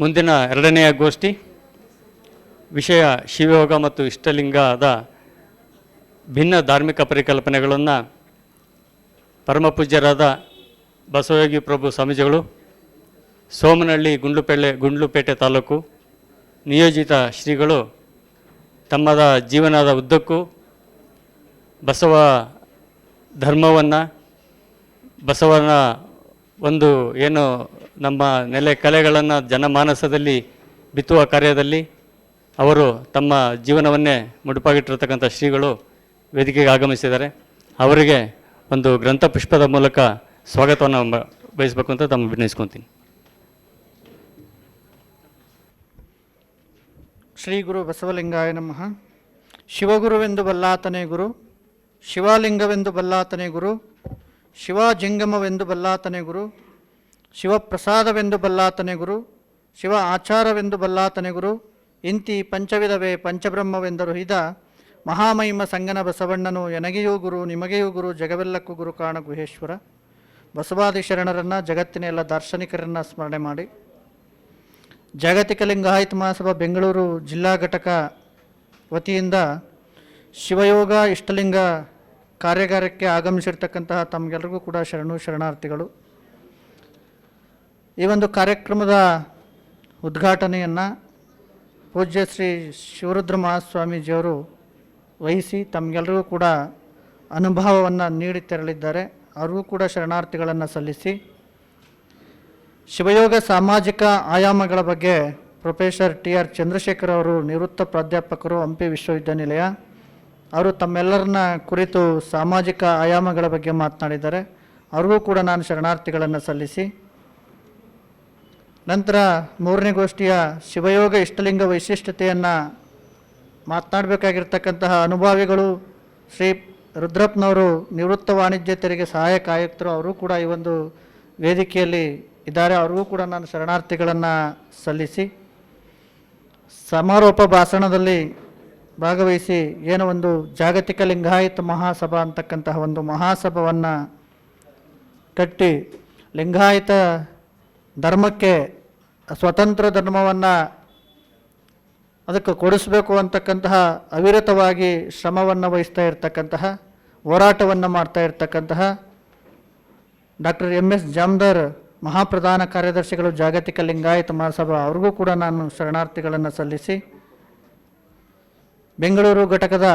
ಮುಂದಿನ ಎರಡನೆಯ ಗೋಷ್ಠಿ ವಿಷಯ ಶಿವಯೋಗ ಮತ್ತು ಇಷ್ಟಲಿಂಗದ ಭಿನ್ನ ಧಾರ್ಮಿಕ ಪರಿಕಲ್ಪನೆಗಳನ್ನು ಪರಮಪೂಜ್ಯರಾದ ಬಸವಯೋಗಿ ಪ್ರಭು ಸ್ವಾಮೀಜಿಗಳು ಸೋಮನಹಳ್ಳಿ ಗುಂಡ್ಲುಪೇಟೆ ತಾಲೂಕು ನಿಯೋಜಿತ ಶ್ರೀಗಳು ತಮ್ಮದ ಜೀವನದ ಉದ್ದಕ್ಕೂ ಬಸವ ಧರ್ಮವನ್ನು ಬಸವನ ಒಂದು ಏನು ನಮ್ಮ ನೆಲೆ ಕಲೆಗಳನ್ನು ಜನಮಾನಸದಲ್ಲಿ ಬಿತ್ತುವ ಕಾರ್ಯದಲ್ಲಿ ಅವರು ತಮ್ಮ ಜೀವನವನ್ನೇ ಮುಡುಪಾಗಿಟ್ಟಿರ್ತಕ್ಕಂಥ ಶ್ರೀಗಳು ವೇದಿಕೆಗೆ ಆಗಮಿಸಿದ್ದಾರೆ. ಅವರಿಗೆ ಒಂದು ಗ್ರಂಥ ಪುಷ್ಪದ ಮೂಲಕ ಸ್ವಾಗತವನ್ನು ಬಯಸಬೇಕು ಅಂತ ತಮ್ಮ ವಿನಯಿಸ್ಕೊತೀನಿ. ಶ್ರೀ ಗುರು ಬಸವಲಿಂಗಾಯ ನಮಃ. ಶಿವಗುರುವೆಂದು ಬಲ್ಲಾತನೇ ಗುರು, ಶಿವಲಿಂಗವೆಂದು ಬಲ್ಲಾತನೇ ಗುರು, ಶಿವಜಂಗಮವೆಂದು ಬಲ್ಲಾತನೇ ಗುರು, ಶಿವಪ್ರಸಾದವೆಂದು ಬಲ್ಲಾತನೇ ಗುರು, ಶಿವ ಆಚಾರವೆಂದು ಬಲ್ಲಾತನೇ ಗುರು, ಇಂತಿ ಪಂಚವಿಧವೇ ಪಂಚಬ್ರಹ್ಮವೆಂದರು ಹಿದ ಮಹಾಮಹಿಮ ಸಂಗನ ಬಸವಣ್ಣನು ಎನಗೆಯೂ ಗುರು ನಿಮಗೆಯೂ ಗುರು ಜಗವೆಲ್ಲಕ್ಕೂ ಗುರು ಕಾಣ ಗುಹೇಶ್ವರ. ಬಸವಾದಿ ಶರಣರನ್ನು ಜಗತ್ತಿನ ಎಲ್ಲ ದಾರ್ಶನಿಕರನ್ನು ಸ್ಮರಣೆ ಮಾಡಿ ಜಾಗತಿಕ ಲಿಂಗಾಯತ ಮಹಾಸಭಾ ಬೆಂಗಳೂರು ಜಿಲ್ಲಾ ಘಟಕ ವತಿಯಿಂದ ಶಿವಯೋಗ ಇಷ್ಟಲಿಂಗ ಕಾರ್ಯಾಗಾರಕ್ಕೆ ಆಗಮಿಸಿರ್ತಕ್ಕಂತಹ ತಮಗೆಲ್ಲರಿಗೂ ಕೂಡ ಶರಣಾರ್ಥಿಗಳು. ಈ ಒಂದು ಕಾರ್ಯಕ್ರಮದ ಉದ್ಘಾಟನೆಯನ್ನು ಪೂಜ್ಯ ಶ್ರೀ ಶಿವರುದ್ರ ಮಹಾಸ್ವಾಮೀಜಿಯವರು ವಹಿಸಿ ತಮಗೆಲ್ಲರಿಗೂ ಕೂಡ ಅನುಭವವನ್ನು ನೀಡಿ ತೆರಳಿದ್ದಾರೆ. ಅವ್ರಿಗೂ ಕೂಡ ಶರಣಾರ್ಥಿಗಳನ್ನು ಸಲ್ಲಿಸಿ ಶಿವಯೋಗ ಸಾಮಾಜಿಕ ಆಯಾಮಗಳ ಬಗ್ಗೆ ಪ್ರೊಫೆಸರ್ TR ಚಂದ್ರಶೇಖರ್ ಅವರು ನಿವೃತ್ತ ಪ್ರಾಧ್ಯಾಪಕರು ಹಂಪಿ ವಿಶ್ವವಿದ್ಯಾನಿಲಯ ಅವರು ತಮ್ಮೆಲ್ಲರನ್ನ ಕುರಿತು ಸಾಮಾಜಿಕ ಆಯಾಮಗಳ ಬಗ್ಗೆ ಮಾತನಾಡಿದ್ದಾರೆ. ಅವ್ರಿಗೂ ಕೂಡ ನಾನು ಶರಣಾರ್ಥಿಗಳನ್ನು ಸಲ್ಲಿಸಿ ನಂತರ ಮೂರನೇ ಗೋಷ್ಠಿಯ ಶಿವಯೋಗ ಇಷ್ಟಲಿಂಗ ವೈಶಿಷ್ಟ್ಯತೆಯನ್ನು ಮಾತನಾಡಬೇಕಾಗಿರ್ತಕ್ಕಂತಹ ಅನುಭಾವಿಗಳು ಶ್ರೀ ರುದ್ರಪ್ಪನವರು ನಿವೃತ್ತ ವಾಣಿಜ್ಯ ತೆರಿಗೆ ಸಹಾಯಕ ಆಯುಕ್ತರು ಅವರು ಕೂಡ ಈ ಒಂದು ವೇದಿಕೆಯಲ್ಲಿ ಇದ್ದಾರೆ. ಅವ್ರಿಗೂ ಕೂಡ ನಾನು ಶರಣಾರ್ಥಿಗಳನ್ನು ಸಲ್ಲಿಸಿ ಸಮಾರೋಪ ಭಾಷಣದಲ್ಲಿ ಭಾಗವಹಿಸಿ ಏನೋ ಒಂದು ಜಾಗತಿಕ ಲಿಂಗಾಯತ ಮಹಾಸಭಾ ಅಂತಕ್ಕಂತಹ ಒಂದು ಮಹಾಸಭಾವನ್ನು ಕಟ್ಟಿ ಲಿಂಗಾಯತ ಧರ್ಮಕ್ಕೆ ಸ್ವತಂತ್ರ ಧರ್ಮವನ್ನು ಅದಕ್ಕೆ ಕೊಡಿಸಬೇಕು ಅಂತಕ್ಕಂತಹ ಅವಿರತವಾಗಿ ಶ್ರಮವನ್ನು ವಹಿಸ್ತಾ ಇರ್ತಕ್ಕಂತಹ ಹೋರಾಟವನ್ನು ಮಾಡ್ತಾ ಇರ್ತಕ್ಕಂತಹ ಡಾಕ್ಟರ್ MS ಜಾಮದಾರ್ ಮಹಾಪ್ರಧಾನ ಕಾರ್ಯದರ್ಶಿಗಳು ಜಾಗತಿಕ ಲಿಂಗಾಯತ ಮಹಾಸಭಾ ಅವ್ರಿಗೂ ಕೂಡ ನಾನು ಶರಣಾರ್ಥಿಗಳನ್ನು ಸಲ್ಲಿಸಿ ಬೆಂಗಳೂರು ಘಟಕದ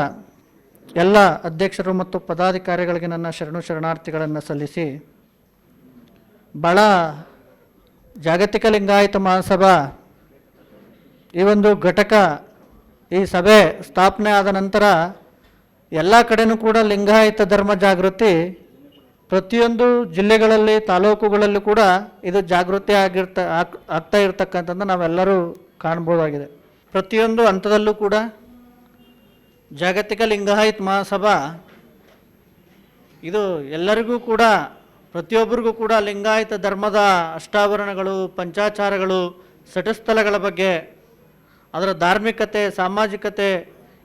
ಎಲ್ಲ ಅಧ್ಯಕ್ಷರು ಮತ್ತು ಪದಾಧಿಕಾರಿಗಳಿಗೆ ನನ್ನ ಶರಣಾರ್ಥಿಗಳನ್ನು ಸಲ್ಲಿಸಿ ಭಾಳ ಜಾಗತಿಕ ಲಿಂಗಾಯತ ಮಹಾಸಭಾ ಈ ಒಂದು ಘಟಕ ಈ ಸಭೆ ಸ್ಥಾಪನೆ ಆದ ನಂತರ ಎಲ್ಲ ಕಡೆಯೂ ಕೂಡ ಲಿಂಗಾಯತ ಧರ್ಮ ಜಾಗೃತಿ ಪ್ರತಿಯೊಂದು ಜಿಲ್ಲೆಗಳಲ್ಲಿ ತಾಲೂಕುಗಳಲ್ಲೂ ಕೂಡ ಇದು ಜಾಗೃತಿ ಆಗ್ತಾ ಇರ್ತಕ್ಕಂಥದ್ದು ನಾವೆಲ್ಲರೂ ಕಾಣ್ಬೋದಾಗಿದೆ. ಪ್ರತಿಯೊಂದು ಹಂತದಲ್ಲೂ ಕೂಡ ಜಾಗತಿಕ ಲಿಂಗಾಯತ ಮಹಾಸಭಾ ಇದು ಎಲ್ಲರಿಗೂ ಕೂಡ ಪ್ರತಿಯೊಬ್ಬರಿಗೂ ಕೂಡ ಲಿಂಗಾಯತ ಧರ್ಮದ ಅಷ್ಟಾವರಣಗಳು ಪಂಚಾಚಾರಗಳು ಸಟಸ್ಥಲಗಳ ಬಗ್ಗೆ ಅದರ ಧಾರ್ಮಿಕತೆ ಸಾಮಾಜಿಕತೆ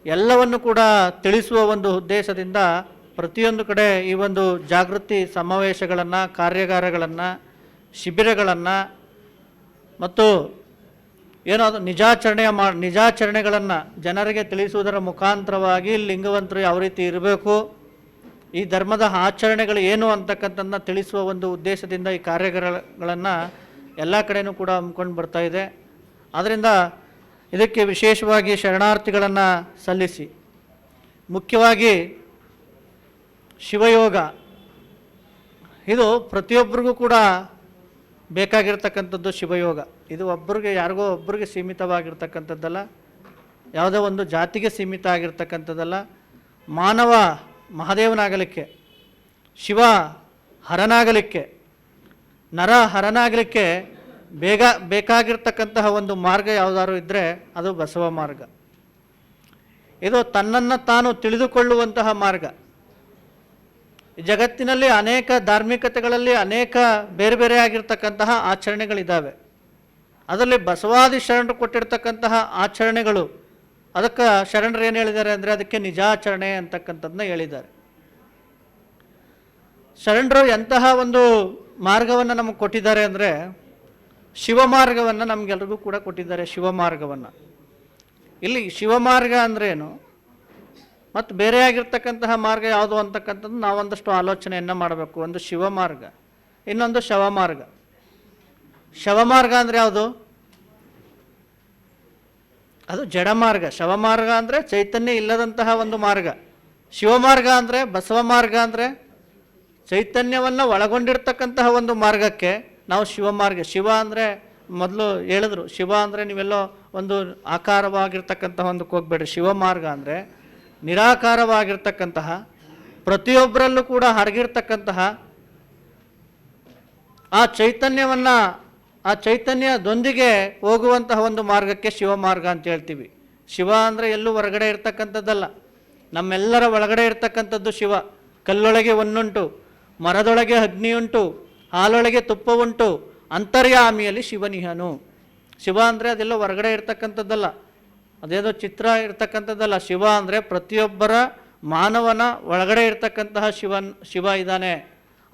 ಎಲ್ಲವನ್ನು ಕೂಡ ತಿಳಿಸುವ ಒಂದು ಉದ್ದೇಶದಿಂದ ಪ್ರತಿಯೊಂದು ಕಡೆ ಈ ಒಂದು ಜಾಗೃತಿ ಸಮಾವೇಶಗಳನ್ನು ಕಾರ್ಯಾಗಾರಗಳನ್ನು ಶಿಬಿರಗಳನ್ನು ಮತ್ತು ಏನೋ ಅದು ನಿಜಾಚರಣೆಗಳನ್ನು ಜನರಿಗೆ ತಿಳಿಸುವುದರ ಮುಖಾಂತರವಾಗಿ ಲಿಂಗವಂತರು ಯಾವ ರೀತಿ ಇರಬೇಕು ಈ ಧರ್ಮದ ಆಚರಣೆಗಳು ಏನು ಅಂತಕ್ಕಂಥದ್ದನ್ನ ತಿಳಿಸುವ ಒಂದು ಉದ್ದೇಶದಿಂದ ಈ ಕಾರ್ಯಾಗಾರಗಳನ್ನು ಎಲ್ಲ ಕಡೆಯೂ ಕೂಡ ಹಮ್ಮಿಕೊಂಡು ಬರ್ತಾ ಇದೆ. ಆದ್ದರಿಂದ ಇದಕ್ಕೆ ವಿಶೇಷವಾಗಿ ಶರಣಾರ್ಥಿಗಳನ್ನು ಸಲ್ಲಿಸಿ ಮುಖ್ಯವಾಗಿ ಶಿವಯೋಗ ಇದು ಪ್ರತಿಯೊಬ್ಬರಿಗೂ ಕೂಡ ಬೇಕಾಗಿರ್ತಕ್ಕಂಥದ್ದು. ಶಿವಯೋಗ ಇದು ಒಬ್ಬರಿಗೆ ಯಾರಿಗೋ ಒಬ್ಬರಿಗೆ ಸೀಮಿತವಾಗಿರ್ತಕ್ಕಂಥದ್ದಲ್ಲ, ಯಾವುದೋ ಒಂದು ಜಾತಿಗೆ ಸೀಮಿತ ಆಗಿರ್ತಕ್ಕಂಥದ್ದಲ್ಲ. ಮಾನವ ಮಹಾದೇವನಾಗಲಿಕ್ಕೆ, ಶಿವ ಹರನಾಗಲಿಕ್ಕೆ, ನರ ಹರನಾಗಲಿಕ್ಕೆ ಬೇಕಾಗಿರ್ತಕ್ಕಂತಹ ಒಂದು ಮಾರ್ಗ ಯಾವುದಾದ್ರು ಇದ್ದರೆ ಅದು ಬಸವ ಮಾರ್ಗ. ಇದು ತನ್ನನ್ನು ತಾನು ತಿಳಿದುಕೊಳ್ಳುವಂತಹ ಮಾರ್ಗ. ಜಗತ್ತಿನಲ್ಲಿ ಅನೇಕ ಧಾರ್ಮಿಕತೆಗಳಲ್ಲಿ ಅನೇಕ ಬೇರೆ ಬೇರೆ ಆಗಿರ್ತಕ್ಕಂತಹ ಆಚರಣೆಗಳಿದ್ದಾವೆ. ಅದರಲ್ಲಿ ಬಸವಾದಿ ಶರಣರು ಕೊಟ್ಟಿರ್ತಕ್ಕಂತಹ ಆಚರಣೆಗಳು ಅದಕ್ಕೆ ಶರಣರು ಏನು ಹೇಳಿದ್ದಾರೆ ಅಂದರೆ ಅದಕ್ಕೆ ನಿಜಾಚರಣೆ ಅಂತಕ್ಕಂಥದ್ದನ್ನ ಹೇಳಿದ್ದಾರೆ. ಶರಣರು ಎಂತಹ ಒಂದು ಮಾರ್ಗವನ್ನು ನಮಗೆ ಕೊಟ್ಟಿದ್ದಾರೆ ಅಂದರೆ ಶಿವಮಾರ್ಗವನ್ನು ನಮಗೆಲ್ರಿಗೂ ಕೂಡ ಕೊಟ್ಟಿದ್ದಾರೆ. ಶಿವಮಾರ್ಗವನ್ನು ಇಲ್ಲಿ ಶಿವಮಾರ್ಗ ಅಂದ್ರೇನು ಮತ್ತು ಬೇರೆಯಾಗಿರ್ತಕ್ಕಂತಹ ಮಾರ್ಗ ಯಾವುದು ಅಂತಕ್ಕಂಥದ್ದು ನಾವೊಂದಷ್ಟು ಆಲೋಚನೆಯನ್ನು ಮಾಡಬೇಕು. ಒಂದು ಶಿವಮಾರ್ಗ, ಇನ್ನೊಂದು ಶವಮಾರ್ಗ. ಶವಮಾರ್ಗ ಅಂದರೆ ಯಾವುದು? ಅದು ಜಡಮಾರ್ಗ. ಶವಮಾರ್ಗ ಅಂದರೆ ಚೈತನ್ಯ ಇಲ್ಲದಂತಹ ಒಂದು ಮಾರ್ಗ. ಶಿವಮಾರ್ಗ ಅಂದರೆ ಬಸವ ಮಾರ್ಗ ಅಂದರೆ ಚೈತನ್ಯವನ್ನು ಒಳಗೊಂಡಿರ್ತಕ್ಕಂತಹ ಒಂದು ಮಾರ್ಗಕ್ಕೆ ನಾವು ಶಿವಮಾರ್ಗ. ಶಿವ ಅಂದರೆ ಮೊದಲು ಹೇಳಿದ್ರು, ಶಿವ ಅಂದರೆ ನೀವೆಲ್ಲೋ ಒಂದು ಆಕಾರವಾಗಿರ್ತಕ್ಕಂತಹ ಒಂದಕ್ಕೆ ಹೋಗ್ಬೇಡ್ರಿ. ಶಿವಮಾರ್ಗ ಅಂದರೆ ನಿರಾಕಾರವಾಗಿರ್ತಕ್ಕಂತಹ, ಪ್ರತಿಯೊಬ್ಬರಲ್ಲೂ ಕೂಡ ಹರಗಿರ್ತಕ್ಕಂತಹ ಆ ಚೈತನ್ಯವನ್ನು, ಆ ಚೈತನ್ಯದೊಂದಿಗೆ ಹೋಗುವಂತಹ ಒಂದು ಮಾರ್ಗಕ್ಕೆ ಶಿವಮಾರ್ಗ ಅಂತ ಹೇಳ್ತೀವಿ. ಶಿವ ಅಂದರೆ ಎಲ್ಲೂ ಹೊರಗಡೆ ಇರ್ತಕ್ಕಂಥದ್ದಲ್ಲ, ನಮ್ಮೆಲ್ಲರ ಒಳಗಡೆ ಇರ್ತಕ್ಕಂಥದ್ದು ಶಿವ. ಕಲ್ಲೊಳಗೆ ಹೊನ್ನುಂಟು, ಮರದೊಳಗೆ ಅಗ್ನಿಯುಂಟು, ಹಾಲೊಳಗೆ ತುಪ್ಪವುಂಟು, ಅಂತರ್ಯಾಮಿಯಲ್ಲಿ ಶಿವನಿಹನು. ಶಿವ ಅಂದರೆ ಅದೆಲ್ಲ ಹೊರಗಡೆ ಇರ್ತಕ್ಕಂಥದ್ದಲ್ಲ, ಅದೇನೋ ಚಿತ್ರ ಇರ್ತಕ್ಕಂಥದ್ದಲ್ಲ. ಶಿವ ಅಂದರೆ ಪ್ರತಿಯೊಬ್ಬರ ಮಾನವನ ಒಳಗಡೆ ಇರ್ತಕ್ಕಂತಹ ಶಿವ ಇದ್ದಾನೆ.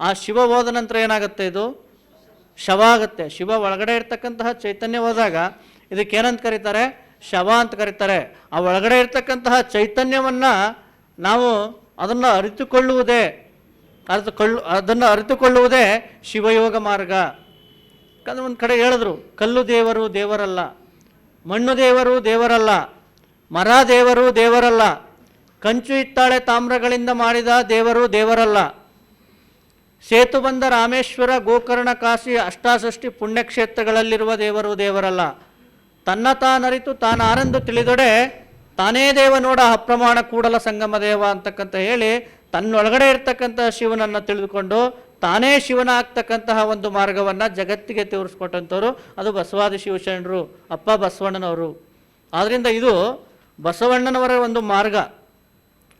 ಆ ಶಿವ ಹೋದ ನಂತರ ಏನಾಗುತ್ತೆ? ಇದು ಶವ ಆಗುತ್ತೆ. ಶಿವ ಒಳಗಡೆ ಇರ್ತಕ್ಕಂತಹ ಚೈತನ್ಯ ಹೋದಾಗ ಇದಕ್ಕೇನಂತ ಕರೀತಾರೆ? ಶವ ಅಂತ ಕರೀತಾರೆ. ಆ ಒಳಗಡೆ ಇರ್ತಕ್ಕಂತಹ ಚೈತನ್ಯವನ್ನು ನಾವು ಅದನ್ನು ಅರಿತುಕೊಳ್ಳುವುದೇ ಶಿವಯೋಗ ಮಾರ್ಗ. ಯಾಕಂದರೆ ಒಂದು ಕಡೆ ಹೇಳಿದ್ರು, ಕಲ್ಲು ದೇವರು ದೇವರಲ್ಲ, ಮಣ್ಣು ದೇವರು ದೇವರಲ್ಲ, ಮರ ದೇವರು ದೇವರಲ್ಲ, ಕಂಚು ಹಿತ್ತಾಳೆ ತಾಮ್ರಗಳಿಂದ ಮಾಡಿದ ದೇವರು ದೇವರಲ್ಲ, ಸೇತು ಬಂದ ರಾಮೇಶ್ವರ ಗೋಕರ್ಣ ಕಾಶಿ ಅಷ್ಟಾಷಷ್ಟಿ ಪುಣ್ಯಕ್ಷೇತ್ರಗಳಲ್ಲಿರುವ ದೇವರು ದೇವರಲ್ಲ, ತನ್ನ ತಾನರಿತು ತಾನಾರೆಂದು ತಿಳಿದೊಡೆ ತಾನೇ ದೇವ ನೋಡ ಅಪ್ರಮಾಣ ಕೂಡಲ ಸಂಗಮ ದೇವ ಅಂತಕ್ಕಂತ ಹೇಳಿ ತನ್ನೊಳಗಡೆ ಇರ್ತಕ್ಕಂತಹ ಶಿವನನ್ನು ತಿಳಿದುಕೊಂಡು ತಾನೇ ಶಿವನ ಆಗ್ತಕ್ಕಂತಹ ಒಂದು ಮಾರ್ಗವನ್ನು ಜಗತ್ತಿಗೆ ತೋರಿಸ್ಕೊಟ್ಟಂಥವ್ರು ಅದು ಬಸವಾದಿ ಶಿವಶರಣರು, ಅಪ್ಪ ಬಸವಣ್ಣನವರು. ಆದ್ದರಿಂದ ಇದು ಬಸವಣ್ಣನವರ ಒಂದು ಮಾರ್ಗ,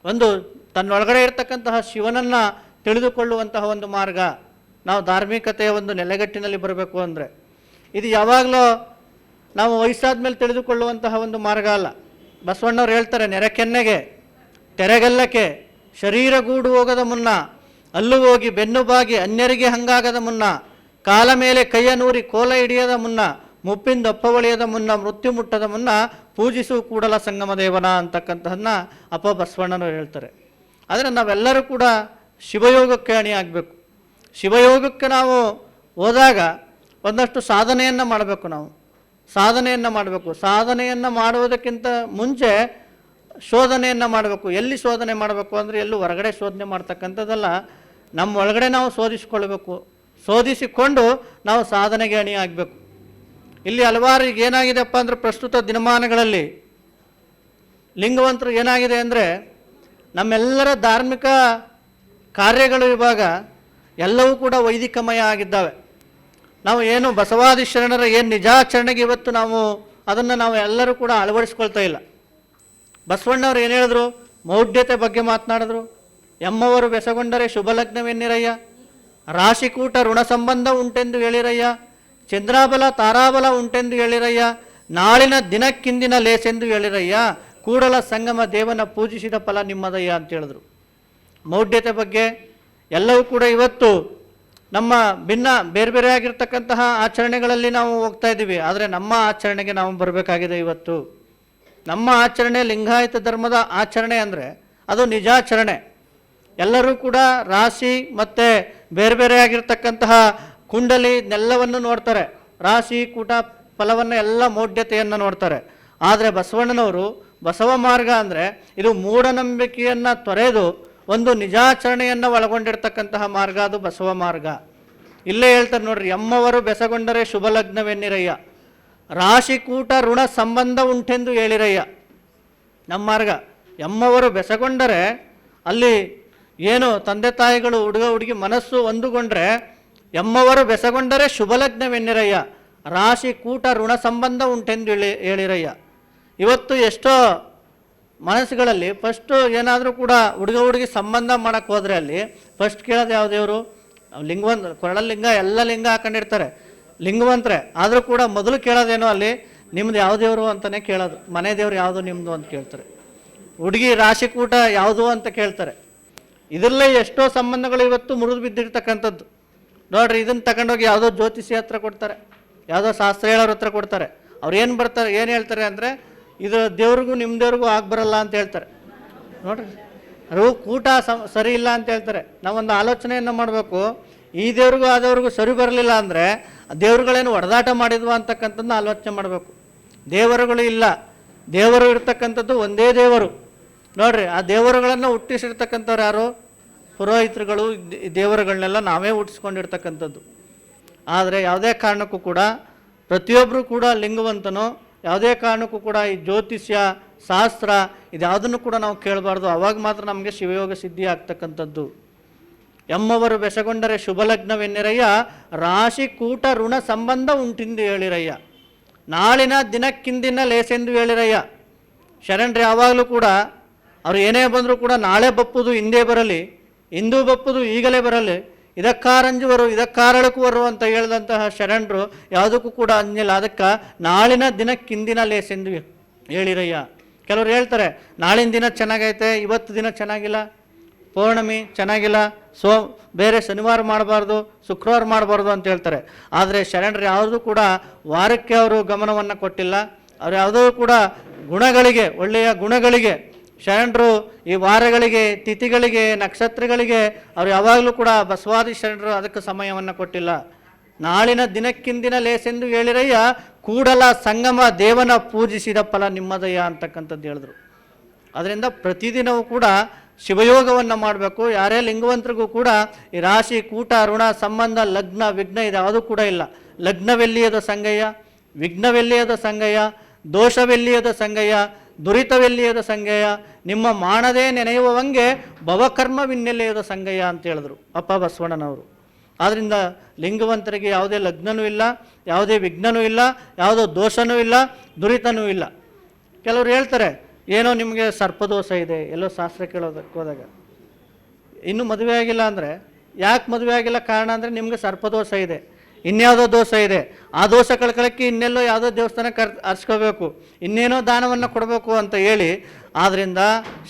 ಒಂದು ತನ್ನೊಳಗಡೆ ಇರ್ತಕ್ಕಂತಹ ಶಿವನನ್ನು ತಿಳಿದುಕೊಳ್ಳುವಂತಹ ಒಂದು ಮಾರ್ಗ. ನಾವು ಧಾರ್ಮಿಕತೆಯ ಒಂದು ನೆಲೆಗಟ್ಟಿನಲ್ಲಿ ಬರಬೇಕು ಅಂದರೆ ಇದು ಯಾವಾಗಲೂ ನಾವು ವಯಸ್ಸಾದ ಮೇಲೆ ತಿಳಿದುಕೊಳ್ಳುವಂತಹ ಒಂದು ಮಾರ್ಗ ಅಲ್ಲ. ಬಸವಣ್ಣವ್ರು ಹೇಳ್ತಾರೆ, ನೆರೆಕೆನ್ನೆಗೆ ತೆರೆಗೆಲ್ಲಕ್ಕೆ ಶರೀರ ಗೂಡು ಹೋಗದ ಮುನ್ನ, ಅಲ್ಲು ಹೋಗಿ ಬೆನ್ನು ಬಾಗಿ ಅನ್ಯರಿಗೆ ಹಂಗಾಗದ ಮುನ್ನ, ಕಾಲ ಮೇಲೆ ಕೈಯ ನೂರಿ ಕೋಲ ಹಿಡಿಯದ ಮುನ್ನ, ಮುಪ್ಪಿಂದ ಒಪ್ಪವಳಿಯದ ಮುನ್ನ, ಮೃತ್ಯು ಮುಟ್ಟದ ಮುನ್ನ ಪೂಜಿಸು ಕೂಡಲ ಸಂಗಮ ದೇವನ ಅಂತಕ್ಕಂಥದ್ದನ್ನ ಅಪ್ಪ ಬಸವಣ್ಣನವರು ಹೇಳ್ತಾರೆ. ಆದರೆ ನಾವೆಲ್ಲರೂ ಕೂಡ ಶಿವಯೋಗಕ್ಕೆ ಅಣಿಯಾಗಬೇಕು. ಶಿವಯೋಗಕ್ಕೆ ನಾವು ಹೋದಾಗ ಒಂದಷ್ಟು ಸಾಧನೆಯನ್ನು ಮಾಡಬೇಕು. ನಾವು ಸಾಧನೆಯನ್ನು ಮಾಡಬೇಕು. ಸಾಧನೆಯನ್ನು ಮಾಡುವುದಕ್ಕಿಂತ ಮುಂಚೆ ಶೋಧನೆಯನ್ನು ಮಾಡಬೇಕು. ಎಲ್ಲಿ ಶೋಧನೆ ಮಾಡಬೇಕು ಅಂದರೆ ಎಲ್ಲೂ ಹೊರಗಡೆ ಶೋಧನೆ ಮಾಡ್ತಕ್ಕಂಥದ್ದಲ್ಲ, ನಮ್ಮ ಒಳಗಡೆ ನಾವು ಶೋಧಿಸಿಕೊಳ್ಬೇಕು. ಶೋಧಿಸಿಕೊಂಡು ನಾವು ಸಾಧನೆಗೆ ಅಣಿಯಾಗಬೇಕು. ಇಲ್ಲಿ ಹಲವಾರು ಈಗ ಏನಾಗಿದೆಪ್ಪ ಅಂದರೆ ಪ್ರಸ್ತುತ ದಿನಮಾನಗಳಲ್ಲಿ ಲಿಂಗವಂತರು ಏನಾಗಿದೆ ಅಂದರೆ ನಮ್ಮೆಲ್ಲರ ಧಾರ್ಮಿಕ ಕಾರ್ಯಗಳು ಇವಾಗ ಎಲ್ಲವೂ ಕೂಡ ವೈದಿಕಮಯ ಆಗಿದ್ದಾವೆ. ನಾವು ಏನು ಬಸವಾದಿ ಶರಣರ ಏನು ನಿಜಾಚರಣೆಗೆ ಇವತ್ತು ನಾವು ಅದನ್ನು ಎಲ್ಲರೂ ಕೂಡ ಅಳವಡಿಸ್ಕೊಳ್ತಾ ಇಲ್ಲ. ಬಸವಣ್ಣವ್ರು ಏನು ಹೇಳಿದ್ರು? ಮೌಢ್ಯತೆ ಬಗ್ಗೆ ಮಾತನಾಡಿದ್ರು. ಎಮ್ಮವರು ಬೆಸಗೊಂಡರೆ ಶುಭ ಲಗ್ನವೆನ್ನಿರಯ್ಯ, ರಾಶಿಕೂಟ ಋಣ ಸಂಬಂಧ ಉಂಟೆಂದು ಹೇಳಿರಯ್ಯ, ಚಂದ್ರಾಬಲ ತಾರಾಬಲ ಉಂಟೆಂದು ಹೇಳಿರಯ್ಯ, ನಾಳಿನ ದಿನಕ್ಕಿಂದಿನ ಲೇಸೆಂದು ಹೇಳಿರಯ್ಯ, ಕೂಡಲ ಸಂಗಮ ದೇವನ ಪೂಜಿಸಿದ ಫಲ ನಿಮ್ಮದಯ್ಯ ಅಂತ ಹೇಳಿದ್ರು. ಮೌಢ್ಯತೆ ಬಗ್ಗೆ ಎಲ್ಲವೂ ಕೂಡ ಇವತ್ತು ನಮ್ಮ ಬೇರೆ ಬೇರೆ ಆಗಿರ್ತಕ್ಕಂತಹ ಆಚರಣೆಗಳಲ್ಲಿ ನಾವು ಹೋಗ್ತಾ ಇದ್ದೀವಿ. ಆದರೆ ನಮ್ಮ ಆಚರಣೆಗೆ ನಾವು ಬರಬೇಕಾಗಿದೆ. ಇವತ್ತು ನಮ್ಮ ಆಚರಣೆ ಲಿಂಗಾಯತ ಧರ್ಮದ ಆಚರಣೆ ಅಂದರೆ ಅದು ನಿಜಾಚರಣೆ. ಎಲ್ಲರೂ ಕೂಡ ರಾಶಿ ಮತ್ತು ಬೇರೆ ಬೇರೆ ಆಗಿರ್ತಕ್ಕಂತಹ ಕುಂಡಲಿ ಎಲ್ಲವನ್ನು ನೋಡ್ತಾರೆ. ರಾಶಿ ಕೂಟ ಫಲವನ್ನು ಎಲ್ಲ ಮೌಢ್ಯತೆಯನ್ನು ನೋಡ್ತಾರೆ. ಆದರೆ ಬಸವಣ್ಣನವರು ಬಸವ ಮಾರ್ಗ ಅಂದರೆ ಇದು ಮೂಢನಂಬಿಕೆಯನ್ನು ತೊರೆದು ಒಂದು ನಿಜಾಚರಣೆಯನ್ನು ಒಳಗೊಂಡಿರ್ತಕ್ಕಂತಹ ಮಾರ್ಗ, ಅದು ಬಸವ ಮಾರ್ಗ. ಇಲ್ಲೇ ಹೇಳ್ತಾರೆ ನೋಡ್ರಿ, ಎಮ್ಮವರು ಬೆಸಗೊಂಡರೆ ಶುಭ ಲಗ್ನವೆನ್ನಿರಯ್ಯ, ರಾಶಿಕೂಟ ಋಣ ಸಂಬಂಧ ಉಂಟೆಂದು ಹೇಳಿರಯ್ಯ. ನಮ್ಮ ಮಾರ್ಗ ಎಮ್ಮವರು ಬೆಸಗೊಂಡರೆ ಅಲ್ಲಿ ಏನು ತಂದೆ ತಾಯಿಗಳು ಹುಡುಗ ಹುಡುಗಿ ಮನಸ್ಸು ಒಂದುಗೊಂಡ್ರೆ ಎಮ್ಮವರು ಬೆಸಗೊಂಡರೆ ಶುಭ ಲಗ್ನವೆನ್ನಿರಯ್ಯ, ರಾಶಿ ಕೂಟ ಋಣ ಸಂಬಂಧ ಉಂಟೆಂದು ಹೇಳಿರಯ್ಯ. ಇವತ್ತು ಎಷ್ಟೋ ಮನಸ್ಸುಗಳಲ್ಲಿ ಫಸ್ಟು ಏನಾದರೂ ಕೂಡ ಹುಡುಗ ಹುಡುಗಿ ಸಂಬಂಧ ಮಾಡೋಕ್ಕೆ ಹೋದರೆ ಅಲ್ಲಿ ಫಸ್ಟ್ ಕೇಳೋದು ಯಾವ ದೇವರು? ಲಿಂಗವಂತ, ಕೊರಳಲಿಂಗ ಎಲ್ಲ ಲಿಂಗ ಹಾಕೊಂಡಿರ್ತಾರೆ ಲಿಂಗವಂತರೆ. ಆದರೂ ಕೂಡ ಮೊದಲು ಕೇಳೋದೇನೋ ಅಲ್ಲಿ ನಿಮ್ಮದು ಯಾವ ದೇವರು ಅಂತಲೇ ಕೇಳೋದು. ಮನೆ ದೇವ್ರು ಯಾವುದು ನಿಮ್ಮದು ಅಂತ ಕೇಳ್ತಾರೆ. ಹುಡುಗಿ ರಾಶಿಕೂಟ ಯಾವುದು ಅಂತ ಕೇಳ್ತಾರೆ. ಇದರಲ್ಲೇ ಎಷ್ಟೋ ಸಂಬಂಧಗಳು ಇವತ್ತು ಮುರಿದು ಬಿದ್ದಿರ್ತಕ್ಕಂಥದ್ದು ನೋಡ್ರಿ. ಇದನ್ನು ತಗೊಂಡೋಗಿ ಯಾವುದೋ ಜ್ಯೋತಿಷಿ ಹತ್ರ ಕೊಡ್ತಾರೆ. ಯಾವುದೋ ಶಾಸ್ತ್ರ ಹೇಳೋರ ಹತ್ರ ಕೊಡ್ತಾರೆ. ಅವ್ರು ಏನು ಹೇಳ್ತಾರೆ ಅಂದರೆ ಇದು ದೇವ್ರಿಗೂ ನಿಮ್ಮ ದೇವ್ರಿಗೂ ಆಗಿ ಬರಲ್ಲ ಅಂತ ಹೇಳ್ತಾರೆ. ನೋಡ್ರಿ, ಅದು ಕೂಟ ಸರಿ ಇಲ್ಲ ಅಂತ ಹೇಳ್ತಾರೆ. ನಾವೊಂದು ಆಲೋಚನೆಯನ್ನು ಮಾಡಬೇಕು, ಈ ದೇವ್ರಿಗೂ ಆ ದೇವ್ರಿಗೂ ಸರಿ ಬರಲಿಲ್ಲ ಅಂದರೆ ದೇವ್ರುಗಳೇನು ಹೊಡೆದಾಟ ಮಾಡಿದ್ವಾ ಅಂತಕ್ಕಂಥದ್ದನ್ನ ಆಲೋಚನೆ ಮಾಡಬೇಕು. ದೇವರುಗಳು ಇಲ್ಲ, ದೇವರು ಇರ್ತಕ್ಕಂಥದ್ದು ಒಂದೇ ದೇವರು. ನೋಡ್ರಿ, ಆ ದೇವರುಗಳನ್ನು ಹುಟ್ಟಿಸಿರ್ತಕ್ಕಂಥವ್ರು ಯಾರು? ಪುರೋಹಿತರುಗಳು. ದೇವರುಗಳನ್ನೆಲ್ಲ ನಾವೇ ಹುಟ್ಟಿಸ್ಕೊಂಡಿರ್ತಕ್ಕಂಥದ್ದು. ಆದರೆ ಯಾವುದೇ ಕಾರಣಕ್ಕೂ ಕೂಡ ಪ್ರತಿಯೊಬ್ಬರು ಕೂಡ ಲಿಂಗವಂತನೋ, ಯಾವುದೇ ಕಾರಣಕ್ಕೂ ಕೂಡ ಈ ಜ್ಯೋತಿಷ್ಯ ಶಾಸ್ತ್ರ ಇದ್ಯಾವುದನ್ನು ಕೂಡ ನಾವು ಕೇಳಬಾರ್ದು. ಅವಾಗ ಮಾತ್ರ ನಮಗೆ ಶಿವಯೋಗ ಸಿದ್ಧಿ ಆಗ್ತಕ್ಕಂಥದ್ದು. ಎಮ್ಮವರು ಬೆಸಗೊಂಡರೆ ಶುಭಲಗ್ನವೆನ್ನಿರಯ್ಯ, ರಾಶಿ ಕೂಟ ಋಣ ಸಂಬಂಧ ಉಂಟಿಂದು ಹೇಳಿರಯ್ಯ, ನಾಳಿನ ದಿನಕ್ಕಿಂದಿನ ಲೇಸೆಂದು ಹೇಳಿರಯ್ಯ. ಶರಣರು ಯಾವಾಗಲೂ ಕೂಡ ಅವ್ರು ಏನೇ ಬಂದರೂ ಕೂಡ ನಾಳೆ ಬಪ್ಪುದು ಹಿಂದೆ ಬರಲಿ, ಇಂದು ಬಪ್ಪುದು ಈಗಲೇ ಬರಲಿ, ಇದಕ್ಕಾರಂಜುವರು ಇದಕ್ಕಾರಳಕುವರು ಅಂತ ಹೇಳಿದಂತಹ ಶರಣರು ಯಾವುದಕ್ಕೂ ಕೂಡ ಅಂಜಿಲ್ಲ. ಅದಕ್ಕೆ ನಾಳಿನ ದಿನಕ್ಕಿಂದಿನ ಲೇಸೆಂದು ಹೇಳಿರಯ್ಯ. ಕೆಲವರು ಹೇಳ್ತಾರೆ ನಾಳಿನ ದಿನ ಚೆನ್ನಾಗೈತೆ, ಇವತ್ತು ದಿನ ಚೆನ್ನಾಗಿಲ್ಲ, ಪೌರ್ಣಮಿ ಚೆನ್ನಾಗಿಲ್ಲ, ಬೇರೆ ಶನಿವಾರ ಮಾಡಬಾರ್ದು, ಶುಕ್ರವಾರ ಮಾಡಬಾರ್ದು ಅಂತ ಹೇಳ್ತಾರೆ. ಆದರೆ ಶರಣರು ಯಾವುದೂ ಕೂಡ ವಾರಕ್ಕೆ ಅವರು ಗಮನವನ್ನು ಕೊಟ್ಟಿಲ್ಲ. ಅವ್ರು ಯಾವುದೂ ಕೂಡ ಗುಣಗಳಿಗೆ, ಒಳ್ಳೆಯ ಗುಣಗಳಿಗೆ, ಶರಣರು ಈ ವಾರಗಳಿಗೆ, ತಿಥಿಗಳಿಗೆ, ನಕ್ಷತ್ರಗಳಿಗೆ ಅವ್ರು ಯಾವಾಗಲೂ ಕೂಡ ಬಸವಾದಿ ಶರಣರು ಅದಕ್ಕೆ ಸಮಯವನ್ನು ಕೊಟ್ಟಿಲ್ಲ. ನಾಳಿನ ದಿನಕ್ಕಿಂದಿನ ಲೇಸೆಂದು ಹೇಳಿರಯ್ಯ, ಕೂಡಲ ಸಂಗಮ ದೇವನ ಪೂಜಿಸಿದ ಫಲ ನಿಮ್ಮದಯ್ಯ ಅಂತಕ್ಕಂಥದ್ದು ಹೇಳಿದ್ರು. ಅದರಿಂದ ಪ್ರತಿದಿನವೂ ಕೂಡ ಶಿವಯೋಗವನ್ನು ಮಾಡಬೇಕು. ಯಾರೇ ಲಿಂಗವಂತರಿಗೂ ಕೂಡ ಈ ರಾಶಿ ಕೂಟ ಋಣ ಸಂಬಂಧ ಲಗ್ನ ವಿಘ್ನ ಇದು ಯಾವುದೂ ಕೂಡ ಇಲ್ಲ. ಲಗ್ನವೆಲ್ಲಿಯದ ಸಂಗಯ್ಯ, ವಿಘ್ನವೆಲ್ಲಿಯದ ಸಂಗಯ್ಯ, ದೋಷವೆಲ್ಲಿಯದ ಸಂಗಯ್ಯ, ದುರಿತವೆಲ್ಲಿಯದ ಸಂಗಯ್ಯ, ನಿಮ್ಮ ಮಾಡದೇ ನೆನೆಯುವಂಗೆ ಭವಕರ್ಮವಿನ್ನೆಲ್ಲಿಯದ ಸಂಗಯ್ಯ ಅಂತ ಹೇಳಿದ್ರು ಅಪ್ಪ ಬಸವಣ್ಣನವರು. ಆದ್ದರಿಂದ ಲಿಂಗವಂತರಿಗೆ ಯಾವುದೇ ಲಗ್ನನೂ ಇಲ್ಲ, ಯಾವುದೇ ವಿಘ್ನನೂ ಇಲ್ಲ, ಯಾವುದೋ ದೋಷನೂ ಇಲ್ಲ, ದುರಿತನೂ ಇಲ್ಲ. ಕೆಲವರು ಹೇಳ್ತಾರೆ ಏನೋ ನಿಮಗೆ ಸರ್ಪದೋಷ ಇದೆ, ಎಲ್ಲೋ ಶಾಸ್ತ್ರ ಕೇಳೋದಕ್ಕೆ ಹೋದಾಗ. ಇನ್ನೂ ಮದುವೆ ಆಗಿಲ್ಲ ಅಂದರೆ ಯಾಕೆ ಮದುವೆ ಆಗಿಲ್ಲ? ಕಾರಣ ಅಂದರೆ ನಿಮಗೆ ಸರ್ಪದೋಷ ಇದೆ, ಇನ್ಯಾವುದೋ ದೋಷ ಇದೆ. ಆ ದೋಷ ಕಳ್ಕೊಳ್ಳೋಕ್ಕೆ ಇನ್ನೆಲ್ಲೋ ಯಾವುದೋ ದೇವಸ್ಥಾನಕ್ಕೆ ಅರ್ಸ್ಕೋಬೇಕು, ಇನ್ನೇನೋ ದಾನವನ್ನು ಕೊಡಬೇಕು ಅಂತ ಹೇಳಿ. ಆದ್ದರಿಂದ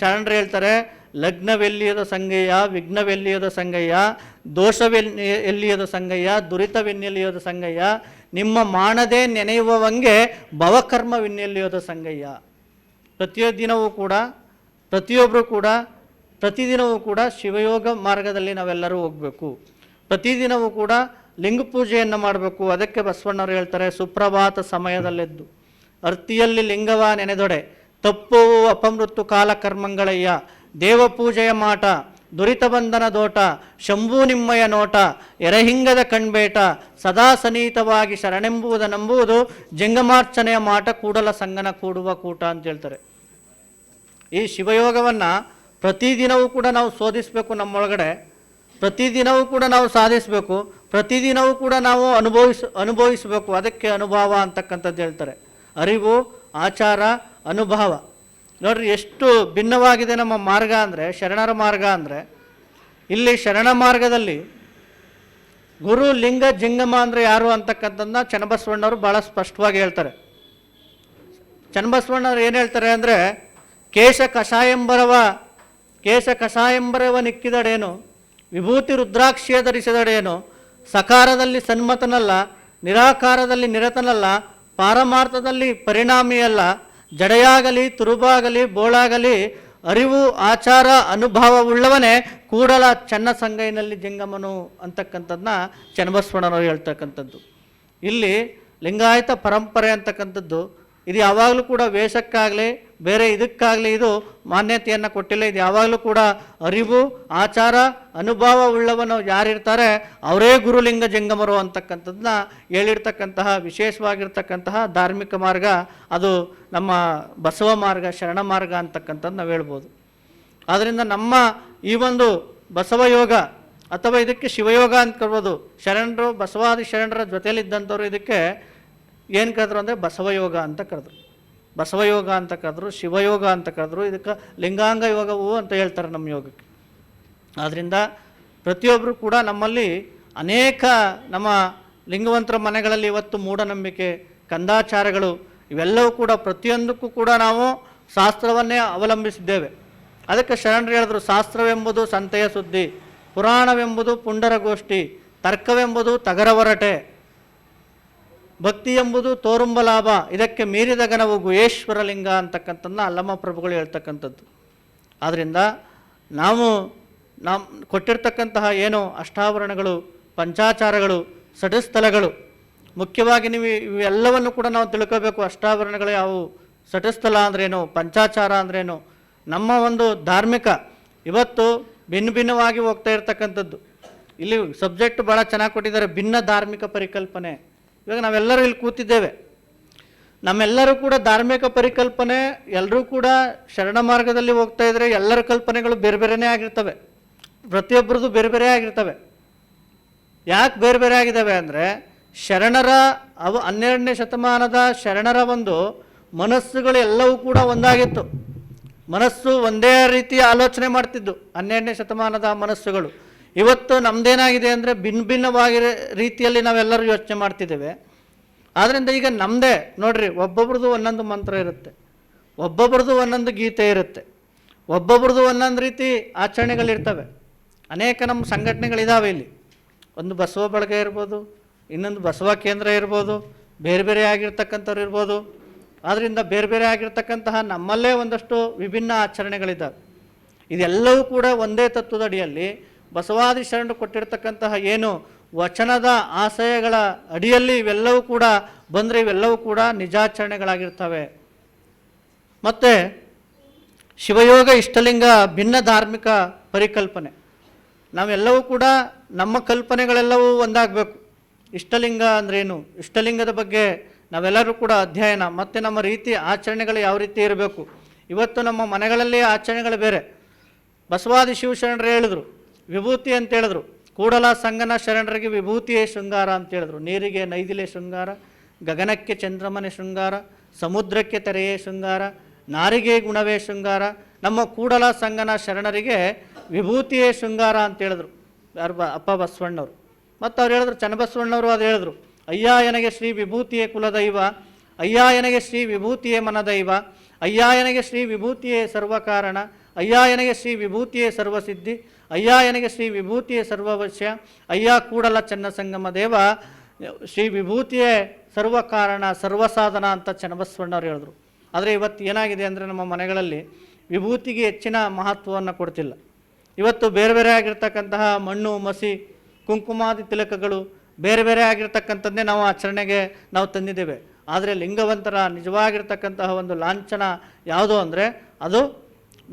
ಶರಣರು ಹೇಳ್ತಾರೆ ಲಗ್ನವೆಲ್ಲಿಯದ ಸಂಗಯ್ಯ, ವಿಘ್ನವೆಲ್ಲಿಯದ ಸಂಗಯ್ಯ, ದೋಷವೆಲ್ಲಿಯದ ಸಂಗಯ್ಯ, ದುರಿತವೆನ್ನೆಲ್ಲಿಯದ ಸಂಗಯ್ಯ, ನಿಮ್ಮ ಮಾಡದೇ ನೆನೆಯುವಂಗೆ ಭವಕರ್ಮವೆನ್ನೆಲ್ಲಿಯದ ಸಂಗಯ್ಯ. ಪ್ರತಿಯೊಂದಿನವೂ ಕೂಡ ಪ್ರತಿಯೊಬ್ಬರು ಕೂಡ ಪ್ರತಿದಿನವೂ ಕೂಡ ಶಿವಯೋಗ ಮಾರ್ಗದಲ್ಲಿ ನಾವೆಲ್ಲರೂ ಹೋಗಬೇಕು. ಪ್ರತಿದಿನವೂ ಕೂಡ ಲಿಂಗ ಪೂಜೆಯನ್ನು ಮಾಡಬೇಕು. ಅದಕ್ಕೆ ಬಸವಣ್ಣವರು ಹೇಳ್ತಾರೆ ಸುಪ್ರಭಾತ ಸಮಯದಲ್ಲೆದ್ದು ಅರ್ತಿಯಲ್ಲಿ ಲಿಂಗವ ನೆನೆದೊಡೆ ತಪ್ಪುವು ಅಪಮೃತ್ತು ಕಾಲ ಕರ್ಮಂಗಳಯ್ಯ, ದೇವ ಪೂಜೆಯ ಮಾಟ ದುರಿತ ಬಂಧನ ದೋಟ, ಶಂಭೂ ನಿಮ್ಮಯ ನೋಟ, ಎರೆಹಿಂಗದ ಕಣ್ಬೇಟ, ಸದಾ ಸನೀತವಾಗಿ ಶರಣೆಂಬುವುದ ನಂಬುವುದು ಜಂಗಮಾರ್ಚನೆಯ ಮಾಟ, ಕೂಡಲ ಸಂಗನ ಕೂಡುವ ಕೂಟ ಅಂತ ಹೇಳ್ತಾರೆ. ಈ ಶಿವಯೋಗವನ್ನು ಪ್ರತಿದಿನವೂ ಕೂಡ ನಾವು ಶೋಧಿಸಬೇಕು, ನಮ್ಮೊಳಗಡೆ ಪ್ರತಿದಿನವೂ ಕೂಡ ನಾವು ಸಾಧಿಸಬೇಕು, ಪ್ರತಿದಿನವೂ ಕೂಡ ನಾವು ಅನುಭವಿಸಬೇಕು. ಅದಕ್ಕೆ ಅನುಭವ ಅಂತಕ್ಕಂಥದ್ದು ಹೇಳ್ತಾರೆ. ಅರಿವು, ಆಚಾರ, ಅನುಭವ. ನೋಡ್ರಿ ಎಷ್ಟು ಭಿನ್ನವಾಗಿದೆ ನಮ್ಮ ಮಾರ್ಗ ಅಂದರೆ, ಶರಣರ ಮಾರ್ಗ ಅಂದರೆ. ಇಲ್ಲಿ ಶರಣ ಮಾರ್ಗದಲ್ಲಿ ಗುರು ಲಿಂಗ ಜಿಂಗಮ ಅಂದರೆ ಯಾರು ಅಂತಕ್ಕಂಥದ್ದನ್ನ ಚನ್ನಬಸವಣ್ಣವರು ಭಾಳ ಸ್ಪಷ್ಟವಾಗಿ ಹೇಳ್ತಾರೆ. ಚನ್ನಬಸವಣ್ಣವ್ರು ಏನು ಹೇಳ್ತಾರೆ ಅಂದರೆ ಕೇಶ ಕಷಾಯಂಬರವ ನಿಕ್ಕಿದಡೇನು, ವಿಭೂತಿ ರುದ್ರಾಕ್ಷಿಯ ಧರಿಸಿದಡೇನು, ಸಕಾರದಲ್ಲಿ ಸನ್ಮತನಲ್ಲ, ನಿರಾಕಾರದಲ್ಲಿ ನಿರತನಲ್ಲ, ಪಾರಮಾರ್ಥದಲ್ಲಿ ಪರಿಣಾಮಿಯಲ್ಲ, ಜಡೆಯಾಗಲಿ ತುರುಬಾಗಲಿ ಬೋಳಾಗಲಿ ಅರಿವು ಆಚಾರ ಅನುಭವವುಳ್ಳವನೇ ಕೂಡಲ ಚನ್ನ ಸಂಗೈನಲ್ಲಿ ಜಂಗಮನು ಅಂತಕ್ಕಂಥದ್ದನ್ನ ಚನ್ನಬಸವಣ್ಣನವರು ಹೇಳ್ತಕ್ಕಂಥದ್ದು. ಇಲ್ಲಿ ಲಿಂಗಾಯತ ಪರಂಪರೆ ಅಂತಕ್ಕಂಥದ್ದು ಇದು ಯಾವಾಗಲೂ ಕೂಡ ವೇಷಕ್ಕಾಗಲಿ ಬೇರೆ ಇದಕ್ಕಾಗಲಿ ಇದು ಮಾನ್ಯತೆಯನ್ನು ಕೊಟ್ಟಿಲ್ಲ. ಇದು ಯಾವಾಗಲೂ ಕೂಡ ಅರಿವು ಆಚಾರ ಅನುಭವ ಉಳ್ಳವನು ಯಾರಿರ್ತಾರೆ ಅವರೇ ಗುರುಲಿಂಗ ಜಂಗಮರು ಅಂತಕ್ಕಂಥದ್ದನ್ನ ಹೇಳಿರ್ತಕ್ಕಂತಹ ವಿಶೇಷವಾಗಿರ್ತಕ್ಕಂತಹ ಧಾರ್ಮಿಕ ಮಾರ್ಗ ಅದು ನಮ್ಮ ಬಸವ ಮಾರ್ಗ, ಶರಣ ಮಾರ್ಗ ಅಂತಕ್ಕಂಥದ್ದು ನಾವು ಹೇಳ್ಬೋದು. ಆದ್ದರಿಂದ ನಮ್ಮ ಈ ಒಂದು ಬಸವ ಯೋಗ ಅಥವಾ ಇದಕ್ಕೆ ಶಿವಯೋಗ ಅಂತ ಕರ್ಬೋದು. ಶರಣರು ಬಸವಾದಿ ಶರಣರ ಜೊತೆಯಲ್ಲಿದ್ದಂಥವ್ರು ಇದಕ್ಕೆ ಏನು ಕರೆದ್ರು ಅಂದರೆ ಬಸವಯೋಗ ಅಂತ ಕರೆದ್ರು, ಬಸವಯೋಗ ಅಂತ ಕರೆದ್ರು, ಶಿವಯೋಗ ಅಂತ ಕರೆದ್ರು. ಇದಕ್ಕೆ ಲಿಂಗಾಂಗ ಯೋಗವು ಅಂತ ಹೇಳ್ತಾರೆ ನಮ್ಮ ಯೋಗಕ್ಕೆ. ಆದ್ದರಿಂದ ಪ್ರತಿಯೊಬ್ಬರು ಕೂಡ ನಮ್ಮಲ್ಲಿ ಅನೇಕ ನಮ್ಮ ಲಿಂಗವಂತರ ಮನೆಗಳಲ್ಲಿ ಇವತ್ತು ಮೂಢನಂಬಿಕೆ ಕಂದಾಚಾರಗಳು ಇವೆಲ್ಲವೂ ಕೂಡ ಪ್ರತಿಯೊಂದಕ್ಕೂ ಕೂಡ ನಾವು ಶಾಸ್ತ್ರವನ್ನೇ ಅವಲಂಬಿಸಿದ್ದೇವೆ. ಅದಕ್ಕೆ ಶರಣರು ಹೇಳಿದ್ರು ಶಾಸ್ತ್ರವೆಂಬುದು ಸಂತೆಯ ಸುದ್ದಿ, ಪುರಾಣವೆಂಬುದು ಪುಂಡರಗೋಷ್ಠಿ, ತರ್ಕವೆಂಬುದು ತಗರವರಟೆ. ಭಕ್ತಿ ಎಂಬುದು ತೋರುಂಬ ಲಾಭ, ಇದಕ್ಕೆ ಮೀರಿದ ಗಣವು ಗುಹೇಶ್ವರ ಲಿಂಗ ಅಂತಕ್ಕಂಥದ್ದನ್ನ ಅಲ್ಲಮ್ಮ ಪ್ರಭುಗಳು ಹೇಳ್ತಕ್ಕಂಥದ್ದು. ಆದ್ದರಿಂದ ನಾವು ಕೊಟ್ಟಿರ್ತಕ್ಕಂತಹ ಏನು ಅಷ್ಟಾವರಣಗಳು, ಪಂಚಾಚಾರಗಳು, ಸಟಸ್ಥಲಗಳು, ಮುಖ್ಯವಾಗಿ ನೀವು ಇವೆಲ್ಲವನ್ನು ಕೂಡ ನಾವು ತಿಳ್ಕೋಬೇಕು. ಅಷ್ಟಾವರಣಗಳು ಯಾವುವು, ಸಟಸ್ಥಲ ಅಂದ್ರೇನು, ಪಂಚಾಚಾರ ಅಂದ್ರೇನು, ನಮ್ಮ ಒಂದು ಧಾರ್ಮಿಕ ಇವತ್ತು ಭಿನ್ನ ಭಿನ್ನವಾಗಿ ಹೋಗ್ತಾ ಇರ್ತಕ್ಕಂಥದ್ದು. ಇಲ್ಲಿ ಸಬ್ಜೆಕ್ಟ್ ಭಾಳ ಚೆನ್ನಾಗಿ ಕೊಟ್ಟಿದ್ದಾರೆ, ಭಿನ್ನ ಧಾರ್ಮಿಕ ಪರಿಕಲ್ಪನೆ. ಇವಾಗ ನಾವೆಲ್ಲರೂ ಇಲ್ಲಿ ಕೂತಿದ್ದೇವೆ, ನಮ್ಮೆಲ್ಲರೂ ಕೂಡ ಧಾರ್ಮಿಕ ಪರಿಕಲ್ಪನೆ, ಎಲ್ಲರೂ ಕೂಡ ಶರಣ ಮಾರ್ಗದಲ್ಲಿ ಹೋಗ್ತಾ ಇದ್ದರೆ ಎಲ್ಲರ ಕಲ್ಪನೆಗಳು ಬೇರೆ ಬೇರೆಯೇ ಆಗಿರ್ತವೆ, ಪ್ರತಿಯೊಬ್ಬರದ್ದು ಬೇರೆ ಬೇರೆ ಆಗಿರ್ತವೆ. ಯಾಕೆ ಬೇರೆ ಬೇರೆ ಆಗಿದ್ದಾವೆ ಅಂದರೆ ಶರಣರ 12ನೇ ಶತಮಾನದ ಶರಣರ ಒಂದು ಮನಸ್ಸುಗಳು ಎಲ್ಲವೂ ಕೂಡ ಒಂದಾಗಿತ್ತು. ಮನಸ್ಸು ಒಂದೇ ರೀತಿಯ ಆಲೋಚನೆ ಮಾಡ್ತಿದ್ದು 12ನೇ ಶತಮಾನದ ಮನಸ್ಸುಗಳು. ಇವತ್ತು ನಮ್ಮದೇನಾಗಿದೆ ಅಂದರೆ ಭಿನ್ನ ಭಿನ್ನವಾಗಿ ರೀತಿಯಲ್ಲಿ ನಾವೆಲ್ಲರೂ ಯೋಚನೆ ಮಾಡ್ತಿದ್ದೇವೆ. ಆದ್ದರಿಂದ ಈಗ ನಮ್ಮದೇ ನೋಡ್ರಿ, ಒಬ್ಬೊಬ್ರದ್ದು ಒಂದೊಂದು ಮಂತ್ರ ಇರುತ್ತೆ, ಒಬ್ಬೊಬ್ರದ್ದು ಒಂದೊಂದು ಗೀತೆ ಇರುತ್ತೆ, ಒಬ್ಬೊಬ್ರದ್ದು ಒಂದೊಂದು ರೀತಿ ಆಚರಣೆಗಳಿರ್ತವೆ. ಅನೇಕ ನಮ್ಮ ಸಂಘಟನೆಗಳಿದ್ದಾವೆ. ಇಲ್ಲಿ ಒಂದು ಬಸವ ಬಳಗ ಇರ್ಬೋದು, ಇನ್ನೊಂದು ಬಸವ ಕೇಂದ್ರ ಇರ್ಬೋದು, ಬೇರೆ ಬೇರೆ ಆಗಿರ್ತಕ್ಕಂಥವ್ರು ಇರ್ಬೋದು. ಆದ್ದರಿಂದ ಬೇರೆ ಬೇರೆ ಆಗಿರ್ತಕ್ಕಂತಹ ನಮ್ಮಲ್ಲೇ ಒಂದಷ್ಟು ವಿಭಿನ್ನ ಆಚರಣೆಗಳಿದ್ದಾವೆ. ಇದೆಲ್ಲವೂ ಕೂಡ ಒಂದೇ ತತ್ವದ ಅಡಿಯಲ್ಲಿ ಬಸವಾದಿ ಶರಣರು ಕೊಟ್ಟಿರ್ತಕ್ಕಂತಹ ಏನು ವಚನದ ಆಶಯಗಳ ಅಡಿಯಲ್ಲಿ ಇವೆಲ್ಲವೂ ಕೂಡ ಬಂದರೆ ಇವೆಲ್ಲವೂ ಕೂಡ ನಿಜಾಚರಣೆಗಳಾಗಿರ್ತವೆ. ಮತ್ತು ಶಿವಯೋಗ ಇಷ್ಟಲಿಂಗ ಭಿನ್ನ ಧಾರ್ಮಿಕ ಪರಿಕಲ್ಪನೆ. ನಾವೆಲ್ಲವೂ ಕೂಡ ನಮ್ಮ ಕಲ್ಪನೆಗಳೆಲ್ಲವೂ ಒಂದಾಗಬೇಕು. ಇಷ್ಟಲಿಂಗ ಅಂದ್ರೇನು, ಇಷ್ಟಲಿಂಗದ ಬಗ್ಗೆ ನಾವೆಲ್ಲರೂ ಕೂಡ ಅಧ್ಯಯನ, ಮತ್ತು ನಮ್ಮ ರೀತಿ ಆಚರಣೆಗಳು ಯಾವ ರೀತಿ ಇರಬೇಕು. ಇವತ್ತು ನಮ್ಮ ಮನೆಗಳಲ್ಲಿ ಆಚರಣೆಗಳು ಬೇರೆ. ಬಸವಾದಿ ಶಿವಶರಣರು ಹೇಳಿದ್ರು ವಿಭೂತಿ ಅಂತ ಹೇಳಿದ್ರು. ಕೂಡಲ ಸಂಗನ ಶರಣರಿಗೆ ವಿಭೂತಿಯೇ ಶೃಂಗಾರ ಅಂತ ಹೇಳಿದ್ರು. ನೀರಿಗೆ ನೈದಿಲೆ ಶೃಂಗಾರ, ಗಗನಕ್ಕೆ ಚಂದ್ರಮನೆ ಶೃಂಗಾರ, ಸಮುದ್ರಕ್ಕೆ ತೆರೆಯೇ ಶೃಂಗಾರ, ನಾರಿಗೆ ಗುಣವೇ ಶೃಂಗಾರ. ನಮ್ಮ ಕೂಡಲ ಸಂಗನ ಶರಣರಿಗೆ ವಿಭೂತಿಯೇ ಶೃಂಗಾರ ಅಂತ ಹೇಳಿದ್ರು ಯಾರು, ಅಪ್ಪ ಬಸವಣ್ಣವರು. ಮತ್ತು ಅವ್ರು ಹೇಳಿದ್ರು, ಚನ್ನಬಸವಣ್ಣವರು ಅದು ಹೇಳಿದ್ರು, ಅಯ್ಯ ಎನಗೆ ಶ್ರೀ ವಿಭೂತಿಯೇ ಕುಲದೈವ, ಅಯ್ಯ ಎನಗೆ ಶ್ರೀ ವಿಭೂತಿಯೇ ಮನದೈವ, ಅಯ್ಯ ಎನಗೆ ಶ್ರೀ ವಿಭೂತಿಯೇ ಸರ್ವಕಾರಣ, ಅಯ್ಯ ಎನಗೆ ಶ್ರೀ ವಿಭೂತಿಯೇ ಸರ್ವಸಿದ್ಧಿ, ಅಯ್ಯ ಎನಗೆ ಶ್ರೀ ವಿಭೂತಿಯೇ ಸರ್ವವಶ್ಯ, ಅಯ್ಯ ಕೂಡಲ ಚನ್ನ ಸಂಗಮ ದೇವ ಶ್ರೀ ವಿಭೂತಿಯೇ ಸರ್ವಕಾರಣ ಸರ್ವಸಾಧನ ಅಂತ ಚನ್ನಬಸವಣ್ಣವ್ರು ಹೇಳಿದ್ರು. ಆದರೆ ಇವತ್ತು ಏನಾಗಿದೆ ಅಂದರೆ ನಮ್ಮ ಮನೆಗಳಲ್ಲಿ ವಿಭೂತಿಗೆ ಹೆಚ್ಚಿನ ಮಹತ್ವವನ್ನು ಕೊಡ್ತಿಲ್ಲ. ಇವತ್ತು ಬೇರೆ ಬೇರೆ ಆಗಿರ್ತಕ್ಕಂತಹ ಮಣ್ಣು ಮಸಿ ಕುಂಕುಮಾದಿ ತಿಲಕಗಳು ಬೇರೆ ಬೇರೆ ಆಗಿರ್ತಕ್ಕಂಥದ್ದೇ ನಾವು ಆಚರಣೆಗೆ ನಾವು ತಂದಿದ್ದೇವೆ. ಆದರೆ ಲಿಂಗವಂತರ ನಿಜವಾಗಿರ್ತಕ್ಕಂತಹ ಒಂದು ಲಾಂಛನ ಯಾವುದು ಅಂದರೆ ಅದು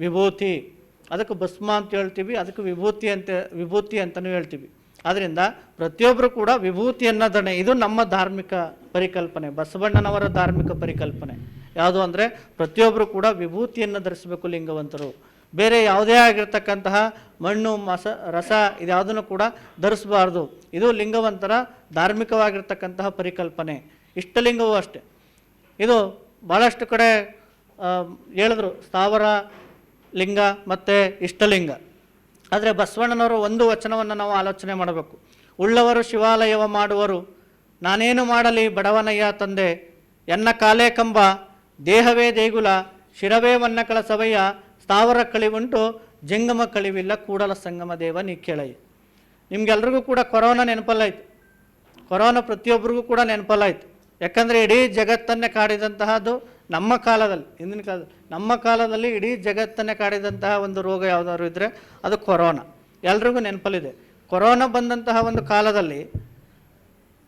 ವಿಭೂತಿ. ಅದಕ್ಕೆ ಭಸ್ಮ ಅಂತ ಹೇಳ್ತೀವಿ, ಅದಕ್ಕೆ ವಿಭೂತಿ ಅಂತಲೂ ಹೇಳ್ತೀವಿ. ಆದ್ದರಿಂದ ಪ್ರತಿಯೊಬ್ಬರು ಕೂಡ ವಿಭೂತಿಯನ್ನು ಧರಣೆ, ಇದು ನಮ್ಮ ಧಾರ್ಮಿಕ ಪರಿಕಲ್ಪನೆ, ಬಸವಣ್ಣನವರ ಧಾರ್ಮಿಕ ಪರಿಕಲ್ಪನೆ ಯಾವುದು ಅಂದರೆ ಪ್ರತಿಯೊಬ್ಬರು ಕೂಡ ವಿಭೂತಿಯನ್ನು ಧರಿಸಬೇಕು ಲಿಂಗವಂತರು. ಬೇರೆ ಯಾವುದೇ ಆಗಿರ್ತಕ್ಕಂತಹ ಮಣ್ಣು ರಸ ಇದ್ಯಾವುದನ್ನು ಕೂಡ ಧರಿಸಬಾರ್ದು. ಇದು ಲಿಂಗವಂತರ ಧಾರ್ಮಿಕವಾಗಿರ್ತಕ್ಕಂತಹ ಪರಿಕಲ್ಪನೆ. ಇಷ್ಟಲಿಂಗವೂ ಅಷ್ಟೆ. ಇದು ಭಾಳಷ್ಟು ಕಡೆ ಹೇಳಿದ್ರು, ಸ್ಥಾವರ ಲಿಂಗ ಮತ್ತು ಇಷ್ಟಲಿಂಗ. ಆದರೆ ಬಸವಣ್ಣನವರು ಒಂದು ವಚನವನ್ನು ನಾವು ಆಲೋಚನೆ ಮಾಡಬೇಕು. ಉಳ್ಳವರು ಶಿವಾಲಯವ ಮಾಡುವರು, ನಾನೇನು ಮಾಡಲಿ ಬಡವನಯ್ಯ ತಂದೆ, ಎನ್ನ ಕಾಲೇ ಕಂಬ ದೇಹವೇ ದೇಗುಲ, ಶಿರವೇ ವನ್ನ ಕಳಸವಯ್ಯ, ಸ್ಥಾವರ ಕಳಿವುಂಟು ಜಂಗಮ ಕಳಿವಿಲ್ಲ, ಕೂಡಲ ಸಂಗಮ ದೇವ ನೀ ಕೇಳಯ್ಯ. ನಿಮ್ಗೆಲ್ರಿಗೂ ಕೂಡ ಕೊರೋನಾ ನೆನಪಲ್ಲಾಯಿತು. ಕೊರೋನಾ ಪ್ರತಿಯೊಬ್ಬರಿಗೂ ಕೂಡ ನೆನಪಲ್ಲಾಯಿತು. ಯಾಕಂದರೆ ಇಡೀ ಜಗತ್ತನ್ನೇ ಕಾಡಿದಂತಹದ್ದು ನಮ್ಮ ಕಾಲದಲ್ಲಿ, ಹಿಂದಿನ ಕಾಲದಲ್ಲಿ, ನಮ್ಮ ಕಾಲದಲ್ಲಿ ಇಡೀ ಜಗತ್ತನ್ನೇ ಕಾಡಿದಂತಹ ಒಂದು ರೋಗ ಯಾವುದಾದ್ರು ಇದ್ದರೆ ಅದು ಕೊರೋನಾ. ಎಲ್ರಿಗೂ ನೆನಪಲ್ಲಿದೆ. ಕೊರೋನಾ ಬಂದಂತಹ ಒಂದು ಕಾಲದಲ್ಲಿ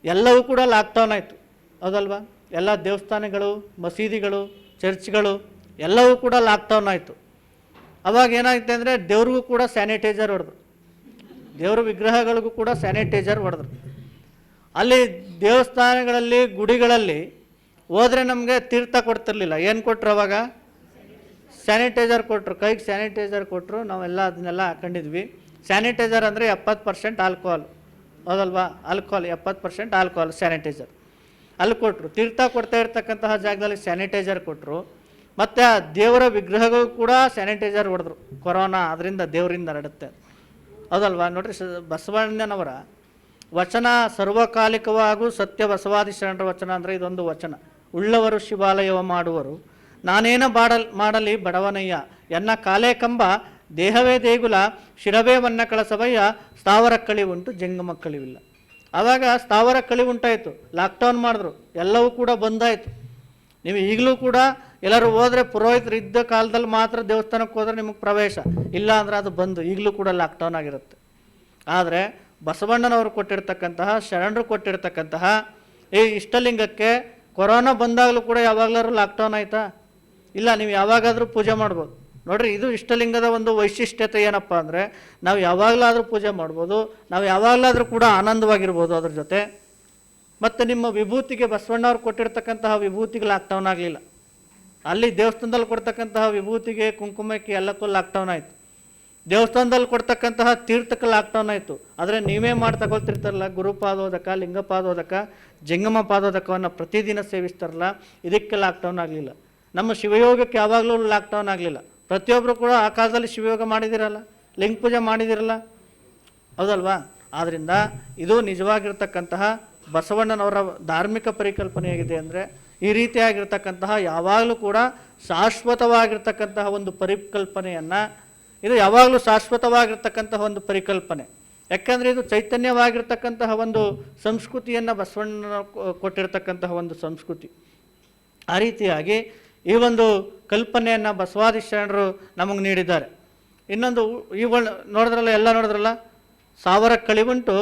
ಎಲ್ಲವೂ ಕೂಡ ಲಾಕ್ಡೌನ್ ಆಯಿತು, ಹೌದಲ್ವಾ? ಎಲ್ಲ ದೇವಸ್ಥಾನಗಳು, ಮಸೀದಿಗಳು, ಚರ್ಚ್ಗಳು ಎಲ್ಲವೂ ಕೂಡ ಲಾಕ್ಡೌನ್ ಆಯಿತು. ಅವಾಗ ಏನಾಗುತ್ತೆ ಅಂದರೆ ದೇವ್ರಿಗೂ ಕೂಡ ಸ್ಯಾನಿಟೈಸರ್ ಹೊಡೆದ್ರು, ದೇವ್ರ ವಿಗ್ರಹಗಳಿಗೂ ಕೂಡ ಸ್ಯಾನಿಟೈಸರ್ ಹೊಡೆದ್ರು. ಅಲ್ಲಿ ದೇವಸ್ಥಾನಗಳಲ್ಲಿ ಗುಡಿಗಳಲ್ಲಿ ಹೋದರೆ ನಮಗೆ ತೀರ್ಥ ಕೊಡ್ತಿರ್ಲಿಲ್ಲ. ಏನು ಕೊಟ್ಟರು ಅವಾಗ? ಸ್ಯಾನಿಟೈಸರ್ ಕೊಟ್ಟರು, ಕೈಗೆ ಸ್ಯಾನಿಟೈಸರ್ ಕೊಟ್ಟರು. ನಾವೆಲ್ಲ ಅದನ್ನೆಲ್ಲ ಹಾಕೊಂಡಿದ್ವಿ. ಸ್ಯಾನಿಟೈಸರ್ ಅಂದರೆ 70% ಆಲ್ಕೋಹಾಲ್, ಹೌದಲ್ವಾ? ಆಲ್ಕೋಹಾಲ್ 70% ಆಲ್ಕೋಹಾಲ್ ಸ್ಯಾನಿಟೈಸರ್ ಅಲ್ಲಿ ಕೊಟ್ಟರು. ತೀರ್ಥ ಕೊಡ್ತಾ ಇರ್ತಕ್ಕಂತಹ ಜಾಗದಲ್ಲಿ ಸ್ಯಾನಿಟೈಸರ್ ಕೊಟ್ಟರು. ಮತ್ತು ಆ ದೇವರ ವಿಗ್ರಹಗಳು ಕೂಡ ಸ್ಯಾನಿಟೈಸರ್ ಹೊಡೆದ್ರು. ಕೊರೋನಾ ಅದರಿಂದ ದೇವರಿಂದ ಹರಡುತ್ತೆ, ಹೌದಲ್ವಾ? ನೋಡ್ರಿ, ಬಸವಣ್ಣನವರ ವಚನ ಸರ್ವಕಾಲಿಕವಾಗೂ ಸತ್ಯ. ಬಸವಾದಿ ಶರಣರ ವಚನ ಅಂದರೆ ಇದೊಂದು ವಚನ. ಉಳ್ಳವರು ಶಿವಾಲಯವ ಮಾಡುವರು, ನಾನೇನ ಮಾಡಲಿ ಬಡವನಯ್ಯ, ಎನ್ನ ಕಾಲೇ ಕಂಬ ದೇಹವೇ ದೇಗುಲ, ಶಿರವೇ ವನ್ನ ಕಳಸವಯ್ಯ, ಸ್ಥಾವರ ಕಳಿವುಂಟು ಜಂಗಮ ಕಳಿವಿಲ್ಲ. ಆವಾಗ ಸ್ಥಾವರ ಕಳಿವುಂಟಾಯಿತು, ಲಾಕ್ಡೌನ್ ಮಾಡಿದ್ರು, ಎಲ್ಲವೂ ಕೂಡ ಬಂದಾಯಿತು. ನೀವು ಈಗಲೂ ಕೂಡ ಎಲ್ಲರೂ ಹೋದರೆ ಪುರೋಹಿತರು ಇದ್ದ ಕಾಲದಲ್ಲಿ ಮಾತ್ರ ದೇವಸ್ಥಾನಕ್ಕೆ ಹೋದರೆ ನಿಮಗೆ ಪ್ರವೇಶ, ಇಲ್ಲ ಅಂದರೆ ಅದು ಬಂದು ಈಗಲೂ ಕೂಡ ಲಾಕ್ಡೌನ್ ಆಗಿರುತ್ತೆ. ಆದರೆ ಬಸವಣ್ಣನವರು ಕೊಟ್ಟಿರ್ತಕ್ಕಂತಹ, ಶರಣರು ಕೊಟ್ಟಿರ್ತಕ್ಕಂತಹ ಈ ಇಷ್ಟಲಿಂಗಕ್ಕೆ ಕೊರೋನಾ ಬಂದಾಗಲೂ ಕೂಡ ಯಾವಾಗಲಾದ್ರೂ ಲಾಕ್ಡೌನ್ ಆಯಿತಾ? ಇಲ್ಲ, ನೀವು ಯಾವಾಗಾದರೂ ಪೂಜೆ ಮಾಡ್ಬೋದು. ನೋಡಿರಿ, ಇದು ಇಷ್ಟಲಿಂಗದ ಒಂದು ವೈಶಿಷ್ಟ್ಯತೆ ಏನಪ್ಪ ಅಂದರೆ, ನಾವು ಯಾವಾಗಲಾದರೂ ಪೂಜೆ ಮಾಡ್ಬೋದು, ನಾವು ಯಾವಾಗಲಾದರೂ ಕೂಡ ಆನಂದವಾಗಿರ್ಬೋದು ಅದ್ರ ಜೊತೆ. ಮತ್ತು ನಿಮ್ಮ ವಿಭೂತಿಗೆ, ಬಸವಣ್ಣವ್ರು ಕೊಟ್ಟಿರ್ತಕ್ಕಂತಹ ವಿಭೂತಿಗೆ ಲಾಕ್ಡೌನ್ ಆಗಲಿಲ್ಲ. ಅಲ್ಲಿ ದೇವಸ್ಥಾನದಲ್ಲಿ ಕೊಡ್ತಕ್ಕಂತಹ ವಿಭೂತಿಗೆ, ಕುಂಕುಮಕ್ಕೆ ಎಲ್ಲಕ್ಕೂ ಲಾಕ್ಡೌನ್ ಆಯಿತು. ದೇವಸ್ಥಾನದಲ್ಲಿ ಕೊಡ್ತಕ್ಕಂತಹ ತೀರ್ಥಕ್ಕೆ ಲಾಕ್ಡೌನ್ ಆಯಿತು. ಆದರೆ ನೀವೇ ಮಾಡಿ ತಗೊಳ್ತಿರ್ತಾರಲ್ಲ, ಗುರುಪಾದೋದಕ, ಲಿಂಗಪಾದೋದಕ, ಜಂಗಮ ಪಾದೋದಕವನ್ನು ಪ್ರತಿದಿನ ಸೇವಿಸ್ತಾರಲ್ಲ, ಇದಕ್ಕೆ ಲಾಕ್ಡೌನ್ ಆಗಲಿಲ್ಲ. ನಮ್ಮ ಶಿವಯೋಗಕ್ಕೆ ಯಾವಾಗಲೂ ಲಾಕ್ಡೌನ್ ಆಗಲಿಲ್ಲ. ಪ್ರತಿಯೊಬ್ಬರು ಕೂಡ ಆ ಕಾಲದಲ್ಲಿ ಶಿವಯೋಗ ಮಾಡಿದಿರಲ್ಲ, ಲಿಂಗ ಪೂಜೆ ಮಾಡಿದಿರಲ್ಲ, ಹೌದಲ್ವಾ? ಆದ್ದರಿಂದ ಇದು ನಿಜವಾಗಿರ್ತಕ್ಕಂತಹ ಬಸವಣ್ಣನವರ ಧಾರ್ಮಿಕ ಪರಿಕಲ್ಪನೆಯಾಗಿದೆ. ಅಂದರೆ ಈ ರೀತಿಯಾಗಿರ್ತಕ್ಕಂತಹ ಯಾವಾಗಲೂ ಕೂಡ ಶಾಶ್ವತವಾಗಿರ್ತಕ್ಕಂತಹ ಒಂದು ಪರಿಕಲ್ಪನೆಯನ್ನು, ಇದು ಯಾವಾಗಲೂ ಶಾಶ್ವತವಾಗಿರ್ತಕ್ಕಂತಹ ಒಂದು ಪರಿಕಲ್ಪನೆ. ಯಾಕಂದರೆ ಇದು ಚೈತನ್ಯವಾಗಿರ್ತಕ್ಕಂತಹ ಒಂದು ಸಂಸ್ಕೃತಿಯನ್ನು ಬಸವಣ್ಣ ಕೊಟ್ಟಿರ್ತಕ್ಕಂತಹ ಒಂದು ಸಂಸ್ಕೃತಿ. ಆ ರೀತಿಯಾಗಿ ಈ ಒಂದು ಕಲ್ಪನೆಯನ್ನು ಬಸವಾದಿ ಶರಣರು ನಮಗೆ ನೀಡಿದ್ದಾರೆ. ಇನ್ನೊಂದು ಇವುಗಳು ನೋಡಿದ್ರಲ್ಲ, ಎಲ್ಲ ನೋಡಿದ್ರಲ್ಲ, ಸ್ಥಾವರ ಕಳಿವುಂಟು,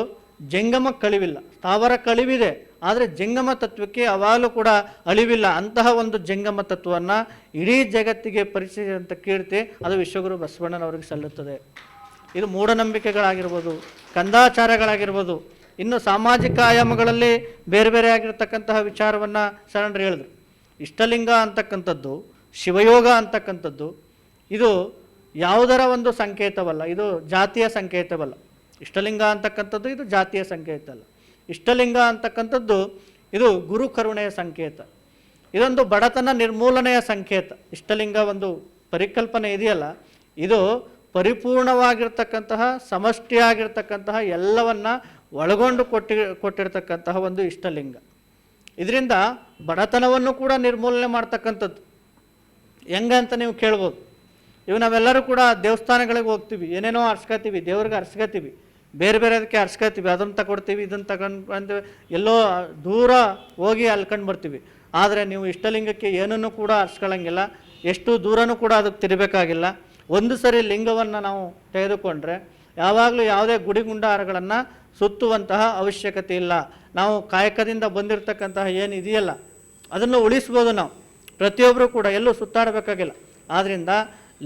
ಜಂಗಮ ಕಳಿವಿಲ್ಲ. ಸ್ಥಾವರ ಕಳಿವಿದೆ, ಆದರೆ ಜಂಗಮ ತತ್ವಕ್ಕೆ ಯಾವಾಗಲೂ ಕೂಡ ಅಳಿವಿಲ್ಲ. ಅಂತಹ ಒಂದು ಜಂಗಮ ತತ್ವವನ್ನು ಇಡೀ ಜಗತ್ತಿಗೆ ಪರಿಚಯಿಸಿದಂಥ ಕೀರ್ತಿ ಅದು ವಿಶ್ವಗುರು ಬಸವಣ್ಣನವರಿಗೆ ಸಲ್ಲುತ್ತದೆ. ಇದು ಮೂಢನಂಬಿಕೆಗಳಾಗಿರ್ಬೋದು, ಕಂದಾಚಾರಗಳಾಗಿರ್ಬೋದು, ಇನ್ನು ಸಾಮಾಜಿಕ ಆಯಾಮಗಳಲ್ಲಿ ಬೇರೆ ಬೇರೆ ಆಗಿರ್ತಕ್ಕಂತಹ ವಿಚಾರವನ್ನು ಶರಣರು ಹೇಳಿದ್ರು. ಇಷ್ಟಲಿಂಗ ಅಂತಕ್ಕಂಥದ್ದು, ಶಿವಯೋಗ ಅಂತಕ್ಕಂಥದ್ದು ಇದು ಯಾವುದರ ಒಂದು ಸಂಕೇತವಲ್ಲ, ಇದು ಜಾತಿಯ ಸಂಕೇತವಲ್ಲ. ಇಷ್ಟಲಿಂಗ ಅಂತಕ್ಕಂಥದ್ದು ಇದು ಜಾತಿಯ ಸಂಕೇತ ಅಲ್ಲ. ಇಷ್ಟಲಿಂಗ ಅಂತಕ್ಕಂಥದ್ದು ಇದು ಗುರು ಕರುಣೆಯ ಸಂಕೇತ. ಇದೊಂದು ಬಡತನ ನಿರ್ಮೂಲನೆಯ ಸಂಕೇತ. ಇಷ್ಟಲಿಂಗ ಒಂದು ಪರಿಕಲ್ಪನೆ ಇದೆಯಲ್ಲ, ಇದು ಪರಿಪೂರ್ಣವಾಗಿರ್ತಕ್ಕಂತಹ, ಸಮಷ್ಟಿಯಾಗಿರ್ತಕ್ಕಂತಹ ಎಲ್ಲವನ್ನ ಒಳಗೊಂಡು ಕೊಟ್ಟಿರ್ತಕ್ಕಂತಹ ಒಂದು ಇಷ್ಟಲಿಂಗ. ಇದರಿಂದ ಬಡತನವನ್ನು ಕೂಡ ನಿರ್ಮೂಲನೆ ಮಾಡ್ತಕ್ಕಂಥದ್ದು. ಹೆಂಗಂತ ನೀವು ಕೇಳ್ಬೋದು. ಇವು ನಾವೆಲ್ಲರೂ ಕೂಡ ದೇವಸ್ಥಾನಗಳಿಗೆ ಹೋಗ್ತೀವಿ, ಏನೇನೋ ಅರ್ಸ್ಕೊತೀವಿ, ದೇವ್ರಿಗೆ ಅರ್ಸ್ಕೊತೀವಿ, ಬೇರೆ ಬೇರೆ ಅದಕ್ಕೆ ಅರ್ಸ್ಕೊತೀವಿ, ಅದನ್ನು ತಗೊಡ್ತೀವಿ, ಇದನ್ನು ತಗೊಂಡು ಎಲ್ಲೋ ದೂರ ಹೋಗಿ ಅಲ್ಕೊಂಡು ಬರ್ತೀವಿ. ಆದರೆ ನೀವು ಇಷ್ಟಲಿಂಗಕ್ಕೆ ಏನನ್ನು ಕೂಡ ಅರ್ಸ್ಕೊಳ್ಳಂಗಿಲ್ಲ, ಎಷ್ಟು ದೂರನೂ ಕೂಡ ಅದಕ್ಕೆ ತಿರಬೇಕಾಗಿಲ್ಲ. ಒಂದು ಸರಿ ಲಿಂಗವನ್ನು ನಾವು ತೆಗೆದುಕೊಂಡ್ರೆ ಯಾವಾಗಲೂ ಯಾವುದೇ ಗುಡಿಗುಂಡಾರಗಳನ್ನು ಸುತ್ತುವಂತಹ ಅವಶ್ಯಕತೆ ಇಲ್ಲ. ನಾವು ಕಾಯಕದಿಂದ ಬಂದಿರತಕ್ಕಂತಹ ಏನು ಇದೆಯಲ್ಲ ಅದನ್ನು ಉಳಿಸ್ಬೋದು. ನಾವು ಪ್ರತಿಯೊಬ್ಬರು ಕೂಡ ಎಲ್ಲೂ ಸುತ್ತಾಡಬೇಕಾಗಿಲ್ಲ. ಆದ್ದರಿಂದ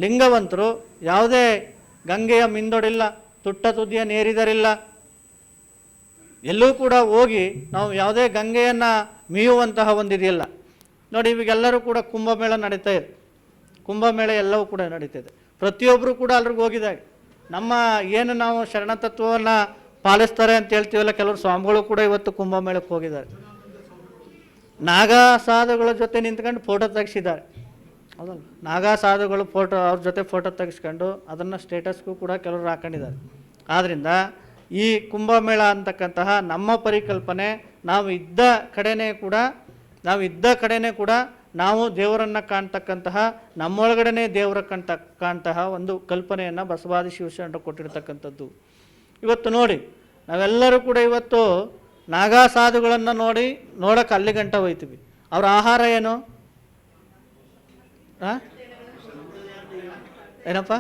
ಲಿಂಗವಂತರು ಯಾವುದೇ ಗಂಗೆಯ ಮಿಂದೊಡಿಲ್ಲ, ತುಟ್ಟ ತುದಿಯ ನೇರಿದರಿಲ್ಲ, ಎಲ್ಲೂ ಕೂಡ ಹೋಗಿ ನಾವು ಯಾವುದೇ ಗಂಗೆಯನ್ನು ಮೀಯುವಂತಹ ಒಂದಿದೆಯಲ್ಲ. ನೋಡಿ, ಇವಾಗೆಲ್ಲರೂ ಕೂಡ ಕುಂಭಮೇಳ ನಡೀತಾ ಇದೆ. ಕುಂಭಮೇಳ ಎಲ್ಲವೂ ಕೂಡ ನಡೀತಿದೆ. ಪ್ರತಿಯೊಬ್ಬರು ಕೂಡ ಅಲ್ಲಿಗೆ ಹೋಗಿದ್ದಾರೆ. ನಮ್ಮ ಏನು ನಾವು ಶರಣತತ್ವವನ್ನು ಪಾಲಿಸ್ತಾರೆ ಅಂತ ಹೇಳ್ತೀವಲ್ಲ, ಕೆಲವರು ಸ್ವಾಮಿಗಳು ಕೂಡ ಇವತ್ತು ಕುಂಭಮೇಳಕ್ಕೆ ಹೋಗಿದ್ದಾರೆ. ನಾಗಾ ಸಾಧುಗಳ ಜೊತೆ ನಿಂತ್ಕೊಂಡು ಫೋಟೋ ತೆಗೆಸಿದ್ದಾರೆ, ಹೌದಲ್ಲ? ನಾಗಾ ಸಾಧುಗಳು ಅವ್ರ ಜೊತೆ ಫೋಟೋ ತೆಗೆಸ್ಕೊಂಡು ಅದನ್ನು ಸ್ಟೇಟಸ್ಗೂ ಕೂಡ ಕೆಲವರು ಹಾಕೊಂಡಿದ್ದಾರೆ. ಆದ್ದರಿಂದ ಈ ಕುಂಭಮೇಳ ಅಂತಕ್ಕಂತಹ ನಮ್ಮ ಪರಿಕಲ್ಪನೆ, ನಾವು ಇದ್ದ ಕಡೆನೇ ಕೂಡ ನಾವು ದೇವರನ್ನು ಕಾಣ್ತಕ್ಕಂತಹ, ನಮ್ಮೊಳಗಡೆ ದೇವರ ಕಾಣ್ತಹ ಒಂದು ಕಲ್ಪನೆಯನ್ನು ಬಸವಾದಿ ಶಿವಶರಣರು ಕೊಟ್ಟಿರ್ತಕ್ಕಂಥದ್ದು. ಇವತ್ತು ನೋಡಿ, ನಾವೆಲ್ಲರೂ ಕೂಡ ಇವತ್ತು ನಾಗಾ ಸಾಧುಗಳನ್ನು ನೋಡೋಕೆ ಅಲ್ಲಿ ಗಂಟ ಹೋಯ್ತೀವಿ. ಅವ್ರ ಆಹಾರ ಏನು? ಏನಪ್ಪ?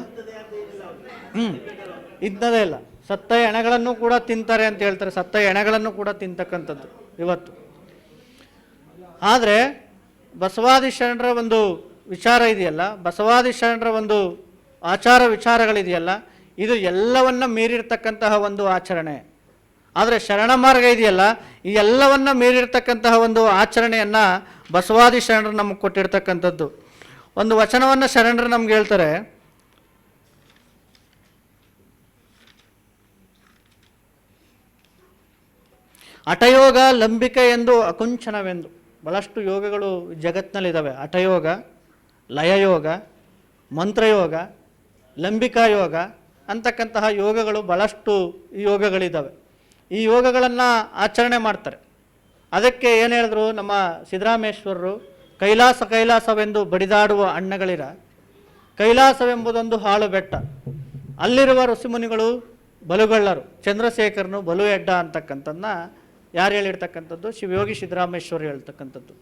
ಇದ್ದದೇ ಇಲ್ಲ. ಸತ್ತ ಎಣೆಗಳನ್ನು ಕೂಡ ತಿಂತಾರೆ ಅಂತ ಹೇಳ್ತಾರೆ. ಸತ್ತ ಎಣೆಗಳನ್ನು ಕೂಡ ತಿಂತಕ್ಕಂಥದ್ದು ಇವತ್ತು. ಆದರೆ ಬಸವಾದಿ ಶರಣರ ಒಂದು ವಿಚಾರ ಇದೆಯಲ್ಲ, ಬಸವಾದಿ ಶರಣರ ಒಂದು ಆಚಾರ ವಿಚಾರಗಳಿದೆಯಲ್ಲ, ಇದು ಎಲ್ಲವನ್ನ ಮೀರಿರ್ತಕ್ಕಂತಹ ಒಂದು ಆಚರಣೆ. ಆದರೆ ಶರಣ ಮಾರ್ಗ ಇದೆಯಲ್ಲ, ಈ ಎಲ್ಲವನ್ನ ಮೀರಿರ್ತಕ್ಕಂತಹ ಒಂದು ಆಚರಣೆಯನ್ನು ಬಸವಾದಿ ಶರಣರು ನಮಗೆ ಕೊಟ್ಟಿರ್ತಕ್ಕಂಥದ್ದು. ಒಂದು ವಚನವನ್ನು ಶರಣರು ನಮ್ಗೆ ಹೇಳ್ತಾರೆ, ಹಠಯೋಗ ಲಂಬಿಕೆ ಎಂದು ಅಕುಂಚನವೆಂದು. ಬಹಳಷ್ಟು ಯೋಗಗಳು ಜಗತ್ತಿನಲ್ಲಿದ್ದಾವೆ. ಹಠಯೋಗ, ಲಯಯೋಗ, ಮಂತ್ರಯೋಗ, ಲಂಬಿಕಾ ಯೋಗ ಅಂತಕ್ಕಂತಹ ಯೋಗಗಳು ಬಹಳಷ್ಟು ಯೋಗಗಳಿದ್ದಾವೆ. ಈ ಯೋಗಗಳನ್ನು ಆಚರಣೆ ಮಾಡ್ತಾರೆ. ಅದಕ್ಕೆ ಏನು ಹೇಳಿದ್ರು ನಮ್ಮ ಸಿದ್ದರಾಮೇಶ್ವರರು, ಕೈಲಾಸವೆಂದು ಬಡಿದಾಡುವ ಅಣ್ಣಗಳಿರ, ಕೈಲಾಸವೆಂಬುದೊಂದು ಹಾಳು ಬೆಟ್ಟ, ಅಲ್ಲಿರುವ ಋಷಿಮುನಿಗಳು ಬಲುಗಳ್ಳರು, ಚಂದ್ರಶೇಖರನು ಬಲು ಎಡ್ಡ ಅಂತಕ್ಕಂಥದ್ದನ್ನ ಯಾರು ಹೇಳಿರ್ತಕ್ಕಂಥದ್ದು? ಶಿವಯೋಗಿ ಸಿದ್ದರಾಮೇಶ್ವರಿ ಹೇಳ್ತಕ್ಕಂಥದ್ದು.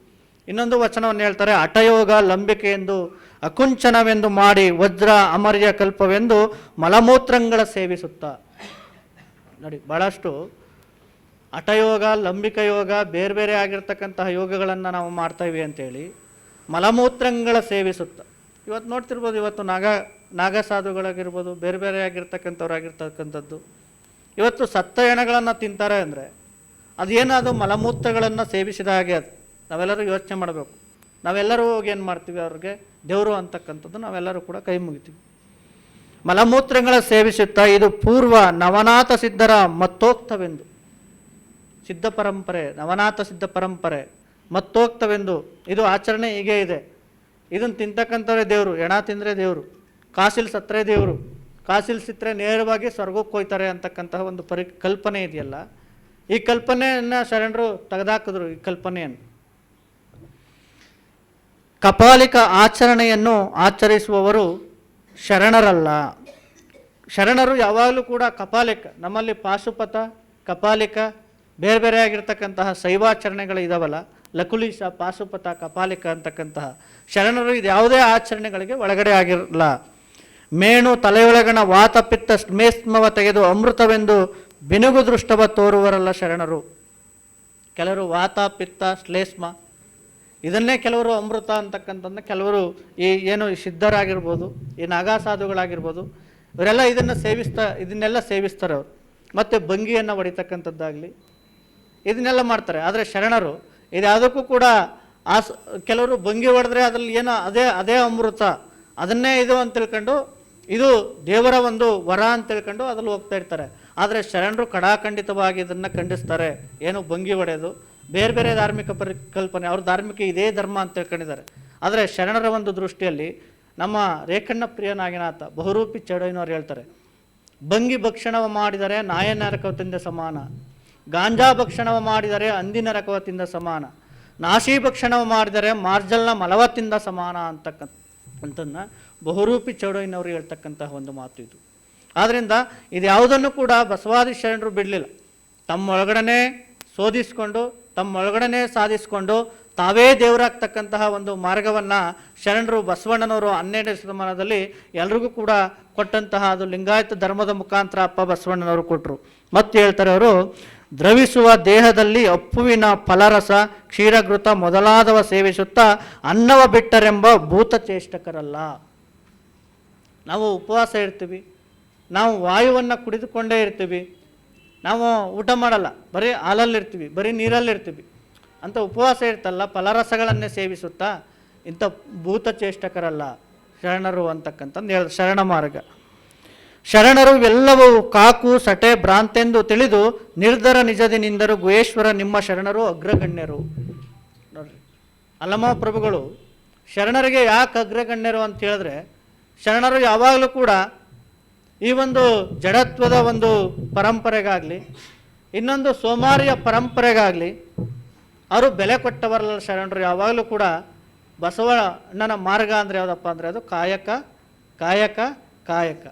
ಇನ್ನೊಂದು ವಚನವನ್ನು ಹೇಳ್ತಾರೆ, ಹಠಯೋಗ ಲಂಬಿಕೆಯೆಂದು ಅಕುಂಚನವೆಂದು ಮಾಡಿ ವಜ್ರ ಅಮರ್ಯ ಕಲ್ಪವೆಂದು ಮಲಮೂತ್ರಗಳ ಸೇವಿಸುತ್ತಾ. ನೋಡಿ, ಭಾಳಷ್ಟು ಹಠಯೋಗ, ಲಂಬಿಕ ಯೋಗ, ಬೇರೆ ಬೇರೆ ಆಗಿರ್ತಕ್ಕಂತಹ ಯೋಗಗಳನ್ನು ನಾವು ಮಾಡ್ತಾಯಿವಿ ಅಂತೇಳಿ ಮಲಮೂತ್ರಗಳ ಸೇವಿಸುತ್ತಾ. ಇವತ್ತು ನೋಡ್ತಿರ್ಬೋದು, ಇವತ್ತು ನಾಗ ಸಾಧುಗಳಾಗಿರ್ಬೋದು, ಬೇರೆ ಬೇರೆ ಆಗಿರ್ತಕ್ಕಂಥದ್ದು ಇವತ್ತು ಸತ್ತ ಹೆಣಗಳನ್ನು ತಿಂತಾರೆ ಅಂದರೆ ಅದೇನದು ಮಲಮೂತ್ರಗಳನ್ನು ಸೇವಿಸಿದ ಹಾಗೆ. ಅದು ನಾವೆಲ್ಲರೂ ಯೋಚನೆ ಮಾಡಬೇಕು. ನಾವೆಲ್ಲರೂ ಹೋಗಿ ಏನು ಮಾಡ್ತೀವಿ? ಅವ್ರಿಗೆ ದೇವರು ಅಂತಕ್ಕಂಥದ್ದು ನಾವೆಲ್ಲರೂ ಕೂಡ ಕೈ ಮುಗಿತೀವಿ. ಮಲಮೂತ್ರಗಳ ಸೇವಿಸುತ್ತಾ ಇದು ಪೂರ್ವ ನವನಾಥ ಸಿದ್ಧರ ಮತ್ತೋಕ್ತವೆಂದು, ಸಿದ್ಧ ಪರಂಪರೆ, ನವನಾಥ ಸಿದ್ಧ ಪರಂಪರೆ ಮತ್ತೋಕ್ತವೆಂದು ಇದು ಆಚರಣೆ ಹೀಗೆ ಇದೆ. ಇದನ್ನು ತಿಂತಕ್ಕಂಥವ್ರೆ ದೇವರು, ಹೆಣ ತಿಂದರೆ ದೇವರು, ಕಾಸಿಲ್ ಸತ್ತರೆ ದೇವರು, ಕಾಸಿಲ್ ಸಿತ್ತರೆ ನೇರವಾಗಿ ಸ್ವರ್ಗಕ್ಕೆ ಹೋಯ್ತಾರೆ ಅಂತಕ್ಕಂತಹ ಒಂದು ಕಲ್ಪನೆ ಇದೆಯಲ್ಲ, ಈ ಕಲ್ಪನೆಯನ್ನು ಶರಣರು ತೆಗೆದಾಕಿದ್ರು. ಈ ಕಲ್ಪನೆಯನ್ನು ಕಪಾಲಿಕ ಆಚರಣೆಯನ್ನು ಆಚರಿಸುವವರು ಶರಣರಲ್ಲ. ಶರಣರು ಯಾವಾಗಲೂ ಕೂಡ ಕಪಾಲಿಕ, ನಮ್ಮಲ್ಲಿ ಪಾಶುಪತ, ಕಪಾಲಿಕ, ಬೇರೆ ಬೇರೆ ಆಗಿರ್ತಕ್ಕಂತಹ ಶೈವಾಚರಣೆಗಳು ಇದಾವಲ್ಲ, ಲಕುಲೀಶ, ಪಾಶುಪತ, ಕಪಾಲಿಕ ಅಂತಕ್ಕಂತಹ ಶರಣರು ಇದು ಯಾವುದೇ ಆಚರಣೆಗಳಿಗೆ ಒಳಗಡೆ ಆಗಿರಲ್ಲ. ಮೇಣು ತಲೆಯೊಳಗಣ ವಾತ ಪಿತ್ತ ಸ್ಮೇಸ್ಮವ ತೆಗೆದು ಅಮೃತವೆಂದು ಬಿನುಗು ದೃಷ್ಟವ ತೋರುವರಲ್ಲ ಶರಣರು. ಕೆಲವರು ವಾತ ಪಿತ್ತ ಶ್ಲೇಷ್ಮ ಇದನ್ನೇ ಕೆಲವರು ಅಮೃತ ಅಂತಕ್ಕಂಥದ್ದನ್ನ, ಕೆಲವರು ಈ ಏನು ಸಿದ್ಧರಾಗಿರ್ಬೋದು, ಈ ನಾಗಾಸಾಧುಗಳಾಗಿರ್ಬೋದು, ಇವರೆಲ್ಲ ಇದನ್ನೆಲ್ಲ ಸೇವಿಸ್ತಾರೆ ಅವರು. ಮತ್ತು ಭಂಗಿಯನ್ನು ಹೊಡಿತಕ್ಕಂಥದ್ದಾಗಲಿ ಇದನ್ನೆಲ್ಲ ಮಾಡ್ತಾರೆ. ಆದರೆ ಶರಣರು ಇದ್ಯಾವುದಕ್ಕೂ ಕೂಡ ಕೆಲವರು ಭಂಗಿ ಹೊಡೆದ್ರೆ ಅದರಲ್ಲಿ ಏನೋ ಅದೇ ಅಮೃತ, ಅದನ್ನೇ ಇದು ಅಂತ ತಿಳ್ಕೊಂಡು, ಇದು ದೇವರ ಒಂದು ವರ ಅಂತ ತಿಳ್ಕೊಂಡು ಅದ್ರಲ್ಲಿ ಹೋಗ್ತಾ ಇರ್ತಾರೆ. ಆದರೆ ಶರಣರು ಕಡಾಖಂಡಿತವಾಗಿ ಇದನ್ನು ಖಂಡಿಸ್ತಾರೆ. ಏನು ಭಂಗಿ ಹೊಡೆಯೋದು ಬೇರೆ ಬೇರೆ ಧಾರ್ಮಿಕ ಪರಿಕಲ್ಪನೆ, ಅವ್ರ ಧಾರ್ಮಿಕ ಇದೇ ಧರ್ಮ ಅಂತ ತಿಳ್ಕೊಂಡಿದ್ದಾರೆ. ಆದರೆ ಶರಣರ ಒಂದು ದೃಷ್ಟಿಯಲ್ಲಿ ನಮ್ಮ ರೇಖಣ್ಣ ಪ್ರಿಯ ನಾಗನಾಥ ಬಹುರೂಪಿ ಚೌಡಯ್ಯನವ್ರು ಹೇಳ್ತಾರೆ, ಭಂಗಿ ಭಕ್ಷಣವ ಮಾಡಿದರೆ ನಾಯ ನರಕವತಿಂದ ಸಮಾನ, ಗಾಂಜಾ ಭಕ್ಷಣವ ಮಾಡಿದರೆ ಅಂದಿನ ನರಕವತಿಂದ ಸಮಾನ, ನಾಶಿ ಭಕ್ಷಣವ ಮಾಡಿದರೆ ಮಾರ್ಜಲ್ನ ಮಲವತ್ತಿಂದ ಸಮಾನ ಅಂತಕ್ಕಂಥದ್ದನ್ನ ಬಹುರೂಪಿ ಚೌಡಯ್ಯನವರು ಹೇಳ್ತಕ್ಕಂತಹ ಒಂದು ಮಾತು ಇದು. ಆದ್ದರಿಂದ ಇದು ಯಾವುದನ್ನು ಕೂಡ ಬಸವಾದಿ ಶರಣರು ಬಿಡಲಿಲ್ಲ. ತಮ್ಮೊಳಗಡೆ ಶೋಧಿಸ್ಕೊಂಡು, ತಮ್ಮೊಳಗಡೆ ಸಾಧಿಸಿಕೊಂಡು ತಾವೇ ದೇವರಾಗ್ತಕ್ಕಂತಹ ಒಂದು ಮಾರ್ಗವನ್ನು ಶರಣರು ಬಸವಣ್ಣನವರು 12ನೇ ಶತಮಾನದಲ್ಲಿ ಎಲ್ರಿಗೂ ಕೂಡ ಕೊಟ್ಟಂತಹ ಅದು ಲಿಂಗಾಯತ ಧರ್ಮದ ಮುಖಾಂತರ ಅಪ್ಪ ಬಸವಣ್ಣನವರು ಕೊಟ್ಟರು. ಮತ್ತೆ ಹೇಳ್ತಾರೆ ಅವರು, ದ್ರವಿಸುವ ದೇಹದಲ್ಲಿ ಅಪ್ಪುವಿನ ಫಲರಸ ಕ್ಷೀರಘೃತ ಮೊದಲಾದವ ಸೇವಿಸುತ್ತಾ ಅನ್ನವ ಬಿಟ್ಟರೆಂಬ ಭೂತ ಚೇಷ್ಟಕರಲ್ಲ. ನಾವು ಉಪವಾಸ ಇರ್ತೀವಿ, ನಾವು ವಾಯುವನ್ನು ಕುಡಿದುಕೊಂಡೇ ಇರ್ತೀವಿ, ನಾವು ಊಟ ಮಾಡಲ್ಲ, ಬರೀ ಹಾಲಲ್ಲಿರ್ತೀವಿ, ಬರೀ ನೀರಲ್ಲಿರ್ತೀವಿ ಅಂತ ಉಪವಾಸ ಇರ್ತಲ್ಲ, ಫಲರಸಗಳನ್ನೇ ಸೇವಿಸುತ್ತಾ ಇಂಥ ಭೂತ ಚೇಷ್ಟಕರಲ್ಲ ಶರಣರು ಅಂತಕ್ಕಂಥದ್ದು ಹೇಳ. ಶರಣ ಮಾರ್ಗ ಶರಣರು ಇವೆಲ್ಲವೂ ಕಾಕು ಸಟೆ ಭ್ರಾಂತೆಂದು ತಿಳಿದು ನಿರ್ಧರ ನಿಜದಿನಿಂದರು ಗುಹೇಶ್ವರ ನಿಮ್ಮ ಶರಣರು ಅಗ್ರಗಣ್ಯರು. ನೋಡ್ರಿ, ಅಲ್ಲಮ ಪ್ರಭುಗಳು ಶರಣರಿಗೆ ಯಾಕೆ ಅಗ್ರಗಣ್ಯರು ಅಂತ ಹೇಳಿದ್ರೆ, ಶರಣರು ಯಾವಾಗಲೂ ಕೂಡ ಈ ಒಂದು ಜಡತ್ವದ ಒಂದು ಪರಂಪರೆಗಾಗಲಿ, ಇನ್ನೊಂದು ಸೋಮಾರಿಯ ಪರಂಪರೆಗಾಗಲಿ ಅವರು ಬೆಲೆ ಕೊಟ್ಟವರಲ್ಲ ಶರಣರು. ಯಾವಾಗಲೂ ಕೂಡ ಬಸವಣ್ಣನ ಮಾರ್ಗ ಅಂದರೆ ಯಾವುದಪ್ಪ ಅಂದರೆ ಅದು ಕಾಯಕ ಕಾಯಕ ಕಾಯಕ.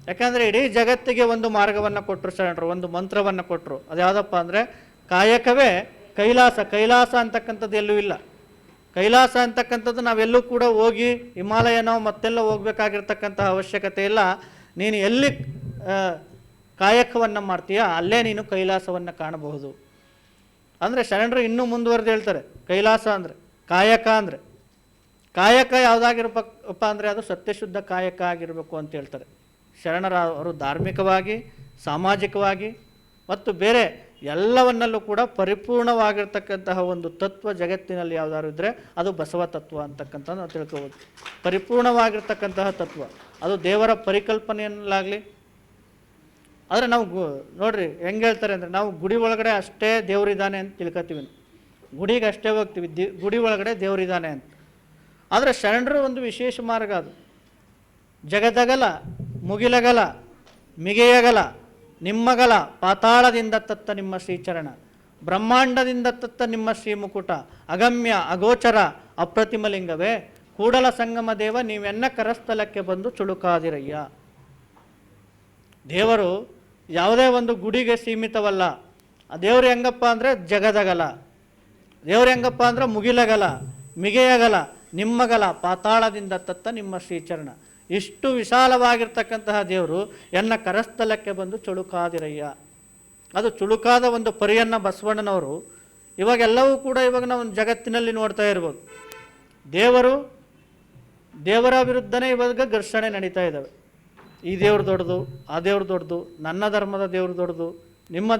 ಯಾಕಂದರೆ ಇಡೀ ಜಗತ್ತಿಗೆ ಒಂದು ಮಾರ್ಗವನ್ನು ಕೊಟ್ಟರು ಶರಣರು, ಒಂದು ಮಂತ್ರವನ್ನು ಕೊಟ್ಟರು. ಅದು ಯಾವುದಪ್ಪ ಅಂದರೆ ಕಾಯಕವೇ ಕೈಲಾಸ. ಕೈಲಾಸ ಅಂತಕ್ಕಂಥದ್ದು ಎಲ್ಲೂ ಇಲ್ಲ. ಕೈಲಾಸ ಅಂತಕ್ಕಂಥದ್ದು ನಾವೆಲ್ಲೂ ಕೂಡ ಹೋಗಿ ಹಿಮಾಲಯನೋ ಮತ್ತೆಲ್ಲ ಹೋಗ್ಬೇಕಾಗಿರ್ತಕ್ಕಂತಹ ಅವಶ್ಯಕತೆ ಇಲ್ಲ. ನೀನು ಎಲ್ಲಿ ಕಾಯಕವನ್ನು ಮಾಡ್ತೀಯ ಅಲ್ಲೇ ನೀನು ಕೈಲಾಸವನ್ನು ಕಾಣಬಹುದು. ಅಂದರೆ ಶರಣರು ಇನ್ನೂ ಮುಂದುವರೆದು ಹೇಳ್ತಾರೆ, ಕೈಲಾಸ ಅಂದರೆ ಕಾಯಕ ಅಂದರೆ ಕಾಯಕ ಯಾವುದಾಗಿರ್ಬೇಕಪ್ಪ ಅಂದರೆ ಅದು ಸತ್ಯಶುದ್ಧ ಕಾಯಕ ಆಗಿರಬೇಕು ಅಂತ ಹೇಳ್ತಾರೆ ಶರಣರ. ಅವರು ಧಾರ್ಮಿಕವಾಗಿ, ಸಾಮಾಜಿಕವಾಗಿ ಮತ್ತು ಬೇರೆ ಎಲ್ಲವನ್ನಲ್ಲೂ ಕೂಡ ಪರಿಪೂರ್ಣವಾಗಿರ್ತಕ್ಕಂತಹ ಒಂದು ತತ್ವ ಜಗತ್ತಿನಲ್ಲಿ ಯಾವುದಾದ್ರು ಇದ್ದರೆ ಅದು ಬಸವ ತತ್ವ ಅಂತಕ್ಕಂಥ ನಾವು ತಿಳ್ಕೊಬೋದು. ಪರಿಪೂರ್ಣವಾಗಿರ್ತಕ್ಕಂತಹ ತತ್ವ ಅದು ದೇವರ ಪರಿಕಲ್ಪನೆಯಲ್ಲಾಗಲಿ. ಆದರೆ ನಾವು ನೋಡ್ರಿ ಹೆಂಗೆ ಹೇಳ್ತಾರೆ ಅಂದರೆ, ನಾವು ಗುಡಿ ಒಳಗಡೆ ಅಷ್ಟೇ ದೇವರಿದ್ದಾನೆ ಅಂತ ತಿಳ್ಕೊತೀವಿ, ಗುಡಿಗೆ ಅಷ್ಟೇ ಹೋಗ್ತೀವಿ, ಗುಡಿ ಒಳಗಡೆ ದೇವರಿದ್ದಾನೆ ಅಂತ. ಆದರೆ ಶರಣರು ಒಂದು ವಿಶೇಷ ಮಾರ್ಗ ಅದು. ಜಗದಗಲ ಮುಗಿಲಗಲ ಮಿಗೆಯಗಲ ನಿಮ್ಮಗಲ ಪಾತಾಳದಿಂದ ತತ್ತ ನಿಮ್ಮ ಶ್ರೀಚರಣ, ಬ್ರಹ್ಮಾಂಡದಿಂದ ತತ್ತ ನಿಮ್ಮ ಶ್ರೀಮುಕುಟ, ಅಗಮ್ಯ ಅಗೋಚರ ಅಪ್ರತಿಮಲಿಂಗವೇ ಕೂಡಲ ಸಂಗಮ ದೇವ ನೀವೆನ್ನ ಕರಸ್ಥಲಕ್ಕೆ ಬಂದು ಚುಳುಕಾದಿರಯ್ಯ. ದೇವರು ಯಾವುದೇ ಒಂದು ಗುಡಿಗೆ ಸೀಮಿತವಲ್ಲ. ಆ ದೇವ್ರು ಹೆಂಗಪ್ಪ ಅಂದರೆ ಜಗದಗಲ, ದೇವ್ರು ಹೆಂಗಪ್ಪ ಅಂದರೆ ಮುಗಿಲಗಲ, ಮಿಗೆಯಗಲ, ನಿಮ್ಮಗಲ, ಪಾತಾಳದಿಂದ ತತ್ತ ನಿಮ್ಮ ಶ್ರೀಚರಣ. ಇಷ್ಟು ವಿಶಾಲವಾಗಿರ್ತಕ್ಕಂತಹ ದೇವರು ಎನ್ನ ಕರಸ್ಥಲಕ್ಕೆ ಬಂದು ಚುಳುಕಾದಿರಯ್ಯ. ಅದು ಚುಳುಕಾದ ಒಂದು ಪರಿಯನ್ನು ಬಸವಣ್ಣನವರು ಇವಾಗೆಲ್ಲವೂ ಕೂಡ ಇವಾಗ ನಾವು ಜಗತ್ತಿನಲ್ಲಿ ನೋಡ್ತಾ ಇರ್ಬೋದು. ದೇವರ ವಿರುದ್ಧನೇ ಇವಾಗ ಘರ್ಷಣೆ ನಡೀತಾ ಇದ್ದಾವೆ. ಈ ದೇವ್ರು ದೊಡ್ಡದು, ಆ ದೇವ್ರು ದೊಡ್ಡದು, ನನ್ನ ಧರ್ಮದ ದೇವ್ರು ದೊಡ್ಡದು, ನಿಮ್ಮ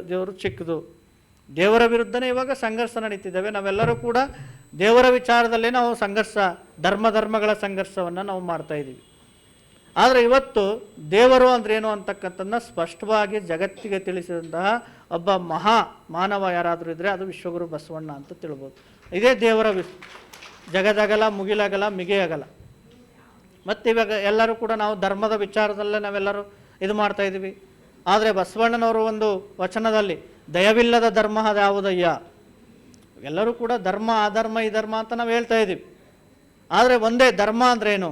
ದೇವರು ಚಿಕ್ಕದು. ದೇವರ ವಿರುದ್ಧನೇ ಇವಾಗ ಸಂಘರ್ಷ ನಡೀತಿದ್ದಾವೆ. ನಾವೆಲ್ಲರೂ ಕೂಡ ದೇವರ ವಿಚಾರದಲ್ಲೇ ನಾವು ಧರ್ಮಗಳ ಸಂಘರ್ಷವನ್ನು ನಾವು ಮಾಡ್ತಾ ಇದ್ದೀವಿ. ಆದರೆ ಇವತ್ತು ದೇವರು ಅಂದ್ರೇನು ಅಂತಕ್ಕಂಥದ್ದನ್ನ ಸ್ಪಷ್ಟವಾಗಿ ಜಗತ್ತಿಗೆ ತಿಳಿಸಿದಂತಹ ಒಬ್ಬ ಮಹಾ ಮಾನವ ಯಾರಾದರೂ ಇದ್ದರೆ ಅದು ವಿಶ್ವಗುರು ಬಸವಣ್ಣ ಅಂತ ತಿಳ್ಬೋದು. ಇದೇ ದೇವರ ಜಗದಗಲ, ಮುಗಿಲಗಲ, ಮಿಗೆಯಗಲ. ಮತ್ತು ಇವಾಗ ಎಲ್ಲರೂ ಕೂಡ ನಾವು ಧರ್ಮದ ವಿಚಾರದಲ್ಲೇ ನಾವೆಲ್ಲರೂ ಇದು ಮಾಡ್ತಾ ಇದ್ದೀವಿ. ಆದರೆ ಬಸವಣ್ಣನವರು ಒಂದು ವಚನದಲ್ಲಿ ದಯವಿಲ್ಲದ ಧರ್ಮ ಅದ್ಯಾವುದಯ್ಯ. ಎಲ್ಲರೂ ಕೂಡ ಧರ್ಮ, ಆ ಧರ್ಮ, ಈ ಧರ್ಮ ಅಂತ ನಾವು ಹೇಳ್ತಾ ಇದ್ದೀವಿ. ಆದರೆ ಒಂದೇ ಧರ್ಮ ಅಂದ್ರೇನು,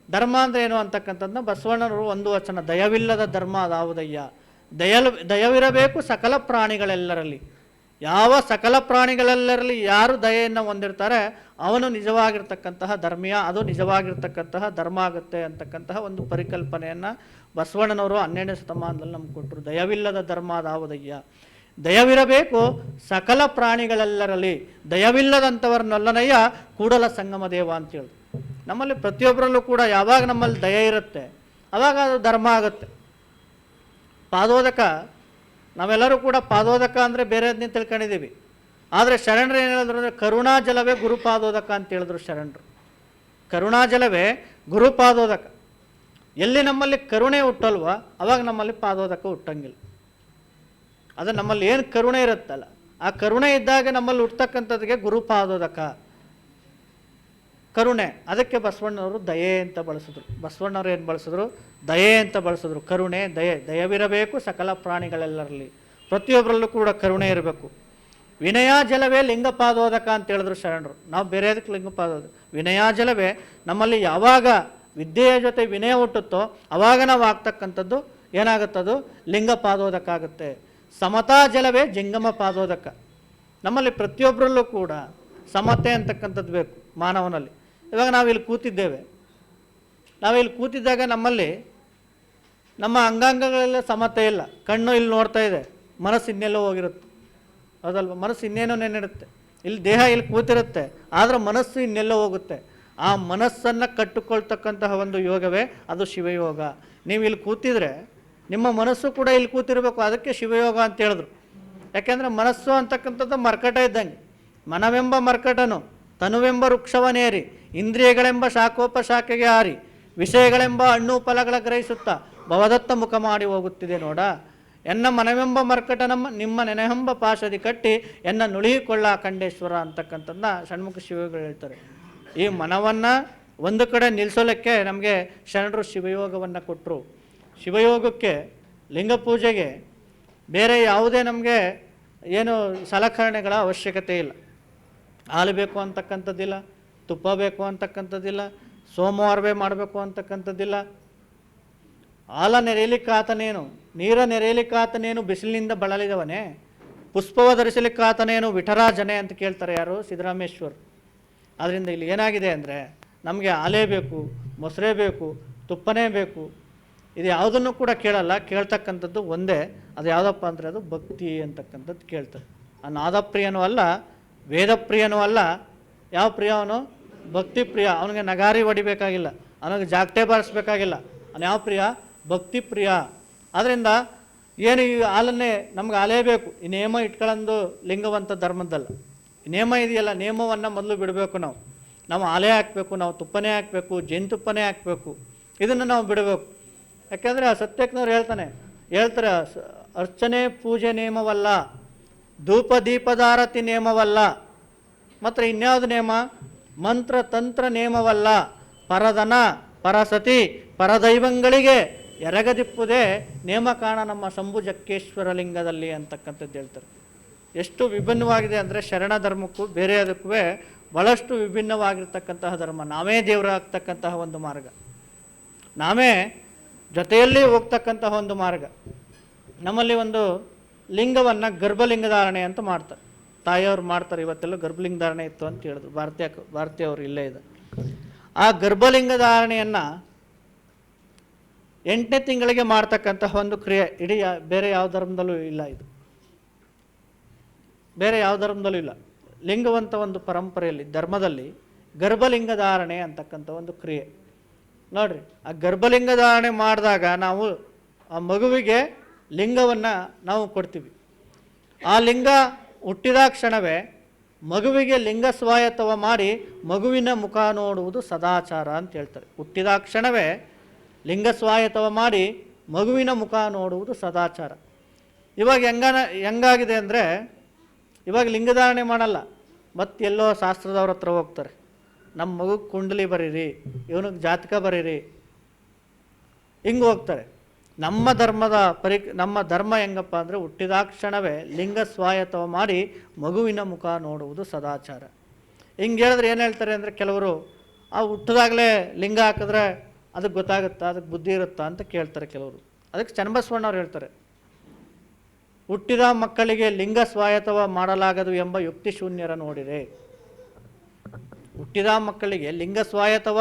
ಧರ್ಮ ಅಂದ್ರೆ ಏನು ಅಂತಕ್ಕಂಥದ್ದನ್ನ ಬಸವಣ್ಣನವರು ಒಂದು ವಚನ, ದಯವಿಲ್ಲದ ಧರ್ಮ ಅದಾವುದಯ್ಯ. ದಯವಿರಬೇಕು ಸಕಲ ಪ್ರಾಣಿಗಳೆಲ್ಲರಲ್ಲಿ. ಯಾವ ಸಕಲ ಪ್ರಾಣಿಗಳೆಲ್ಲರಲ್ಲಿ ಯಾರು ದಯೆಯನ್ನು ಹೊಂದಿರ್ತಾರೆ ಅವನು ನಿಜವಾಗಿರ್ತಕ್ಕಂತಹ ಧರ್ಮೀಯ, ಅದು ನಿಜವಾಗಿರ್ತಕ್ಕಂತಹ ಧರ್ಮ ಆಗುತ್ತೆ ಅಂತಕ್ಕಂತಹ ಒಂದು ಪರಿಕಲ್ಪನೆಯನ್ನು ಬಸವಣ್ಣನವರು 12ನೇ ಶತಮಾನದಲ್ಲಿ ನಮ್ಗೆ ಕೊಟ್ಟರು. ದಯವಿಲ್ಲದ ಧರ್ಮ ಅದಾವುದಯ್ಯ. ದಯವಿರಬೇಕು ಸಕಲ ಪ್ರಾಣಿಗಳೆಲ್ಲರಲ್ಲಿ, ದಯವಿಲ್ಲದಂಥವ್ರನ್ನೊಲ್ಲನಯ್ಯ ಕೂಡಲ ಸಂಗಮ ದೇವ ಅಂತೇಳಿ. ನಮ್ಮಲ್ಲಿ ಪ್ರತಿಯೊಬ್ಬರಲ್ಲೂ ಕೂಡ ಯಾವಾಗ ನಮ್ಮಲ್ಲಿ ದಯ ಇರುತ್ತೆ ಆವಾಗ ಅದು ಧರ್ಮ ಆಗುತ್ತೆ. ಪಾದೋದಕ, ನಾವೆಲ್ಲರೂ ಕೂಡ ಪಾದೋದಕ ಅಂದರೆ ಬೇರೆದನ್ನೇ ತಿಳ್ಕೊಂಡಿದ್ದೀವಿ. ಆದರೆ ಶರಣರು ಏನು ಹೇಳಿದ್ರು ಅಂದರೆ ಕರುಣಾಜಲವೇ ಗುರುಪಾದೋದಕ ಅಂತ ಹೇಳಿದ್ರು ಶರಣರು. ಕರುಣಾಜಲವೇ ಗುರುಪಾದೋದಕ. ಎಲ್ಲಿ ನಮ್ಮಲ್ಲಿ ಕರುಣೆ ಹುಟ್ಟಲ್ವ ಅವಾಗ ನಮ್ಮಲ್ಲಿ ಪಾದೋದಕ ಹುಟ್ಟಂಗಿಲ್ಲ. ಅದು ನಮ್ಮಲ್ಲಿ ಏನು ಕರುಣೆ ಇರುತ್ತಲ್ಲ ಆ ಕರುಣೆ ಇದ್ದಾಗ ನಮ್ಮಲ್ಲಿ ಹುಟ್ಟತಕ್ಕಂಥದ್ದಿಗೆ ಗುರುಪಾದೋದಕ ಕರುಣೆ. ಅದಕ್ಕೆ ಬಸವಣ್ಣವರು ದಯೆ ಅಂತ ಬಳಸಿದ್ರು. ಬಸವಣ್ಣವರು ಏನು ಬಳಸಿದ್ರು? ದಯೆ ಅಂತ ಬಳಸಿದ್ರು. ಕರುಣೆ, ದಯವಿರಬೇಕು ಸಕಲ ಪ್ರಾಣಿಗಳೆಲ್ಲರಲ್ಲಿ, ಪ್ರತಿಯೊಬ್ಬರಲ್ಲೂ ಕೂಡ ಕರುಣೆ ಇರಬೇಕು. ವಿನಯಾಜಲವೇ ಲಿಂಗಪಾದೋದಕ ಅಂತ ಹೇಳಿದ್ರು ಶರಣರು. ನಾವು ಬೇರೆದಕ್ಕೆ ಲಿಂಗಪಾದೋದಕ. ವಿನಯಾಜಲವೇ ನಮ್ಮಲ್ಲಿ ಯಾವಾಗ ವಿದ್ಯೆಯ ಜೊತೆ ವಿನಯ ಹುಟ್ಟುತ್ತೋ ಅವಾಗ ನಾವು ಆಗ್ತಕ್ಕಂಥದ್ದು ಏನಾಗುತ್ತದು ಲಿಂಗಪಾದೋದಕ ಆಗುತ್ತೆ. ಸಮತಾ ಜಲವೇ ಜಂಗಮ ಪಾದೋದಕ. ನಮ್ಮಲ್ಲಿ ಪ್ರತಿಯೊಬ್ಬರಲ್ಲೂ ಕೂಡ ಸಮತೆ ಅಂತಕ್ಕಂಥದ್ದು ಬೇಕು ಮಾನವನಲ್ಲಿ. ಇವಾಗ ನಾವಿಲ್ಲಿ ಕೂತಿದ್ದೇವೆ, ನಾವಿಲ್ಲಿ ಕೂತಿದ್ದಾಗ ನಮ್ಮಲ್ಲಿ ನಮ್ಮ ಅಂಗಾಂಗಗಳೆಲ್ಲ ಸಮತೆ ಇಲ್ಲ. ಕಣ್ಣು ಇಲ್ಲಿ ನೋಡ್ತಾ ಇದೆ, ಮನಸ್ಸು ಇನ್ನೆಲ್ಲೋ ಹೋಗಿರುತ್ತೆ, ಹೌದಲ್ವ? ಮನಸ್ಸು ಇನ್ನೇನೋ ನೆನ್ನಿಡುತ್ತೆ. ಇಲ್ಲಿ ದೇಹ ಇಲ್ಲಿ ಕೂತಿರುತ್ತೆ, ಆದರೆ ಮನಸ್ಸು ಇನ್ನೆಲ್ಲೋ ಹೋಗುತ್ತೆ. ಆ ಮನಸ್ಸನ್ನು ಕಟ್ಟಿಕೊಳ್ತಕ್ಕಂತಹ ಒಂದು ಯೋಗವೇ ಅದು ಶಿವಯೋಗ. ನೀವು ಇಲ್ಲಿ ಕೂತಿದ್ರೆ ನಿಮ್ಮ ಮನಸ್ಸು ಕೂಡ ಇಲ್ಲಿ ಕೂತಿರಬೇಕು, ಅದಕ್ಕೆ ಶಿವಯೋಗ ಅಂತ ಹೇಳಿದ್ರು. ಯಾಕೆಂದರೆ ಮನಸ್ಸು ಅಂತಕ್ಕಂಥದ್ದು ಮರ್ಕಟ ಇದ್ದಂಗೆ. ಮನವೆಂಬ ಮರ್ಕಟನು ತನುವೆಂಬ ವೃಕ್ಷವನೇರಿ, ಇಂದ್ರಿಯಗಳೆಂಬ ಶಾಖೋಪಶಾಖೆಗೆ ಹಾರಿ, ವಿಷಯಗಳೆಂಬ ಹಣ್ಣು ಫಲಗಳ ಗ್ರಹಿಸುತ್ತಾ ಭವದತ್ತ ಮುಖ ಮಾಡಿ ಹೋಗುತ್ತಿದೆ ನೋಡ. ಎನ್ನ ಮನವೆಂಬ ಮರ್ಕಟ ನಿಮ್ಮ ನೆನೆಹೆಂಬ ಪಾಶದಿ ಕಟ್ಟಿ ಎನ್ನ ನುಳಿಯಿಕೊಳ್ಳ ಖಂಡೇಶ್ವರ ಅಂತಕ್ಕಂಥದ್ದನ್ನ ಷಣ್ಮುಖ ಶಿವಯೋಗಿಗಳು ಹೇಳ್ತಾರೆ. ಈ ಮನವನ್ನು ಒಂದು ಕಡೆ ನಿಲ್ಲಿಸೋಲಿಕ್ಕೆ ನಮಗೆ ಶರಣರು ಶಿವಯೋಗವನ್ನು ಕೊಟ್ಟರು. ಶಿವಯೋಗಕ್ಕೆ, ಲಿಂಗ ಪೂಜೆಗೆ ಬೇರೆ ಯಾವುದೇ ನಮಗೆ ಏನು ಸಲಕರಣೆಗಳ ಅವಶ್ಯಕತೆ ಇಲ್ಲ. ಹಾಲು ಬೇಕು ಅಂತಕ್ಕಂಥದ್ದಿಲ್ಲ, ತುಪ್ಪ ಬೇಕು ಅಂತಕ್ಕಂಥದ್ದಿಲ್ಲ, ಸೋಮವಾರವೇ ಮಾಡಬೇಕು ಅಂತಕ್ಕಂಥದ್ದಿಲ್ಲ. ಹಾಲ ನೆರೆಯಲಿಕ್ಕಾತನೇನು, ನೀರ ನೆರೆಯಲಿಕ್ಕಾತನೇನು, ಬಿಸಿಲಿನಿಂದ ಬಳಲಿದವನೇ, ಪುಷ್ಪವ ಧರಿಸಲಿಕ್ಕಾತನೇನು ವಿಠರಾಜನೇ ಅಂತ ಕೇಳ್ತಾರೆ ಯಾರು? ಸಿದ್ದರಾಮೇಶ್ವರ್. ಆದ್ದರಿಂದ ಇಲ್ಲಿ ಏನಾಗಿದೆ ಅಂದರೆ ನಮಗೆ ಹಾಲೇ ಬೇಕು, ಮೊಸರೇ ಬೇಕು, ತುಪ್ಪನೇ ಬೇಕು, ಇದು ಯಾವುದನ್ನು ಕೂಡ ಕೇಳಲ್ಲ. ಕೇಳ್ತಕ್ಕಂಥದ್ದು ಒಂದೇ, ಅದು ಯಾವುದಪ್ಪ ಅಂದರೆ ಅದು ಭಕ್ತಿ ಅಂತಕ್ಕಂಥದ್ದು ಕೇಳ್ತಾರೆ. ಆ ನಾದಪ್ರಿಯನೂ ಅಲ್ಲ, ವೇದಪ್ರಿಯನೂ ಅಲ್ಲ. ಯಾವ ಪ್ರಿಯ ಅವನು? ಭಕ್ತಿ ಪ್ರಿಯ. ಅವನಿಗೆ ನಗಾರಿ ಹೊಡಿಬೇಕಾಗಿಲ್ಲ, ಅವನಿಗೆ ಜಾಗಟೆ ಬಾರಿಸ್ಬೇಕಾಗಿಲ್ಲ. ಅವನು ಯಾವ ಪ್ರಿಯ? ಭಕ್ತಿ ಪ್ರಿಯ. ಆದ್ದರಿಂದ ಏನು ಈ ಹಾಲನ್ನೇ ನಮ್ಗೆ ಹಾಲೇ ಬೇಕು, ಈ ನೇಮ ಇಟ್ಕೊಳ್ಳೋದು ಲಿಂಗವಂತ ಧರ್ಮದ್ದಲ್ಲ. ಈ ನೇಮ ಇದೆಯಲ್ಲ, ನೇಮವನ್ನು ಮೊದಲು ಬಿಡಬೇಕು. ನಾವು ಹಾಲೇ ಹಾಕಬೇಕು, ನಾವು ತುಪ್ಪನೇ ಹಾಕಬೇಕು, ಜೇನುತುಪ್ಪನೇ ಹಾಕಬೇಕು, ಇದನ್ನು ನಾವು ಬಿಡಬೇಕು. ಯಾಕೆಂದರೆ ಆ ಸತ್ಯಜ್ಞರು ಹೇಳ್ತಾರೆ ಅರ್ಚನೆ ಪೂಜೆ ನೇಮವಲ್ಲ, ಧೂಪ ದೀಪದಾರತಿ ನೇಮವಲ್ಲ, ಮತ್ತು ಇನ್ಯಾವುದು ನೇಮ? ಮಂತ್ರ ತಂತ್ರ ನೇಮವಲ್ಲ, ಪರದನ ಪರಸತಿ ಪರದೈವಂಗಳಿಗೆ ಎರಗದಿಪ್ಪುದೇ ನೇಮ ಕಾಣ ನಮ್ಮ ಶಂಭು ಜಕ್ಕೇಶ್ವರ ಲಿಂಗದಲ್ಲಿ ಅಂತಕ್ಕಂಥದ್ದು ಹೇಳ್ತಾರೆ. ಎಷ್ಟು ವಿಭಿನ್ನವಾಗಿದೆ ಅಂದರೆ ಶರಣ ಧರ್ಮಕ್ಕೂ ಬೇರೆ ಅದಕ್ಕೂ ಭಾಳಷ್ಟು ವಿಭಿನ್ನವಾಗಿರ್ತಕ್ಕಂತಹ ಧರ್ಮ. ನಾವೇ ದೇವರಾಗ್ತಕ್ಕಂತಹ ಒಂದು ಮಾರ್ಗ. ನಾವೇ ಜೊತೆಯಲ್ಲಿ ಹೋಗ್ತಕ್ಕಂತಹ ಒಂದು ಮಾರ್ಗ. ನಮ್ಮಲ್ಲಿ ಒಂದು ಲಿಂಗವನ್ನು ಗರ್ಭಲಿಂಗ ಧಾರಣೆ ಅಂತ ಮಾಡ್ತಾರೆ, ತಾಯಿಯವ್ರು ಮಾಡ್ತಾರೆ. ಇವತ್ತೆಲ್ಲ ಗರ್ಭಲಿಂಗ ಧಾರಣೆ ಇತ್ತು ಅಂತ ಹೇಳಿದ್ರು, ಭಾರತೀಯವರು ಇಲ್ಲೇ ಇದೆ. ಆ ಗರ್ಭಲಿಂಗ ಧಾರಣೆಯನ್ನು 8ನೇ ತಿಂಗಳಿಗೆ ಮಾಡ್ತಕ್ಕಂತಹ ಒಂದು ಕ್ರಿಯೆ ಇಡೀ ಬೇರೆ ಯಾವ ಧರ್ಮದಲ್ಲೂ ಇಲ್ಲ. ಇದು ಬೇರೆ ಯಾವ ಧರ್ಮದಲ್ಲೂ ಇಲ್ಲ. ಲಿಂಗವಂತ ಒಂದು ಪರಂಪರೆಯಲ್ಲಿ, ಧರ್ಮದಲ್ಲಿ ಗರ್ಭಲಿಂಗ ಧಾರಣೆ ಅಂತಕ್ಕಂಥ ಒಂದು ಕ್ರಿಯೆ ನೋಡ್ರಿ. ಆ ಗರ್ಭಲಿಂಗ ಧಾರಣೆ ಮಾಡಿದಾಗ ನಾವು ಆ ಮಗುವಿಗೆ ಲಿಂಗವನ್ನು ನಾವು ಕೊಡ್ತೀವಿ. ಆ ಲಿಂಗ ಹುಟ್ಟಿದ ಕ್ಷಣವೇ ಮಗುವಿಗೆ ಲಿಂಗ ಸ್ವಾಯತ್ತವ ಮಾಡಿ ಮಗುವಿನ ಮುಖ ನೋಡುವುದು ಸದಾಚಾರ ಅಂತ ಹೇಳ್ತಾರೆ. ಹುಟ್ಟಿದ ಕ್ಷಣವೇ ಲಿಂಗ ಸ್ವಾಯತ್ತವ ಮಾಡಿ ಮಗುವಿನ ಮುಖ ನೋಡುವುದು ಸದಾಚಾರ. ಇವಾಗ ಹೆಂಗಾಗಿದೆ ಅಂದರೆ, ಇವಾಗ ಲಿಂಗಧಾರಣೆ ಮಾಡಲ್ಲ, ಮತ್ತೆಲ್ಲೋ ಶಾಸ್ತ್ರದವ್ರ ಹತ್ರ ಹೋಗ್ತಾರೆ. ನಮ್ಮ ಮಗುಗೆ ಕುಂಡಲಿ ಬರೀರಿ, ಇವನಿಗೆ ಜಾತಕ ಬರೀರಿ, ಹಿಂಗೆ ಹೋಗ್ತಾರೆ. ನಮ್ಮ ಧರ್ಮ ಹೆಂಗಪ್ಪ ಅಂದರೆ, ಹುಟ್ಟಿದ ಕ್ಷಣವೇ ಲಿಂಗ ಸ್ವಾಯತ್ತವ ಮಾಡಿ ಮಗುವಿನ ಮುಖ ನೋಡುವುದು ಸದಾಚಾರ. ಹಿಂಗೆ ಹೇಳಿದ್ರೆ ಏನು ಹೇಳ್ತಾರೆ ಅಂದರೆ, ಕೆಲವರು ಆ ಹುಟ್ಟಿದಾಗಲೇ ಲಿಂಗ ಹಾಕಿದ್ರೆ ಅದಕ್ಕೆ ಗೊತ್ತಾಗುತ್ತಾ, ಅದಕ್ಕೆ ಬುದ್ಧಿ ಇರುತ್ತಾ ಅಂತ ಕೇಳ್ತಾರೆ ಕೆಲವರು. ಅದಕ್ಕೆ ಚನ್ನಬಸವಣ್ಣವ್ರು ಹೇಳ್ತಾರೆ, ಹುಟ್ಟಿದ ಮಕ್ಕಳಿಗೆ ಲಿಂಗ ಸ್ವಾಯತ್ತವ ಮಾಡಲಾಗದು ಎಂಬ ಯುಕ್ತಿ ಶೂನ್ಯರ ನೋಡಿರೆ. ಹುಟ್ಟಿದ ಮಕ್ಕಳಿಗೆ ಲಿಂಗ ಸ್ವಾಯತ್ತವ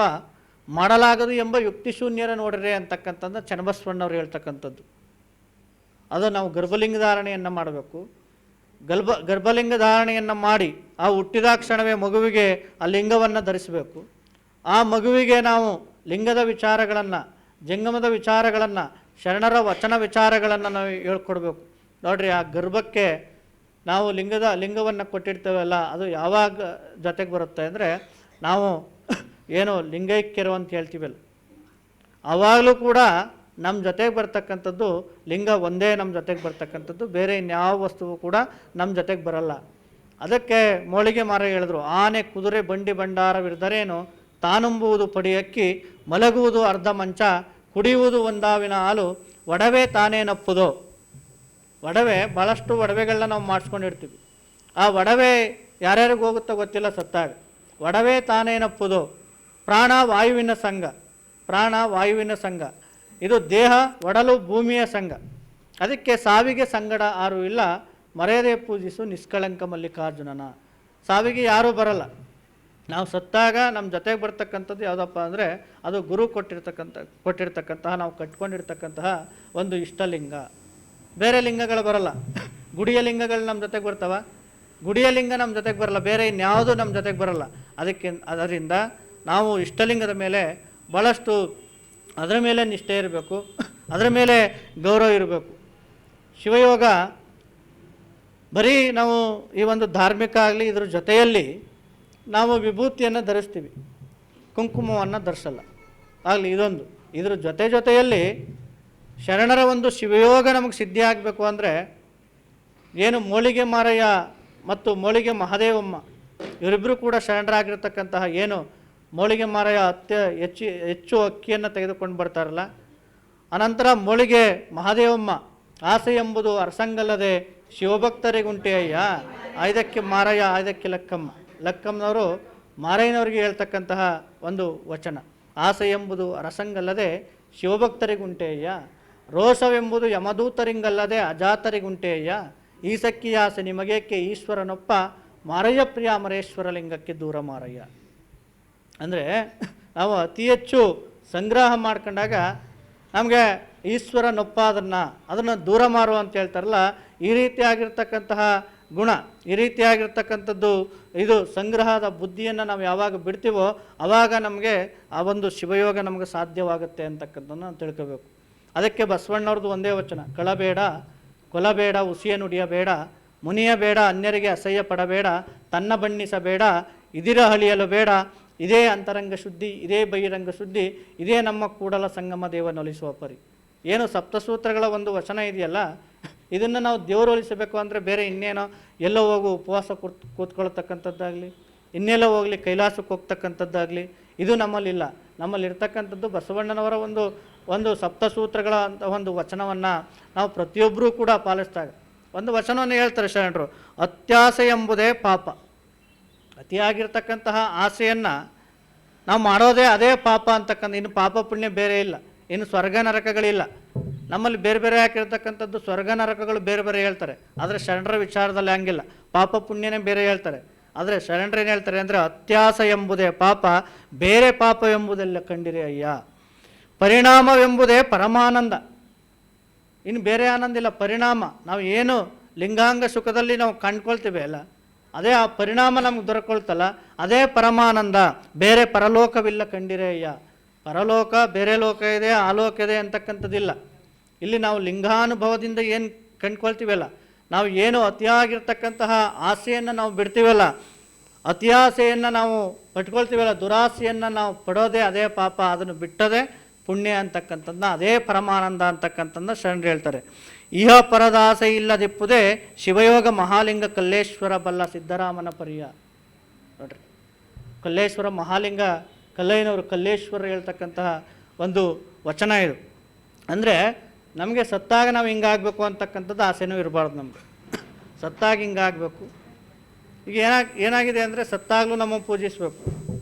ಮಾಡಲಾಗದು ಎಂಬ ಯುಕ್ತಿ ಶೂನ್ಯರ ನೋಡಿರೆ ಅಂತಕ್ಕಂಥದ್ದು ಚನ್ನಬಸವಣ್ಣವ್ರು ಹೇಳ್ತಕ್ಕಂಥದ್ದು. ಅದು ನಾವು ಗರ್ಭಲಿಂಗ ಧಾರಣೆಯನ್ನು ಮಾಡಬೇಕು. ಗರ್ಭಲಿಂಗ ಧಾರಣೆಯನ್ನು ಮಾಡಿ ಆ ಹುಟ್ಟಿದ ಕ್ಷಣವೇ ಮಗುವಿಗೆ ಆ ಲಿಂಗವನ್ನು ಧರಿಸಬೇಕು. ಆ ಮಗುವಿಗೆ ನಾವು ಲಿಂಗದ ವಿಚಾರಗಳನ್ನು, ಜಂಗಮದ ವಿಚಾರಗಳನ್ನು, ಶರಣರ ವಚನ ವಿಚಾರಗಳನ್ನು ನಾವು ಹೇಳ್ಕೊಡ್ಬೇಕು. ನೋಡ್ರಿ, ಆ ಗರ್ಭಕ್ಕೆ ನಾವು ಲಿಂಗವನ್ನು ಕೊಟ್ಟಿರ್ತೇವಲ್ಲ, ಅದು ಯಾವಾಗ ಜೊತೆಗೆ ಬರುತ್ತೆ ಅಂದರೆ, ನಾವು ಏನು ಲಿಂಗೈಕ್ಯರು ಅಂತ ಹೇಳ್ತೀವಲ್ಲ, ಆವಾಗಲೂ ಕೂಡ ನಮ್ಮ ಜೊತೆಗೆ ಬರ್ತಕ್ಕಂಥದ್ದು ಲಿಂಗ ಒಂದೇ ನಮ್ಮ ಜೊತೆಗೆ ಬರ್ತಕ್ಕಂಥದ್ದು, ಬೇರೆ ಇನ್ಯಾವ ವಸ್ತುವು ಕೂಡ ನಮ್ಮ ಜೊತೆಗೆ ಬರಲ್ಲ. ಅದಕ್ಕೆ ಮೋಳಿಗೆ ಮಾರ ಹೇಳಿದ್ರು, ಆನೆ ಕುದುರೆ ಬಂಡಿ ಭಂಡಾರವಿರ್ದರೇನು, ತಾನುಂಬುವುದು ಪಡಿಯಕ್ಕಿ, ಮಲಗುವುದು ಅರ್ಧ ಮಂಚ, ಕುಡಿಯುವುದು ಒಂದಾವಿನ ಹಾಲು, ಒಡವೆ ತಾನೇನಪ್ಪುದೋ. ಒಡವೆ, ಭಾಳಷ್ಟು ಒಡವೆಗಳನ್ನ ನಾವು ಮಾಡಿಸ್ಕೊಂಡಿರ್ತೀವಿ. ಆ ಒಡವೆ ಯಾರ್ಯಾರಿಗೆ ಹೋಗುತ್ತೋ ಗೊತ್ತಿಲ್ಲ ಸತ್ತಾಗ. ಒಡವೆ ತಾನೇನಪ್ಪುದೋ, ಪ್ರಾಣ ವಾಯುವಿನ ಸಂಘ, ಪ್ರಾಣ ವಾಯುವಿನ ಸಂಘ, ಇದು ದೇಹ ಒಡಲು ಭೂಮಿಯ ಸಂಘ. ಅದಕ್ಕೆ ಸಾವಿಗೆ ಸಂಗಡ ಯಾರೂ ಇಲ್ಲ, ಮರ್ಯಾದೆ ಪೂಜಿಸು ನಿಷ್ಕಳಂಕ ಮಲ್ಲಿಕಾರ್ಜುನನ. ಸಾವಿಗೆ ಯಾರೂ ಬರಲ್ಲ. ನಾವು ಸತ್ತಾಗ ನಮ್ಮ ಜೊತೆಗೆ ಬರ್ತಕ್ಕಂಥದ್ದು ಯಾವುದಪ್ಪ ಅಂದರೆ, ಅದು ಗುರು ಕೊಟ್ಟಿರ್ತಕ್ಕಂತಹ ನಾವು ಕಟ್ಕೊಂಡಿರ್ತಕ್ಕಂತಹ ಒಂದು ಇಷ್ಟಲಿಂಗ. ಬೇರೆ ಲಿಂಗಗಳು ಬರಲ್ಲ. ಗುಡಿಯ ಲಿಂಗಗಳು ನಮ್ಮ ಜೊತೆಗೆ ಬರ್ತಾವ, ಗುಡಿಯ ಲಿಂಗ ನಮ್ಮ ಜೊತೆಗೆ ಬರಲ್ಲ, ಬೇರೆ ಇನ್ಯಾವುದು ನಮ್ಮ ಜೊತೆಗೆ ಬರಲ್ಲ. ಅದರಿಂದ ನಾವು ಇಷ್ಟಲಿಂಗದ ಮೇಲೆ ಭಾಳಷ್ಟು ಅದರ ಮೇಲೆ ನಿಷ್ಠೆ ಇರಬೇಕು, ಅದರ ಮೇಲೆ ಗೌರವ ಇರಬೇಕು. ಶಿವಯೋಗ ಬರೀ ನಾವು ಈ ಒಂದು ಧಾರ್ಮಿಕ ಆಗಲಿ, ಇದ್ರ ಜೊತೆಯಲ್ಲಿ ನಾವು ವಿಭೂತಿಯನ್ನು ಧರಿಸ್ತೀವಿ, ಕುಂಕುಮವನ್ನು ಧರಿಸಲ್ಲ ಆಗಲಿ. ಇದ್ರ ಜೊತೆಯಲ್ಲಿ ಶರಣರ ಒಂದು ಶಿವಯೋಗ ನಮಗೆ ಸಿದ್ಧಿ ಆಗಬೇಕು ಅಂದರೆ, ಏನು ಮೋಳಿಗೆ ಮಾರಯ್ಯ ಮತ್ತು ಮೋಳಿಗೆ ಮಹಾದೇವಮ್ಮ ಇವರಿಬ್ಬರು ಕೂಡ ಶರಣರಾಗಿರ್ತಕ್ಕಂತಹ, ಏನು ಮೋಳಿಗೆ ಮಾರಯ್ಯ ಹೆಚ್ಚು ಅಕ್ಕಿಯನ್ನು ತೆಗೆದುಕೊಂಡು ಬರ್ತಾರಲ್ಲ, ಅನಂತರ ಮೋಳಿಗೆ ಮಹಾದೇವಮ್ಮ ಆಸೆ ಎಂಬುದು ಅರಸಂಗಲ್ಲದೆ ಶಿವಭಕ್ತರಿಗುಂಟೆಯ್ಯ, ಆಯ್ದಕ್ಕೆ ಮಾರಯ್ಯ ಆಯ್ದಕ್ಕೆ ಲಕ್ಕಮ್ಮ. ಲಕ್ಕಮ್ಮನವರು ಮಾರಯ್ಯನವರಿಗೆ ಹೇಳ್ತಕ್ಕಂತಹ ಒಂದು ವಚನ, ಆಸೆ ಎಂಬುದು ಅರಸಂಗಲ್ಲದೆ ಶಿವಭಕ್ತರಿಗುಂಟೆಯ್ಯ, ರೋಷವೆಂಬುದು ಯಮದೂತರಿಂಗಲ್ಲದೆ ಅಜಾತರಿಗುಂಟೆಯ್ಯ, ಈಸಕ್ಕಿ ಆಸೆ ನಿಮಗೇಕೆ ಈಶ್ವರನೊಪ್ಪ, ಮಾರಯ್ಯ ಪ್ರಿಯ ಅಮರೇಶ್ವರ ಲಿಂಗಕ್ಕೆ ದೂರ ಮಾರಯ್ಯ. ಅಂದರೆ ನಾವು ಅತಿ ಹೆಚ್ಚು ಸಂಗ್ರಹ ಮಾಡ್ಕೊಂಡಾಗ ನಮಗೆ ಈಶ್ವರನೊಪ್ಪ ಅದನ್ನು ದೂರ ಮಾರು ಅಂತ ಹೇಳ್ತಾರಲ್ಲ, ಈ ರೀತಿಯಾಗಿರ್ತಕ್ಕಂತಹ ಗುಣ, ಈ ರೀತಿಯಾಗಿರ್ತಕ್ಕಂಥದ್ದು, ಇದು ಸಂಗ್ರಹದ ಬುದ್ಧಿಯನ್ನು ನಾವು ಯಾವಾಗ ಬಿಡ್ತೀವೋ ಆವಾಗ ನಮಗೆ ಆ ಒಂದು ಶಿವಯೋಗ ನಮಗೆ ಸಾಧ್ಯವಾಗುತ್ತೆ ಅಂತಕ್ಕಂಥದ್ದನ್ನು ನಾವು ತಿಳ್ಕೋಬೇಕು. ಅದಕ್ಕೆ ಬಸವಣ್ಣವ್ರದ್ದು ಒಂದೇ ವಚನ, ಕಳಬೇಡ ಕೊಲಬೇಡ ಉಸಿಯ ನುಡಿಯಬೇಡ, ಮುನಿಯಬೇಡ ಅನ್ಯರಿಗೆ ಅಸಹ್ಯ ಪಡಬೇಡ, ತನ್ನ ಬಣ್ಣಿಸಬೇಡ ಇದಿರ ಹಳಿಯಲು ಬೇಡ, ಇದೇ ಅಂತರಂಗ ಶುದ್ಧಿ, ಇದೇ ಬಹಿರಂಗ ಶುದ್ಧಿ, ಇದೇ ನಮ್ಮ ಕೂಡಲ ಸಂಗಮ ದೇವನೊಲಿಸುವ ಪರಿ. ಏನು ಸಪ್ತಸೂತ್ರಗಳ ಒಂದು ವಚನ ಇದೆಯಲ್ಲ, ಇದನ್ನು ನಾವು ದೇವರು ಒಲಿಸಬೇಕು ಅಂದರೆ ಬೇರೆ ಇನ್ನೇನೋ ಎಲ್ಲೋ ಹೋಗು ಉಪವಾಸ ಕೂತ್ಕೊಳ್ತಕ್ಕಂಥದ್ದಾಗಲಿ, ಇನ್ನೆಲ್ಲೋ ಹೋಗಲಿ ಕೈಲಾಸಕ್ಕೆ ಹೋಗ್ತಕ್ಕಂಥದ್ದಾಗಲಿ ಇದು ನಮ್ಮಲ್ಲಿಲ್ಲ. ನಮ್ಮಲ್ಲಿರ್ತಕ್ಕಂಥದ್ದು ಬಸವಣ್ಣನವರ ಒಂದು ಸಪ್ತಸೂತ್ರಗಳ ಅಂತ ಒಂದು ವಚನವನ್ನು ನಾವು ಪ್ರತಿಯೊಬ್ಬರೂ ಕೂಡ ಪಾಲಿಸಿದಾಗ ಒಂದು ವಚನವನ್ನು ಹೇಳ್ತಾರೆ ಶರಣರು, ಅತ್ಯಾಸೆ ಎಂಬುದೇ ಪಾಪ. ಅತಿಯಾಗಿರ್ತಕ್ಕಂತಹ ಆಸೆಯನ್ನು ನಾವು ಮಾಡೋದೇ ಅದೇ ಪಾಪ ಅಂತಕ್ಕಂಥ, ಇನ್ನು ಪಾಪ ಪುಣ್ಯ ಬೇರೆ ಇಲ್ಲ. ಇನ್ನು ಸ್ವರ್ಗ ನರಕಗಳಿಲ್ಲ. ನಮ್ಮಲ್ಲಿ ಬೇರೆ ಬೇರೆ ಹಾಕಿರ್ತಕ್ಕಂಥದ್ದು ಸ್ವರ್ಗ ನರಕಗಳು ಬೇರೆ ಬೇರೆ ಹೇಳ್ತಾರೆ. ಆದರೆ ಶರಣರ ವಿಚಾರದಲ್ಲಿ ಹಂಗಿಲ್ಲ, ಪಾಪ ಪುಣ್ಯನೇ ಬೇರೆ ಹೇಳ್ತಾರೆ. ಆದರೆ ಶರಣರು ಏನು ಹೇಳ್ತಾರೆ ಅಂದರೆ, ಅತ್ಯಾಸ ಎಂಬುದೇ ಪಾಪ, ಬೇರೆ ಪಾಪ ಎಂಬುದೆಲ್ಲ ಕಂಡಿರಿ ಅಯ್ಯ. ಪರಿಣಾಮವೆಂಬುದೇ ಪರಮಾನಂದ, ಇನ್ನು ಬೇರೆ ಆನಂದ ಇಲ್ಲ. ಪರಿಣಾಮ ನಾವು ಏನು ಲಿಂಗಾಂಗ ಸುಖದಲ್ಲಿ ನಾವು ಕಂಡ್ಕೊಳ್ತೀವಿ ಅಲ್ಲ, ಅದೇ ಆ ಪರಿಣಾಮ ನಮ್ಗೆ ದೊರಕೊಳ್ತಲ್ಲ, ಅದೇ ಪರಮಾನಂದ. ಬೇರೆ ಪರಲೋಕವಿಲ್ಲ ಕಂಡಿರೇ ಅಯ್ಯ. ಪರಲೋಕ ಬೇರೆ ಲೋಕ ಇದೆ, ಆ ಲೋಕ ಇದೆ ಅಂತಕ್ಕಂಥದ್ದಿಲ್ಲ. ಇಲ್ಲಿ ನಾವು ಲಿಂಗಾನುಭವದಿಂದ ಏನು ಕಂಡ್ಕೊಳ್ತೀವಲ್ಲ, ನಾವು ಏನು ಅತಿಯಾಗಿರ್ತಕ್ಕಂತಹ ಆಸೆಯನ್ನು ನಾವು ಬಿಡ್ತೀವಲ್ಲ, ಅತಿಯಾಸೆಯನ್ನು ನಾವು ಪಟ್ಕೊಳ್ತೀವಲ್ಲ, ದುರಾಸೆಯನ್ನು ನಾವು ಪಡೋದೇ ಅದೇ ಪಾಪ, ಅದನ್ನು ಬಿಟ್ಟದೇ ಪುಣ್ಯ ಅಂತಕ್ಕಂಥದ್ದನ್ನ, ಅದೇ ಪರಮಾನಂದ ಅಂತಕ್ಕಂಥದ್ದನ್ನ ಶರಣರು ಹೇಳ್ತಾರೆ. ಇಹ ಪರದ ಆಸೆ ಇಲ್ಲದಿಪ್ಪುದೇ ಶಿವಯೋಗ ಮಹಾಲಿಂಗ ಕಲ್ಲೇಶ್ವರ ಬಲ್ಲ ಸಿದ್ದರಾಮನ ಪರಿಯ. ನೋಡ್ರಿ, ಕಲ್ಲೇಶ್ವರ ಮಹಾಲಿಂಗ ಕಲ್ಲಯ್ಯನವರು ಕಲ್ಲೇಶ್ವರ ಹೇಳ್ತಕ್ಕಂತಹ ಒಂದು ವಚನ ಇದು. ಅಂದರೆ ನಮಗೆ ಸತ್ತಾಗ ನಾವು ಹಿಂಗಾಗಬೇಕು ಅಂತಕ್ಕಂಥದ್ದು ಆಸೆನೂ ಇರಬಾರ್ದು. ನಮಗೆ ಸತ್ತಾಗ ಹಿಂಗಾಗಬೇಕು. ಈಗ ಏನಾಗಿದೆ ಅಂದರೆ, ಸತ್ತಾಗಲೂ ನಮ್ಮ ಪೂಜಿಸಬೇಕು.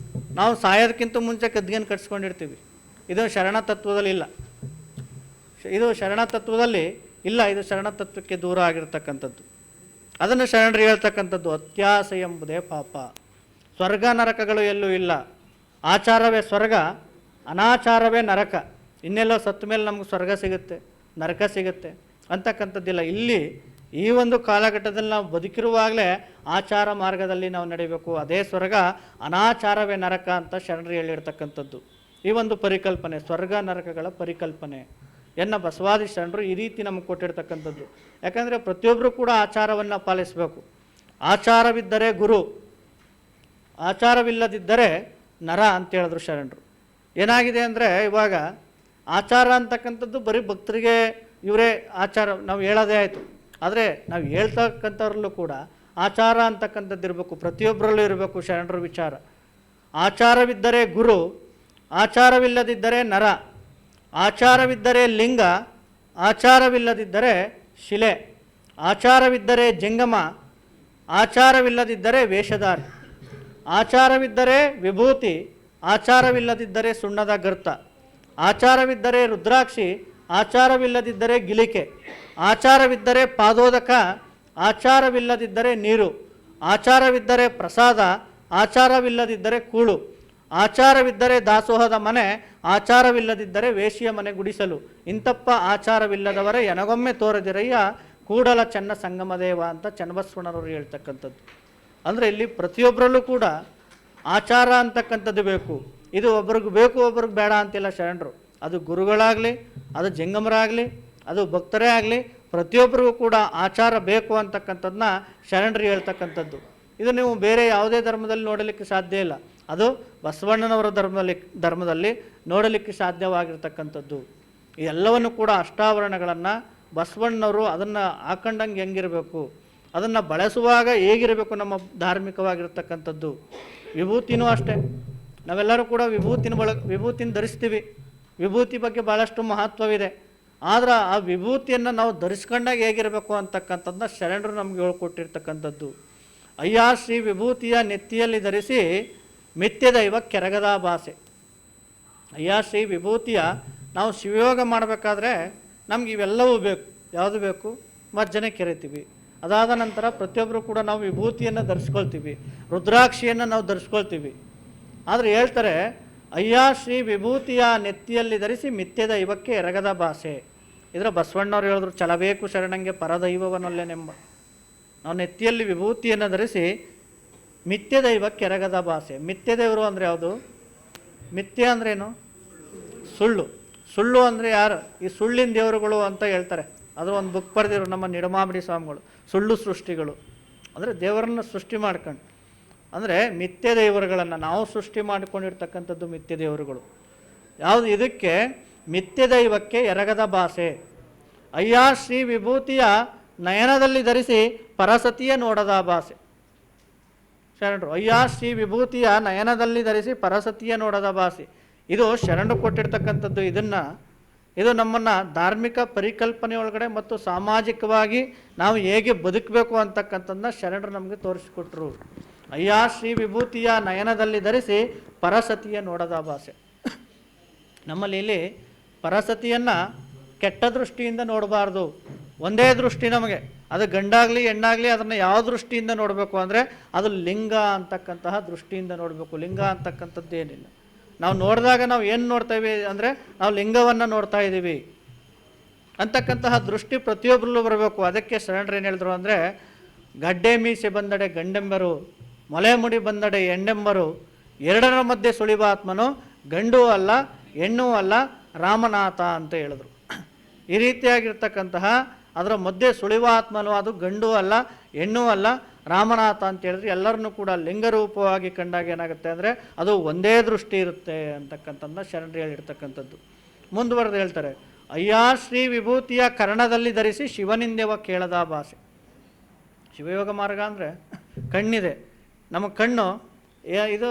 ನಾವು ಸಾಯೋದಕ್ಕಿಂತ ಮುಂಚೆ ಕದ್ಗೆನ ಕಟ್ಸ್ಕೊಂಡಿರ್ತೀವಿ. ಇದು ಶರಣ ತತ್ವದಲ್ಲಿ ಇಲ್ಲ. ಇದು ಶರಣ ತತ್ವದಲ್ಲಿ ಇಲ್ಲ. ಇದು ಶರಣ ತತ್ವಕ್ಕೆ ದೂರ ಆಗಿರ್ತಕ್ಕಂಥದ್ದು. ಅದನ್ನು ಶರಣರು ಹೇಳ್ತಕ್ಕಂಥದ್ದು, ಅತ್ಯಾಸೆ ಎಂಬುದೇ ಪಾಪ. ಸ್ವರ್ಗ ನರಕಗಳು ಎಲ್ಲೂ ಇಲ್ಲ. ಆಚಾರವೇ ಸ್ವರ್ಗ, ಅನಾಚಾರವೇ ನರಕ. ಇನ್ನೆಲ್ಲೋ ಸತ್ತ ಮೇಲೆ ನಮ್ಗೆ ಸ್ವರ್ಗ ಸಿಗುತ್ತೆ, ನರಕ ಸಿಗುತ್ತೆ ಅಂತಕ್ಕಂಥದ್ದಿಲ್ಲ. ಇಲ್ಲಿ ಈ ಒಂದು ಕಾಲಘಟ್ಟದಲ್ಲಿ ನಾವು ಬದುಕಿರುವಾಗಲೇ ಆಚಾರ ಮಾರ್ಗದಲ್ಲಿ ನಾವು ನಡಿಬೇಕು. ಅದೇ ಸ್ವರ್ಗ, ಅನಾಚಾರವೇ ನರಕ ಅಂತ ಶರಣರು ಹೇಳಿರ್ತಕ್ಕಂಥದ್ದು. ಈ ಒಂದು ಪರಿಕಲ್ಪನೆ, ಸ್ವರ್ಗ ನರಕಗಳ ಪರಿಕಲ್ಪನೆ ಬಸವಾದಿ ಶರಣರು ಈ ರೀತಿ ನಮಗೆ ಕೊಟ್ಟಿರ್ತಕ್ಕಂಥದ್ದು. ಯಾಕಂದರೆ ಪ್ರತಿಯೊಬ್ಬರು ಕೂಡ ಆಚಾರವನ್ನು ಪಾಲಿಸಬೇಕು. ಆಚಾರವಿದ್ದರೆ ಗುರು, ಆಚಾರವಿಲ್ಲದಿದ್ದರೆ ನರ ಅಂತ ಹೇಳಿದ್ರು ಶರಣರು. ಏನಾಗಿದೆ ಅಂದರೆ, ಇವಾಗ ಆಚಾರ ಅಂತಕ್ಕಂಥದ್ದು ಬರೀ ಭಕ್ತರಿಗೆ ಇವರೇ ಆಚಾರ ನಾವು ಹೇಳೋದೇ ಆಯಿತು. ಆದರೆ ನಾವು ಹೇಳ್ತಕ್ಕಂಥವ್ರಲ್ಲೂ ಕೂಡ ಆಚಾರ ಅಂತಕ್ಕಂಥದ್ದು ಇರಬೇಕು, ಪ್ರತಿಯೊಬ್ಬರಲ್ಲೂ ಇರಬೇಕು ಶರಣರ ವಿಚಾರ. ಆಚಾರವಿದ್ದರೆ ಗುರು, ಆಚಾರವಿಲ್ಲದಿದ್ದರೆ ನರ, ಆಚಾರವಿದ್ದರೆ ಲಿಂಗ, ಆಚಾರವಿಲ್ಲದಿದ್ದರೆ ಶಿಲೆ, ಆಚಾರವಿದ್ದರೆ ಜಂಗಮ, ಆಚಾರವಿಲ್ಲದಿದ್ದರೆ ವೇಷಧಾರಿ, ಆಚಾರವಿದ್ದರೆ ವಿಭೂತಿ, ಆಚಾರವಿಲ್ಲದಿದ್ದರೆ ಸುಣ್ಣದ ಗರ್ತ, ಆಚಾರವಿದ್ದರೆ ರುದ್ರಾಕ್ಷಿ, ಆಚಾರವಿಲ್ಲದಿದ್ದರೆ ಗಿಲಿಕೆ, ಆಚಾರವಿದ್ದರೆ ಪಾದೋದಕ, ಆಚಾರವಿಲ್ಲದಿದ್ದರೆ ನೀರು, ಆಚಾರವಿದ್ದರೆ ಪ್ರಸಾದ, ಆಚಾರವಿಲ್ಲದಿದ್ದರೆ ಕೂಳು, ಆಚಾರವಿದ್ದರೆ ದಾಸೋಹದ ಮನೆ, ಆಚಾರವಿಲ್ಲದಿದ್ದರೆ ವೇಶ್ಯ ಮನೆ ಗುಡಿಸಲು. ಇಂತಪ್ಪ ಆಚಾರವಿಲ್ಲದವರೇ ಎನಗೊಮ್ಮೆ ತೋರದಿರಯ್ಯ ಕೂಡಲ ಚೆನ್ನ ಸಂಗಮದೇವ ಅಂತ ಚನ್ನಬಸವಣ್ಣನವರು ಹೇಳ್ತಕ್ಕಂಥದ್ದು. ಅಂದರೆ ಇಲ್ಲಿ ಪ್ರತಿಯೊಬ್ಬರಲ್ಲೂ ಕೂಡ ಆಚಾರ ಅಂತಕ್ಕಂಥದ್ದು ಬೇಕು. ಇದು ಒಬ್ರಿಗೆ ಬೇಕು, ಒಬ್ರಿಗೆ ಬೇಡ ಅಂತಿಲ್ಲ ಶರಣರು. ಅದು ಗುರುಗಳಾಗಲಿ, ಅದು ಜಂಗಮರಾಗಲಿ, ಅದು ಭಕ್ತರೇ ಆಗಲಿ, ಪ್ರತಿಯೊಬ್ಬರಿಗೂ ಕೂಡ ಆಚಾರ ಬೇಕು ಅಂತಕ್ಕಂಥದ್ದನ್ನ ಶರಣರು ಹೇಳ್ತಕ್ಕಂಥದ್ದು. ಇದು ನೀವು ಬೇರೆ ಯಾವುದೇ ಧರ್ಮದಲ್ಲಿ ನೋಡಲಿಕ್ಕೆ ಸಾಧ್ಯ ಇಲ್ಲ. ಅದು ಬಸವಣ್ಣನವರ ಧರ್ಮದಲ್ಲಿ ನೋಡಲಿಕ್ಕೆ ಸಾಧ್ಯವಾಗಿರ್ತಕ್ಕಂಥದ್ದು. ಈ ಎಲ್ಲವನ್ನು ಕೂಡ ಅಷ್ಟಾವರಣಗಳನ್ನು ಬಸವಣ್ಣನವರು ಅದನ್ನು ಹಾಕೊಂಡಂಗೆ ಹೆಂಗಿರಬೇಕು, ಅದನ್ನು ಬಳಸುವಾಗ ಹೇಗಿರಬೇಕು ನಮ್ಮ ಧಾರ್ಮಿಕವಾಗಿರ್ತಕ್ಕಂಥದ್ದು. ವಿಭೂತಿನೂ ಅಷ್ಟೇ, ನಾವೆಲ್ಲರೂ ಕೂಡ ವಿಭೂತಿನ ಧರಿಸ್ತೀವಿ. ವಿಭೂತಿ ಬಗ್ಗೆ ಭಾಳಷ್ಟು ಮಹತ್ವವಿದೆ. ಆದ್ರೆ ಆ ವಿಭೂತಿಯನ್ನು ನಾವು ಧರಿಸ್ಕೊಂಡಾಗ ಹೇಗಿರಬೇಕು ಅಂತಕ್ಕಂಥದ್ದನ್ನ ಶರಣರು ನಮ್ಗೆ ಹೇಳ್ಕೊಟ್ಟಿರ್ತಕ್ಕಂಥದ್ದು. ಅಯ್ಯ ಶ್ರೀ ವಿಭೂತಿಯ ನೆತ್ತಿಯಲ್ಲಿ ಧರಿಸಿ ಮಿಥ್ಯದೈವ ಕೆರಗದ ಭಾಷೆ. ಅಯ್ಯ ಶ್ರೀ ವಿಭೂತಿಯ ನಾವು ಶಿವಯೋಗ ಮಾಡಬೇಕಾದ್ರೆ ನಮ್ಗೆ ಇವೆಲ್ಲವೂ ಬೇಕು. ಯಾವುದು ಬೇಕು? ಮಜ್ಜನೆ ಕೆರಿತೀವಿ. ಅದಾದ ನಂತರ ಪ್ರತಿಯೊಬ್ಬರು ಕೂಡ ನಾವು ವಿಭೂತಿಯನ್ನು ಧರಿಸ್ಕೊಳ್ತೀವಿ, ರುದ್ರಾಕ್ಷಿಯನ್ನು ನಾವು ಧರಿಸ್ಕೊಳ್ತೀವಿ. ಆದರೆ ಹೇಳ್ತಾರೆ, ಅಯ್ಯ ಶ್ರೀ ವಿಭೂತಿಯ ನೆತ್ತಿಯಲ್ಲಿ ಧರಿಸಿ ಮಿಥ್ಯದೈವಕ್ಕೆ ಎರಗದ ಭಾಷೆ. ಇದರ ಬಸವಣ್ಣವ್ರು ಹೇಳಿದ್ರು, ಚಲಬೇಕು ಶರಣಂಗೆ ಪರದೈವವನೊಲ್ಲೆನೆಂಬ. ನಾವು ನೆತ್ತಿಯಲ್ಲಿ ವಿಭೂತಿಯನ್ನು ಧರಿಸಿ ಮಿಥ್ಯದೈವಕ್ಕೆ ಎರಗದ ಭಾಷೆ. ಮಿಥ್ಯದೇವರು ಅಂದರೆ ಯಾವುದು? ಮಿಥ್ಯ ಅಂದ್ರೇನು? ಸುಳ್ಳು. ಸುಳ್ಳು ಅಂದರೆ ಯಾರು? ಈ ಸುಳ್ಳಿನ ದೇವರುಗಳು ಅಂತ ಹೇಳ್ತಾರೆ. ಅದರ ಒಂದು ಬುಕ್ ಬರೆದಿರು ನಮ್ಮ ನಿಡಮಾಬಡಿ ಸ್ವಾಮಿಗಳು, ಸುಳ್ಳು ಸೃಷ್ಟಿಗಳು. ಅಂದರೆ ದೇವರನ್ನು ಸೃಷ್ಟಿ ಮಾಡ್ಕೊಂಡು, ಅಂದರೆ ಮಿಥ್ಯ ದೇವರುಗಳನ್ನು ನಾವು ಸೃಷ್ಟಿ ಮಾಡಿಕೊಂಡಿರ್ತಕ್ಕಂಥದ್ದು ಮಿಥ್ಯ ದೇವರುಗಳು. ಯಾವುದು? ಇದಕ್ಕೆ ಮಿಥ್ಯದೈವಕ್ಕೆ ಎರಗದ ಭಾಷೆ. ಅಯ್ಯ ಶ್ರೀ ವಿಭೂತಿಯ ನಯನದಲ್ಲಿ ಧರಿಸಿ ಪರಸತಿಯ ನೋಡದ ಭಾಷೆ. ಶರಣರು ಅಯ್ಯ ಶ್ರೀ ವಿಭೂತಿಯ ನಯನದಲ್ಲಿ ಧರಿಸಿ ಪರಸತಿಯ ನೋಡದ ಭಾಷೆ. ಇದು ಶರಣರು ಕೊಟ್ಟಿರ್ತಕ್ಕಂಥದ್ದು. ಇದು ನಮ್ಮನ್ನು ಧಾರ್ಮಿಕ ಪರಿಕಲ್ಪನೆ ಒಳಗಡೆ ಮತ್ತು ಸಾಮಾಜಿಕವಾಗಿ ನಾವು ಹೇಗೆ ಬದುಕಬೇಕು ಅಂತಕ್ಕಂಥದ್ದನ್ನ ಶರಣರು ನಮಗೆ ತೋರಿಸಿಕೊಟ್ರು. ಅಯ್ಯ ಶ್ರೀ ವಿಭೂತಿಯ ನಯನದಲ್ಲಿ ಧರಿಸಿ ಪರಸತಿಯ ನೋಡದ ಭಾಷೆ. ನಮ್ಮಲ್ಲಿ ಇಲ್ಲಿ ಪರಸತಿಯನ್ನು ಕೆಟ್ಟ ದೃಷ್ಟಿಯಿಂದ ನೋಡಬಾರ್ದು. ಒಂದೇ ದೃಷ್ಟಿ ನಮಗೆ, ಅದು ಗಂಡಾಗಲಿ ಹೆಣ್ಣಾಗಲಿ ಅದನ್ನು ಯಾವ ದೃಷ್ಟಿಯಿಂದ ನೋಡಬೇಕು ಅಂದರೆ ಅದು ಲಿಂಗ ಅಂತಕ್ಕಂತಹ ದೃಷ್ಟಿಯಿಂದ ನೋಡಬೇಕು. ಲಿಂಗ ಅಂತಕ್ಕಂಥದ್ದು ಏನಿಲ್ಲ. ನಾವು ನೋಡಿದಾಗ ನಾವು ಏನು ನೋಡ್ತೇವೆ ಅಂದರೆ ನಾವು ಲಿಂಗವನ್ನು ನೋಡ್ತಾ ಇದ್ದೀವಿ ಅಂತಕ್ಕಂತಹ ದೃಷ್ಟಿ ಪ್ರತಿಯೊಬ್ಬರಲ್ಲೂ ಬರಬೇಕು. ಅದಕ್ಕೆ ಶರಣರು ಏನು ಹೇಳಿದ್ರು ಅಂದರೆ, ಗಡ್ಡೆ ಮೀಸೆ ಬಂದಡೆ ಗಂಡೆಂಬರು, ಮೊಲೆ ಮುಡಿ ಬಂದಡೆ ಹೆಣ್ಣೆಂಬರು, ಎರಡರ ಮಧ್ಯೆ ಸುಳಿವಾತ್ಮನು, ಗಂಡು ಅಲ್ಲ ಹೆಣ್ಣು ಅಲ್ಲ ರಾಮನಾಥ ಅಂತ ಹೇಳಿದ್ರು. ಈ ರೀತಿಯಾಗಿರ್ತಕ್ಕಂತಹ ಅದರ ಮಧ್ಯೆ ಸುಳಿವಾತ್ಮನು, ಅದು ಗಂಡು ಅಲ್ಲ ಹೆಣ್ಣು ಅಲ್ಲ ರಾಮನಾಥ ಅಂತ ಹೇಳಿದ್ರೆ ಎಲ್ಲರನ್ನೂ ಕೂಡ ಲಿಂಗರೂಪವಾಗಿ ಕಂಡಾಗ ಏನಾಗುತ್ತೆ ಅಂದರೆ ಅದು ಒಂದೇ ದೃಷ್ಟಿ ಇರುತ್ತೆ ಅಂತಕ್ಕಂಥದ್ದನ್ನ ಶರಣರು ಹೇಳಿರ್ತಕ್ಕಂಥದ್ದು. ಮುಂದುವರೆದು ಹೇಳ್ತಾರೆ, ಅಯ್ಯ ಶ್ರೀ ವಿಭೂತಿಯ ಕರ್ಣದಲ್ಲಿ ಧರಿಸಿ ಶಿವನಿಂದೆವ ಕೇಳದ ಭಾಷೆ. ಶಿವಯೋಗ ಮಾರ್ಗ ಅಂದರೆ ಕಣ್ಣಿದೆ. ನಮ್ಮ ಕಣ್ಣು ಇದು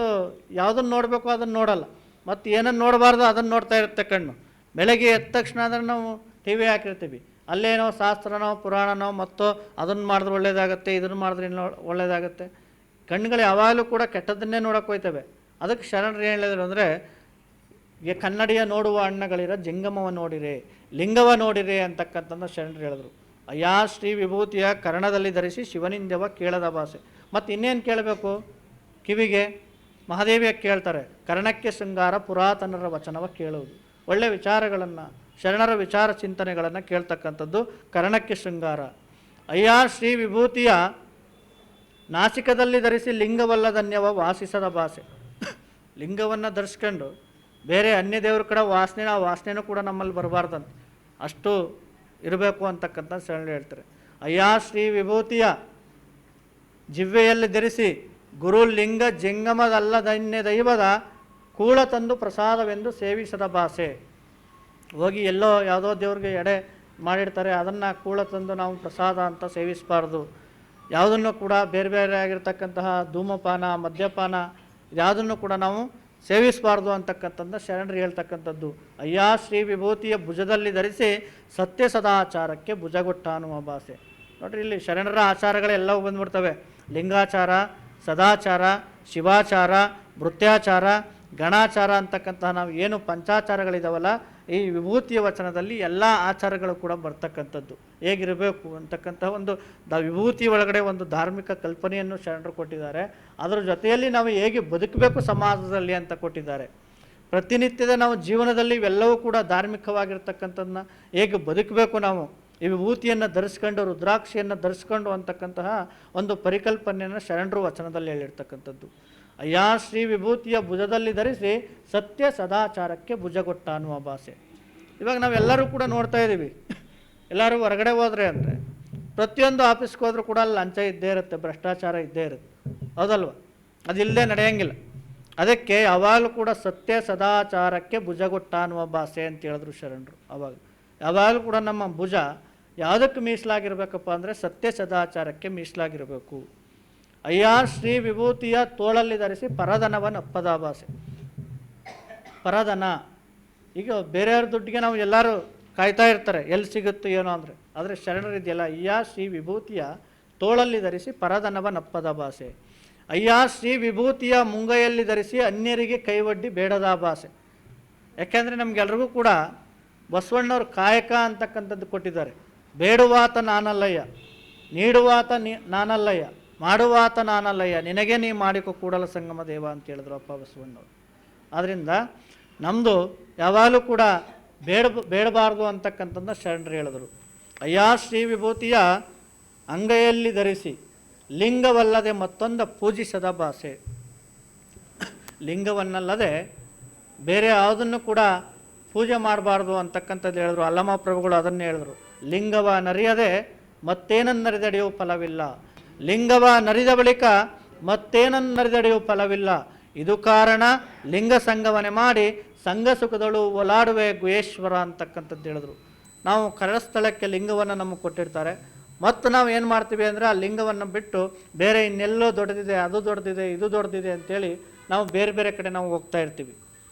ಯಾವುದನ್ನು ನೋಡಬೇಕು ಅದನ್ನು ನೋಡಲ್ಲ, ಮತ್ತು ಏನನ್ನು ನೋಡಬಾರ್ದು ಅದನ್ನು ನೋಡ್ತಾ ಇರುತ್ತೆ ಕಣ್ಣು. ಬೆಳಗ್ಗೆ ಎದ್ದ ತಕ್ಷಣ ಅದನ್ನು ನಾವು ಟಿ ವಿ ಹಾಕಿರ್ತೀವಿ, ಅಲ್ಲೇನೋ ಶಾಸ್ತ್ರನೋ ಪುರಾಣನೋ ಮತ್ತೋ ಅದನ್ನು ಮಾಡಿದ್ರೆ ಒಳ್ಳೇದಾಗತ್ತೆ, ಇದನ್ನು ಮಾಡಿದ್ರೆ ಇನ್ನೂ ಒಳ್ಳೇದಾಗತ್ತೆ. ಕಣ್ಣುಗಳು ಯಾವಾಗಲೂ ಕೂಡ ಕೆಟ್ಟದ್ದನ್ನೇ ನೋಡೋಕೆ ಹೋಯ್ತವೆ. ಅದಕ್ಕೆ ಶರಣರು ಏನು ಹೇಳಿದ್ರು ಅಂದರೆ, ಕನ್ನಡಿಯ ನೋಡುವ ಅಣ್ಣಗಳಿರ ಜಂಗಮವ ನೋಡಿರೆ, ಲಿಂಗವ ನೋಡಿರೆ ಅಂತಕ್ಕಂಥದ್ದು ಶರಣರು ಹೇಳಿದ್ರು. ಅಯ್ಯ ಶ್ರೀ ವಿಭೂತಿಯ ಕರ್ಣದಲ್ಲಿ ಧರಿಸಿ ಶಿವನಿಂದೆವ ಕೇಳದ ಭಾಷೆ. ಮತ್ತು ಇನ್ನೇನು ಕೇಳಬೇಕು? ಕಿವಿಗೆ ಮಹಾದೇವಿಯ ಕೇಳ್ತಾರೆ, ಕರ್ಣಕ್ಕೆ ಶೃಂಗಾರ ಪುರಾತನರ ವಚನವ ಕೇಳುವುದು. ಒಳ್ಳೆಯ ವಿಚಾರಗಳನ್ನು, ಶರಣರ ವಿಚಾರ ಚಿಂತನೆಗಳನ್ನು ಕೇಳ್ತಕ್ಕಂಥದ್ದು ಕರ್ಣಕ್ಕೆ ಶೃಂಗಾರ. ಅಯ್ಯ ಶ್ರೀ ವಿಭೂತಿಯ ನಾಸಿಕದಲ್ಲಿ ಧರಿಸಿ ಲಿಂಗವಲ್ಲದನ್ಯವ ವಾಸಿಸದ ಭಾಷೆ. ಲಿಂಗವನ್ನು ಧರಿಸ್ಕೊಂಡು ಬೇರೆ ಅನ್ಯ ದೇವ್ರ ಕಡೆ ವಾಸನೆನೂ ಕೂಡ ನಮ್ಮಲ್ಲಿ ಬರಬಾರ್ದಂತೆ, ಅಷ್ಟು ಇರಬೇಕು ಅಂತಕ್ಕಂಥ ಶರಣರು ಹೇಳ್ತಾರೆ. ಅಯ್ಯ ಶ್ರೀ ವಿಭೂತಿಯ ಜಿವ್ವೆಯಲ್ಲಿ ಧರಿಸಿ ಗುರು ಲಿಂಗ ಜಂಗಮದಲ್ಲದನ್ಯ ದೈವದ ಕೂಳ ತಂದು ಪ್ರಸಾದವೆಂದು ಸೇವಿಸದ ಭಾಷೆ. ಹೋಗಿ ಎಲ್ಲೋ ಯಾವುದೋ ದೇವ್ರಿಗೆ ಎಡೆ ಮಾಡಿರ್ತಾರೆ, ಅದನ್ನು ಕೂಳ ತಂದು ನಾವು ಪ್ರಸಾದ ಅಂತ ಸೇವಿಸಬಾರ್ದು. ಯಾವುದನ್ನು ಕೂಡ ಬೇರೆ ಬೇರೆ ಆಗಿರ್ತಕ್ಕಂತಹ ಧೂಮಪಾನ ಮದ್ಯಪಾನ ಯಾವುದನ್ನು ಕೂಡ ನಾವು ಸೇವಿಸಬಾರ್ದು ಅಂತಕ್ಕಂಥದ್ದು ಶರಣರು ಹೇಳ್ತಕ್ಕಂಥದ್ದು. ಅಯ್ಯ ಶ್ರೀ ವಿಭೂತಿಯ ಭುಜದಲ್ಲಿ ಧರಿಸಿ ಸತ್ಯ ಸದಾಚಾರಕ್ಕೆ ಭುಜಗೊಟ್ಟ ಅನ್ನುವ ಭಾಷೆ. ನೋಡ್ರಿ, ಇಲ್ಲಿ ಶರಣರ ಆಚಾರಗಳೆಲ್ಲವೂ ಬಂದ್ಬಿಡ್ತವೆ. ಲಿಂಗಾಚಾರ, ಸದಾಚಾರ, ಶಿವಾಚಾರ, ಭೃತ್ಯಾಚಾರ, ಗಣಾಚಾರ ಅಂತಕ್ಕಂತಹ ನಾವು ಏನು ಪಂಚಾಚಾರಗಳಿದಾವಲ್ಲ, ಈ ವಿಭೂತಿಯ ವಚನದಲ್ಲಿ ಎಲ್ಲ ಆಚಾರಗಳು ಕೂಡ ಬರ್ತಕ್ಕಂಥದ್ದು. ಹೇಗಿರಬೇಕು ಅಂತಕ್ಕಂಥ ಒಂದು ವಿಭೂತಿ ಒಳಗಡೆ ಒಂದು ಧಾರ್ಮಿಕ ಕಲ್ಪನೆಯನ್ನು ಶರಣರು ಕೊಟ್ಟಿದ್ದಾರೆ. ಅದರ ಜೊತೆಯಲ್ಲಿ ನಾವು ಹೇಗೆ ಬದುಕಬೇಕು ಸಮಾಜದಲ್ಲಿ ಅಂತ ಕೊಟ್ಟಿದ್ದಾರೆ. ಪ್ರತಿನಿತ್ಯದ ನಾವು ಜೀವನದಲ್ಲಿ ಇವೆಲ್ಲವೂ ಕೂಡ ಧಾರ್ಮಿಕವಾಗಿರ್ತಕ್ಕಂಥದ್ದನ್ನ ಹೇಗೆ ಬದುಕಬೇಕು, ನಾವು ಈ ವಿಭೂತಿಯನ್ನು ಧರಿಸ್ಕೊಂಡು ರುದ್ರಾಕ್ಷಿಯನ್ನು ಧರಿಸ್ಕೊಂಡು ಅಂತಕ್ಕಂತಹ ಒಂದು ಪರಿಕಲ್ಪನೆಯನ್ನು ಶರಣರು ವಚನದಲ್ಲಿ ಹೇಳಿರ್ತಕ್ಕಂಥದ್ದು. ಅಯ್ಯ ಶ್ರೀ ವಿಭೂತಿಯ ಭುಜದಲ್ಲಿ ಧರಿಸಿ ಸತ್ಯ ಸದಾಚಾರಕ್ಕೆ ಭುಜಗೊಟ್ಟ ಅನ್ನುವ ಭಾಷೆ. ಇವಾಗ ನಾವೆಲ್ಲರೂ ಕೂಡ ನೋಡ್ತಾ ಇದ್ದೀವಿ, ಎಲ್ಲರೂ ಹೊರಗಡೆ ಹೋದರೆ ಅಂದರೆ ಪ್ರತಿಯೊಂದು ಆಫೀಸ್ಗೆ ಹೋದರೂ ಕೂಡ ಅಲ್ಲಿ ಲಂಚ ಇದ್ದೇ ಇರುತ್ತೆ, ಭ್ರಷ್ಟಾಚಾರ ಇದ್ದೇ ಇರುತ್ತೆ, ಹೌದಲ್ವ? ಅದಿಲ್ಲದೆ ನಡೆಯಂಗಿಲ್ಲ. ಅದಕ್ಕೆ ಯಾವಾಗಲೂ ಕೂಡ ಸತ್ಯ ಸದಾಚಾರಕ್ಕೆ ಭುಜಗೊಟ್ಟ ಅನ್ನುವ ಭಾಷೆ ಅಂತ ಹೇಳಿದ್ರು ಶರಣರು. ಯಾವಾಗಲೂ ಕೂಡ ನಮ್ಮ ಭುಜ ಯಾವುದಕ್ಕೆ ಮೀಸಲಾಗಿರ್ಬೇಕಪ್ಪ ಅಂದರೆ ಸತ್ಯ ಸದಾಚಾರಕ್ಕೆ ಮೀಸಲಾಗಿರಬೇಕು. ಅಯ್ಯ ಶ್ರೀ ವಿಭೂತಿಯ ತೋಳಲ್ಲಿ ಧರಿಸಿ ಪರಧನವನ್ನಪ್ಪದ ಭಾಷೆ. ಪರಧನ ಈಗ ಬೇರೆಯವ್ರ ದುಡ್ಡಿಗೆ ನಾವು ಎಲ್ಲರೂ ಕಾಯ್ತಾ ಇರ್ತಾರೆ, ಎಲ್ಲಿ ಸಿಗುತ್ತೋ ಏನೋ ಅಂದರೆ, ಆದರೆ ಶರಣರು ಇದೆಯಲ್ಲ, ಅಯ್ಯ ಶ್ರೀ ವಿಭೂತಿಯ ತೋಳಲ್ಲಿ ಧರಿಸಿ ಪರಧನವನ್ನಪ್ಪದ ಭಾಷೆ. ಅಯ್ಯ ಶ್ರೀ ವಿಭೂತಿಯ ಮುಂಗೈಯಲ್ಲಿ ಧರಿಸಿ ಅನ್ಯರಿಗೆ ಕೈವಡ್ಡಿ ಬೇಡದ ಭಾಷೆ. ಯಾಕೆಂದರೆ ನಮಗೆಲ್ರಿಗೂ ಕೂಡ ಬಸವಣ್ಣವ್ರು ಕಾಯಕ ಅಂತಕ್ಕಂಥದ್ದು ಕೊಟ್ಟಿದ್ದಾರೆ. ಬೇಡುವಾತ ನಾನಲ್ಲಯ್ಯ, ನೀಡುವಾತ ನಾನಲ್ಲಯ್ಯ, ಮಾಡುವಾತ ನಾನಲ್ಲಯ್ಯ, ನಿನಗೆ ನೀ ಮಾಡಿಕೊ ಕೂಡಲ ಸಂಗಮ ದೇವ ಅಂತ ಹೇಳಿದ್ರು ಅಪ್ಪ ಬಸವಣ್ಣವರು. ಆದ್ದರಿಂದ ನಮ್ಮದು ಯಾವಾಗಲೂ ಕೂಡ ಬೇಡಬಾರ್ದು ಅಂತಕ್ಕಂಥದ್ದನ್ನ ಶರಣರು ಹೇಳಿದರು. ಅಯ್ಯ ಶ್ರೀ ವಿಭೂತಿಯ ಅಂಗೈಯಲ್ಲಿ ಧರಿಸಿ ಲಿಂಗವಲ್ಲದೆ ಮತ್ತೊಂದು ಪೂಜಿಸದ ಭಾಷೆ. ಲಿಂಗವನ್ನಲ್ಲದೆ ಬೇರೆ ಯಾವುದನ್ನು ಕೂಡ ಪೂಜೆ ಮಾಡಬಾರ್ದು ಅಂತಕ್ಕಂಥದ್ದು ಹೇಳಿದ್ರು. ಅಲ್ಲಮ ಪ್ರಭುಗಳು ಅದನ್ನೇ ಹೇಳಿದ್ರು. ಲಿಂಗವ ನರಿಯದೆ ಮತ್ತೇನನ್ನರಿದಡೆಯುವ ಫಲವಿಲ್ಲ, ಲಿಂಗವ ನರಿದ ಬಳಿಕ ಮತ್ತೇನನ್ನರಿದಡೆಯುವ ಫಲವಿಲ್ಲ, ಇದು ಕಾರಣ ಲಿಂಗ ಸಂಗಮನೆ ಮಾಡಿ ಸಂಘ ಸುಖದಳು ಒಲಾಡುವೆ ಗುಹೇಶ್ವರ ಅಂತಕ್ಕಂಥದ್ದು ಹೇಳಿದ್ರು. ನಾವು ಕರಸ್ಥಳಕ್ಕೆ ಲಿಂಗವನ್ನು ನಮಗೆ ಕೊಟ್ಟಿರ್ತಾರೆ, ಮತ್ತು ನಾವು ಏನು ಮಾಡ್ತೀವಿ ಅಂದರೆ ಆ ಲಿಂಗವನ್ನು ಬಿಟ್ಟು ಬೇರೆ ಇನ್ನೆಲ್ಲೋ ದೊಡ್ಡದಿದೆ, ಅದು ದೊಡ್ಡದಿದೆ, ಇದು ದೊಡ್ಡದಿದೆ ಅಂತೇಳಿ ನಾವು ಬೇರೆ ಬೇರೆ ಕಡೆ ನಾವು ಹೋಗ್ತಾ ಇರ್ತೀವಿ.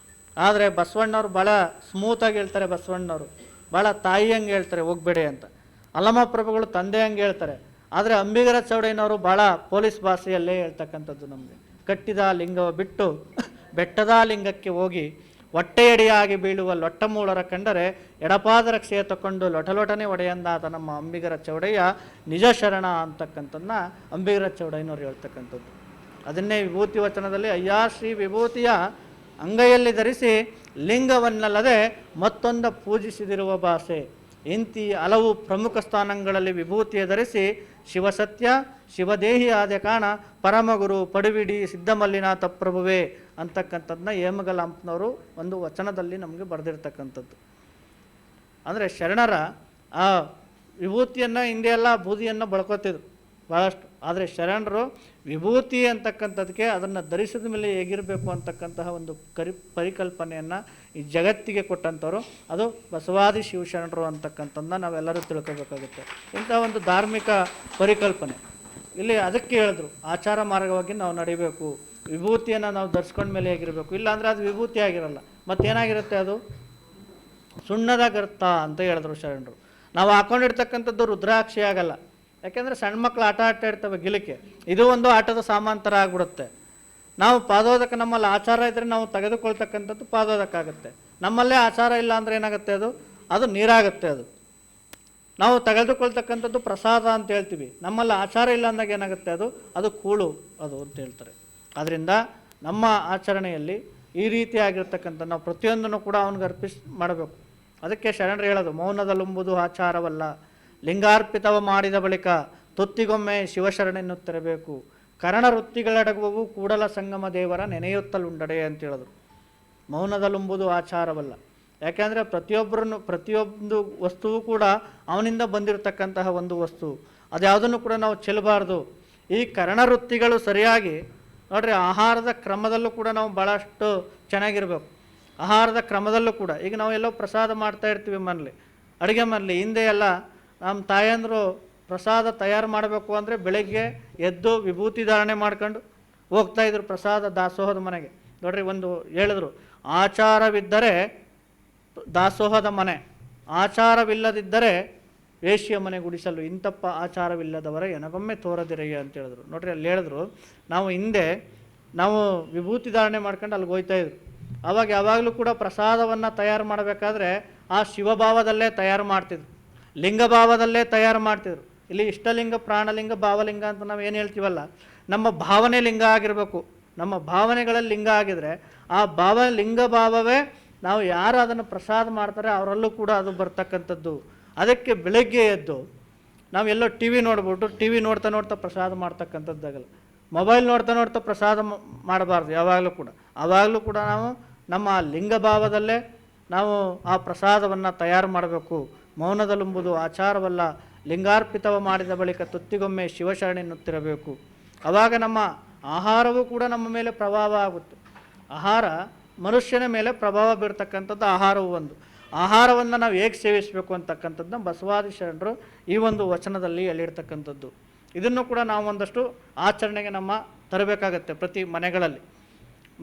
ಆದರೆ ಬಸವಣ್ಣವ್ರು ಭಾಳ ಸ್ಮೂತಾಗಿ ಹೇಳ್ತಾರೆ. ಬಸವಣ್ಣವರು ಭಾಳ ತಾಯಿ ಹಂಗೆ ಹೇಳ್ತಾರೆ, ಹೋಗಬೇಡಿ ಅಂತ. ಅಲ್ಲಮ ಪ್ರಭುಗಳು ತಂದೆ ಹಂಗೆ ಹೇಳ್ತಾರೆ. ಆದರೆ ಅಂಬಿಗರ ಚೌಡಯ್ಯನವರು ಭಾಳ ಪೊಲೀಸ್ ಭಾಷೆಯಲ್ಲೇ ಹೇಳ್ತಕ್ಕಂಥದ್ದು ನಮಗೆ. ಕಟ್ಟಿದ ಲಿಂಗವ ಬಿಟ್ಟು ಬೆಟ್ಟದ ಲಿಂಗಕ್ಕೆ ಹೋಗಿ ಹೊಟ್ಟೆಯಡಿಯಾಗಿ ಬೀಳುವ ಲೊಟ್ಟಮೂಳರ ಕಂಡರೆ ಎಡಪಾದ ರಕ್ಷೆಯ ತಕೊಂಡು ಲೊಟಲೊಟನೆ ಒಡೆಯಂದಾತ ನಮ್ಮ ಅಂಬಿಗರ ಚೌಡಯ್ಯ ನಿಜ ಶರಣ ಅಂತಕ್ಕಂಥದ್ದನ್ನ ಅಂಬಿಗರ ಚೌಡಯ್ಯನವ್ರು ಹೇಳ್ತಕ್ಕಂಥದ್ದು. ಅದನ್ನೇ ವಿಭೂತಿ ವಚನದಲ್ಲಿ ಅಯ್ಯ ಶ್ರೀ ವಿಭೂತಿಯ ಅಂಗೈಯಲ್ಲಿ ಧರಿಸಿ ಲಿಂಗವನ್ನಲ್ಲದೆ ಮತ್ತೊಂದ ಪೂಜಿಸಿದಿರುವ ಭಾಷೆ ಇಂತಿ ಹಲವು ಪ್ರಮುಖ ಸ್ಥಾನಗಳಲ್ಲಿ ವಿಭೂತಿಯ ಧರಿಸಿ ಶಿವಸತ್ಯ ಶಿವದೇಹಿ ಆದ ಕಾರಣ ಪರಮಗುರು ಪಡುವಿಡಿ ಸಿದ್ಧಮಲ್ಲಿನಾಥ ಪ್ರಭುವೇ ಅಂತಕ್ಕಂಥದ್ದನ್ನ ಹೇಮಗಲಾಂಪ್ನವರು ಒಂದು ವಚನದಲ್ಲಿ ನಮಗೆ ಬರೆದಿರ್ತಕ್ಕಂಥದ್ದು. ಅಂದರೆ ಶರಣರ ಆ ವಿಭೂತಿಯನ್ನು ಹಿಂದೆ ಎಲ್ಲ ಬೂದಿಯನ್ನು ಬಳಕೋತಿದ್ರು ಭಾಳಷ್ಟು. ಆದರೆ ಶರಣರು ವಿಭೂತಿ ಅಂತಕ್ಕಂಥದಕ್ಕೆ ಅದನ್ನು ಧರಿಸಿದ ಮೇಲೆ ಹೇಗಿರಬೇಕು ಅಂತಕ್ಕಂತಹ ಒಂದು ಪರಿಕಲ್ಪನೆಯನ್ನು ಈ ಜಗತ್ತಿಗೆ ಕೊಟ್ಟಂಥವ್ರು ಅದು ಬಸವಾದಿ ಶಿವಶರಣರು ಅಂತಕ್ಕಂಥದ್ದನ್ನ ನಾವೆಲ್ಲರೂ ತಿಳ್ಕೋಬೇಕಾಗುತ್ತೆ. ಇಂಥ ಒಂದು ಧಾರ್ಮಿಕ ಪರಿಕಲ್ಪನೆ ಇಲ್ಲಿ ಅದಕ್ಕೆ ಹೇಳಿದ್ರು, ಆಚಾರ ಮಾರ್ಗವಾಗಿ ನಾವು ನಡಿಬೇಕು, ವಿಭೂತಿಯನ್ನು ನಾವು ಧರಿಸ್ಕೊಂಡ ಮೇಲೆ ಹೇಗಿರಬೇಕು. ಇಲ್ಲಾಂದರೆ ಅದು ವಿಭೂತಿ ಆಗಿರಲ್ಲ, ಮತ್ತೇನಾಗಿರುತ್ತೆ, ಅದು ಸುಣ್ಣದ ಗರ್ತ ಅಂತ ಹೇಳಿದ್ರು ಶರಣರು. ನಾವು ಹಾಕೊಂಡಿರ್ತಕ್ಕಂಥದ್ದು ರುದ್ರಾಕ್ಷಿ ಆಗಲ್ಲ, ಯಾಕೆಂದರೆ ಸಣ್ಣ ಮಕ್ಕಳು ಆಟ ಇರ್ತವೆ ಗಿಲಿಕೆ, ಇದು ಒಂದು ಆಟದ ಸಾಮಾಂತರ ಆಗಿಬಿಡುತ್ತೆ. ನಾವು ಪಾದೋದಕ ನಮ್ಮಲ್ಲಿ ಆಚಾರ ಇದ್ದರೆ ನಾವು ತೆಗೆದುಕೊಳ್ತಕ್ಕಂಥದ್ದು ಪಾದೋದಕ ಆಗುತ್ತೆ. ನಮ್ಮಲ್ಲೇ ಆಚಾರ ಇಲ್ಲ ಅಂದರೆ ಏನಾಗುತ್ತೆ, ಅದು ನೀರಾಗುತ್ತೆ. ನಾವು ತೆಗೆದುಕೊಳ್ತಕ್ಕಂಥದ್ದು ಪ್ರಸಾದ ಅಂತ ಹೇಳ್ತೀವಿ, ನಮ್ಮಲ್ಲಿ ಆಚಾರ ಇಲ್ಲ ಅಂದಾಗ ಏನಾಗುತ್ತೆ, ಅದು ಕೂಳು ಅದು ಅಂತ ಹೇಳ್ತಾರೆ. ಆದ್ದರಿಂದ ನಮ್ಮ ಆಚರಣೆಯಲ್ಲಿ ಈ ರೀತಿಯಾಗಿರ್ತಕ್ಕಂಥ ನಾವು ಪ್ರತಿಯೊಂದನ್ನು ಕೂಡ ಅವನಿಗೆ ಮಾಡಬೇಕು. ಅದಕ್ಕೆ ಶರಣರು ಹೇಳೋದು, ಮೌನದಲ್ಲುಂಬುದು ಆಚಾರವಲ್ಲ, ಲಿಂಗಾರ್ಪಿತವ ಮಾಡಿದ ಬಳಿಕ ತುತ್ತಿಗೊಮ್ಮೆ ಶಿವಶರಣೆನ್ನುತ್ತಿರಬೇಕು, ಕರ್ಣ ವೃತ್ತಿಗಳಡಗುವವು ಕೂಡಲ ಸಂಗಮ ದೇವರ ನೆನೆಯುತ್ತಲುಂಡಡೆ ಅಂತ ಹೇಳಿದ್ರು. ಮೌನದಲ್ಲುಂಬುದು ಆಚಾರವಲ್ಲ, ಯಾಕೆಂದರೆ ಪ್ರತಿಯೊಂದು ವಸ್ತುವು ಕೂಡ ಅವನಿಂದ ಬಂದಿರತಕ್ಕಂತಹ ಒಂದು ವಸ್ತು, ಅದ್ಯಾವುದನ್ನು ಕೂಡ ನಾವು ಚೆಲ್ಲಬಾರ್ದು. ಈ ಕರ್ಣ ವೃತ್ತಿಗಳು ಸರಿಯಾಗಿ ನೋಡ್ರಿ, ಆಹಾರದ ಕ್ರಮದಲ್ಲೂ ಕೂಡ ನಾವು ಭಾಳಷ್ಟು ಚೆನ್ನಾಗಿರ್ಬೇಕು. ಆಹಾರದ ಕ್ರಮದಲ್ಲೂ ಕೂಡ ಈಗ ನಾವು ಎಲ್ಲೋ ಪ್ರಸಾದ ಮಾಡ್ತಾ ಇರ್ತೀವಿ ಮನೇಲಿ, ಅಡುಗೆ ಮನೇಲಿ. ಹಿಂದೆ ಎಲ್ಲ ನಮ್ಮ ತಾಯಂದರು ಪ್ರಸಾದ ತಯಾರು ಮಾಡಬೇಕು ಅಂದರೆ ಬೆಳಗ್ಗೆ ಎದ್ದು ವಿಭೂತಿ ಧಾರಣೆ ಮಾಡ್ಕೊಂಡು ಹೋಗ್ತಾಯಿದ್ರು ಪ್ರಸಾದ ದಾಸೋಹದ ಮನೆಗೆ. ನೋಡ್ರಿ, ಒಂದು ಹೇಳಿದ್ರು, ಆಚಾರವಿದ್ದರೆ ದಾಸೋಹದ ಮನೆ, ಆಚಾರವಿಲ್ಲದಿದ್ದರೆ ವೇಶ್ಯ ಮನೆ ಗುಡಿಸಲು, ಇಂತಪ್ಪ ಆಚಾರವಿಲ್ಲದವರ ಎನಗೊಮ್ಮೆ ತೋರದಿರಯ್ಯ ಅಂತ ಹೇಳಿದ್ರು. ನೋಡ್ರಿ, ಅಲ್ಲಿ ಹೇಳಿದ್ರು, ನಾವು ಹಿಂದೆ ನಾವು ವಿಭೂತಿ ಧಾರಣೆ ಮಾಡ್ಕೊಂಡು ಅಲ್ಲಿಗೆ ಹೋಗ್ತಾಯಿದ್ರು. ಆವಾಗ ಯಾವಾಗಲೂ ಕೂಡ ಪ್ರಸಾದವನ್ನು ತಯಾರು ಮಾಡಬೇಕಾದ್ರೆ ಆ ಶಿವಭಾವದಲ್ಲೇ ತಯಾರು ಮಾಡ್ತಿದ್ರು, ಲಿಂಗಭಾವದಲ್ಲೇ ತಯಾರು ಮಾಡ್ತಿದ್ರು. ಇಲ್ಲಿ ಇಷ್ಟಲಿಂಗ, ಪ್ರಾಣಲಿಂಗ, ಭಾವಲಿಂಗ ಅಂತ ನಾವು ಏನು ಹೇಳ್ತೀವಲ್ಲ, ನಮ್ಮ ಭಾವನೆ ಲಿಂಗ ಆಗಿರಬೇಕು. ನಮ್ಮ ಭಾವನೆಗಳಲ್ಲಿ ಲಿಂಗ ಆಗಿದ್ರೆ ಆ ಲಿಂಗ ಭಾವವೇ ನಾವು ಯಾರು ಅದನ್ನು ಪ್ರಸಾದ ಮಾಡ್ತಾರೆ ಅವರಲ್ಲೂ ಕೂಡ ಅದು ಬರ್ತಕ್ಕಂಥದ್ದು. ಅದಕ್ಕೆ ಬೆಳಗ್ಗೆ ಎದ್ದು ನಾವು ಎಲ್ಲೋ ಟಿ ವಿ ನೋಡ್ಬಿಟ್ಟು ಟಿ ವಿ ನೋಡ್ತಾ ನೋಡ್ತಾ ಪ್ರಸಾದ ಮಾಡ್ತಕ್ಕಂಥದ್ದಾಗಲ್ಲ, ಮೊಬೈಲ್ ನೋಡ್ತಾ ನೋಡ್ತಾ ಪ್ರಸಾದ ಮಾಡಬಾರ್ದು ಯಾವಾಗಲೂ ಕೂಡ. ಆವಾಗಲೂ ಕೂಡ ನಾವು ನಮ್ಮ ಲಿಂಗಭಾವದಲ್ಲೇ ನಾವು ಆ ಪ್ರಸಾದವನ್ನು ತಯಾರು ಮಾಡಬೇಕು. ಮೌನದಲ್ಲುಂಬುದು ಆಚಾರವಲ್ಲ, ಲಿಂಗಾರ್ಪಿತವ ಮಾಡಿದ ಬಳಿಕ ತುತ್ತಿಗೊಮ್ಮೆ ಶಿವಶರಣೆನ್ನುತ್ತಿರಬೇಕು. ಆವಾಗ ನಮ್ಮ ಆಹಾರವೂ ಕೂಡ ನಮ್ಮ ಮೇಲೆ ಪ್ರಭಾವ ಆಗುತ್ತೆ. ಆಹಾರ ಮನುಷ್ಯನ ಮೇಲೆ ಪ್ರಭಾವ ಬೀರ್ತಕ್ಕಂಥದ್ದು ಆಹಾರವು ಒಂದು. ಆಹಾರವನ್ನು ನಾವು ಹೇಗೆ ಸೇವಿಸಬೇಕು ಅಂತಕ್ಕಂಥದ್ದನ್ನ ಬಸವಾದಿ ಶರಣರು ಈ ಒಂದು ವಚನದಲ್ಲಿ ಹೇಳಿರ್ತಕ್ಕಂಥದ್ದು. ಇದನ್ನು ಕೂಡ ನಾವು ಒಂದಷ್ಟು ಆಚರಣೆಗೆ ನಮ್ಮ ತರಬೇಕಾಗತ್ತೆ ಪ್ರತಿ ಮನೆಗಳಲ್ಲಿ.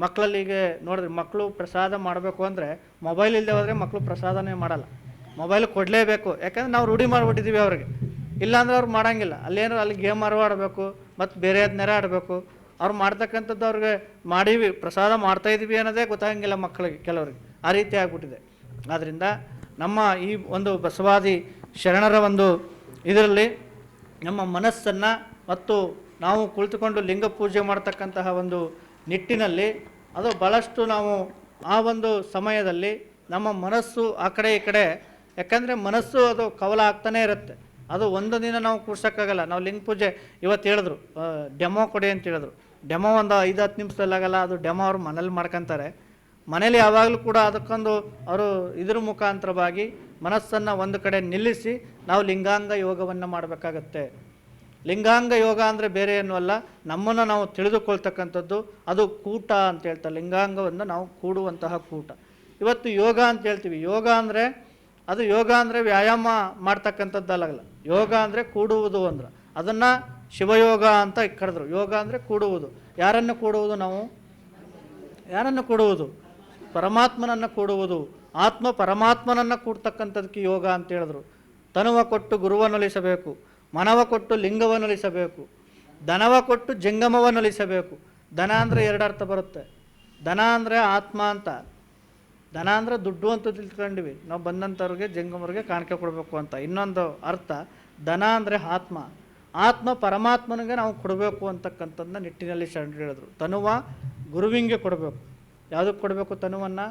ಮಕ್ಕಳಲ್ಲಿಗೆ ನೋಡಿದ್ರೆ, ಮಕ್ಕಳು ಪ್ರಸಾದ ಮಾಡಬೇಕು ಅಂದರೆ ಮೊಬೈಲ್ ಇಲ್ಲದೆ ಹೋದರೆ ಮಕ್ಕಳು ಪ್ರಸಾದನೇ ಮಾಡಲ್ಲ, ಮೊಬೈಲ್ ಕೊಡಲೇಬೇಕು. ಯಾಕಂದರೆ ನಾವು ರೂಢಿ ಮಾಡಿಬಿಟ್ಟಿದ್ದೀವಿ ಅವ್ರಿಗೆ, ಇಲ್ಲಾಂದ್ರೆ ಅವ್ರು ಮಾಡೋಂಗಿಲ್ಲ. ಅಲ್ಲಿ ಗೇಮ್ ಆಡಬೇಕು, ಮತ್ತು ಬೇರೆ ನೆರೆ ಆಡಬೇಕು. ಅವ್ರು ಮಾಡ್ತಕ್ಕಂಥದ್ದು ಅವ್ರಿಗೆ ಮಾಡೀವಿ, ಪ್ರಸಾದ ಮಾಡ್ತಾಯಿದ್ದೀವಿ ಅನ್ನೋದೇ ಗೊತ್ತಾಗಂಗಿಲ್ಲ ಮಕ್ಕಳಿಗೆ, ಕೆಲವರಿಗೆ ಆ ರೀತಿ ಆಗಿಬಿಟ್ಟಿದೆ. ಆದ್ದರಿಂದ ನಮ್ಮ ಈ ಒಂದು ಬಸವಾದಿ ಶರಣರ ಒಂದು ಇದರಲ್ಲಿ ನಮ್ಮ ಮನಸ್ಸನ್ನು ಮತ್ತು ನಾವು ಕುಳಿತುಕೊಂಡು ಲಿಂಗ ಪೂಜೆ ಮಾಡ್ತಕ್ಕಂತಹ ಒಂದು ನಿಟ್ಟಿನಲ್ಲಿ ಅದು ಭಾಳಷ್ಟು ನಾವು ಆ ಒಂದು ಸಮಯದಲ್ಲಿ ನಮ್ಮ ಮನಸ್ಸು ಆ ಕಡೆ ಈ ಕಡೆ, ಯಾಕಂದರೆ ಮನಸ್ಸು ಅದು ಕವಲ ಆಗ್ತಾನೇ ಇರುತ್ತೆ. ಅದು ಒಂದು ದಿನ ನಾವು ಕೂರ್ಸೋಕ್ಕಾಗಲ್ಲ. ನಾವು ಲಿಂಗ ಪೂಜೆ ಇವತ್ತು ಹೇಳಿದ್ರು, ಡೆಮೋ ಕೊಡಿ ಅಂತ ಹೇಳಿದ್ರು. ಡೆಮೋ ಒಂದು 5-10 ನಿಮಿಷದಲ್ಲಾಗಲ್ಲ, ಅದು ಡೆಮೋ ಅವರು ಮನೇಲಿ ಮಾಡ್ಕೊತಾರೆ. ಮನೇಲಿ ಯಾವಾಗಲೂ ಕೂಡ ಅದಕ್ಕೊಂದು ಅವರು ಇದ್ರ ಮುಖಾಂತರವಾಗಿ ಮನಸ್ಸನ್ನು ಒಂದು ಕಡೆ ನಿಲ್ಲಿಸಿ ನಾವು ಲಿಂಗಾಂಗ ಯೋಗವನ್ನು ಮಾಡಬೇಕಾಗತ್ತೆ. ಲಿಂಗಾಂಗ ಯೋಗ ಅಂದರೆ ಬೇರೆ ಏನೂ ಅಲ್ಲ, ನಮ್ಮನ್ನು ನಾವು ತಿಳಿದುಕೊಳ್ತಕ್ಕಂಥದ್ದು. ಅದು ಕೂಟ ಅಂತ ಹೇಳ್ತಾರೆ, ಲಿಂಗಾಂಗವನ್ನು ನಾವು ಕೂಡುವಂತಹ ಕೂಟ. ಇವತ್ತು ಯೋಗ ಅಂತ ಹೇಳ್ತೀವಿ. ಯೋಗ ಅಂದರೆ ವ್ಯಾಯಾಮ ಮಾಡ್ತಕ್ಕಂಥದ್ದಲ್ಲ. ಯೋಗ ಅಂದರೆ ಕೂಡುವುದು ಅಂದ್ರೆ ಅದನ್ನು ಶಿವಯೋಗ ಅಂತ ಕರೆದ್ರು. ಯೋಗ ಅಂದರೆ ಕೂಡುವುದು. ಯಾರನ್ನು ಕೂಡುವುದು? ನಾವು ಯಾರನ್ನು ಕೂಡುವುದು? ಪರಮಾತ್ಮನನ್ನು ಕೂಡುವುದು. ಆತ್ಮ ಪರಮಾತ್ಮನನ್ನು ಕೂಡ್ತಕ್ಕಂಥದಕ್ಕೆ ಯೋಗ ಅಂತ ಹೇಳಿದ್ರು. ತನುವ ಕೊಟ್ಟು ಗುರುವನ್ನೊಲಿಸಬೇಕು, ಮನವ ಕೊಟ್ಟು ಲಿಂಗವನ್ನೊಲಿಸಬೇಕು, ಧನವ ಕೊಟ್ಟು ಜಂಗಮವನ್ನೊಲಿಸಬೇಕು. ಧನ ಅಂದರೆ 2 ಅರ್ಥ ಬರುತ್ತೆ. ಧನ ಅಂದರೆ ಆತ್ಮ ಅಂತ, ದನ ಅಂದರೆ ದುಡ್ಡು ಅಂತ ತಿಳ್ಕೊಂಡಿವಿ ನಾವು, ಬಂದಂಥವ್ರಿಗೆ ಜಂಗಮರಿಗೆ ಕಾಣಿಕೆ ಕೊಡಬೇಕು ಅಂತ. ಇನ್ನೊಂದು ಅರ್ಥ, ದನ ಅಂದರೆ ಆತ್ಮ, ಆತ್ಮ ಪರಮಾತ್ಮನಿಗೆ ನಾವು ಕೊಡಬೇಕು ಅಂತಕ್ಕಂಥದ್ದನ್ನ ನಿಟ್ಟಿನಲ್ಲಿ ಶರಣರು ಹೇಳಿದ್ರು. ತನುವ ಗುರುವಿಂಗೆ ಕೊಡಬೇಕು. ಯಾವುದಕ್ಕೆ ಕೊಡಬೇಕು ತನುವನ್ನು?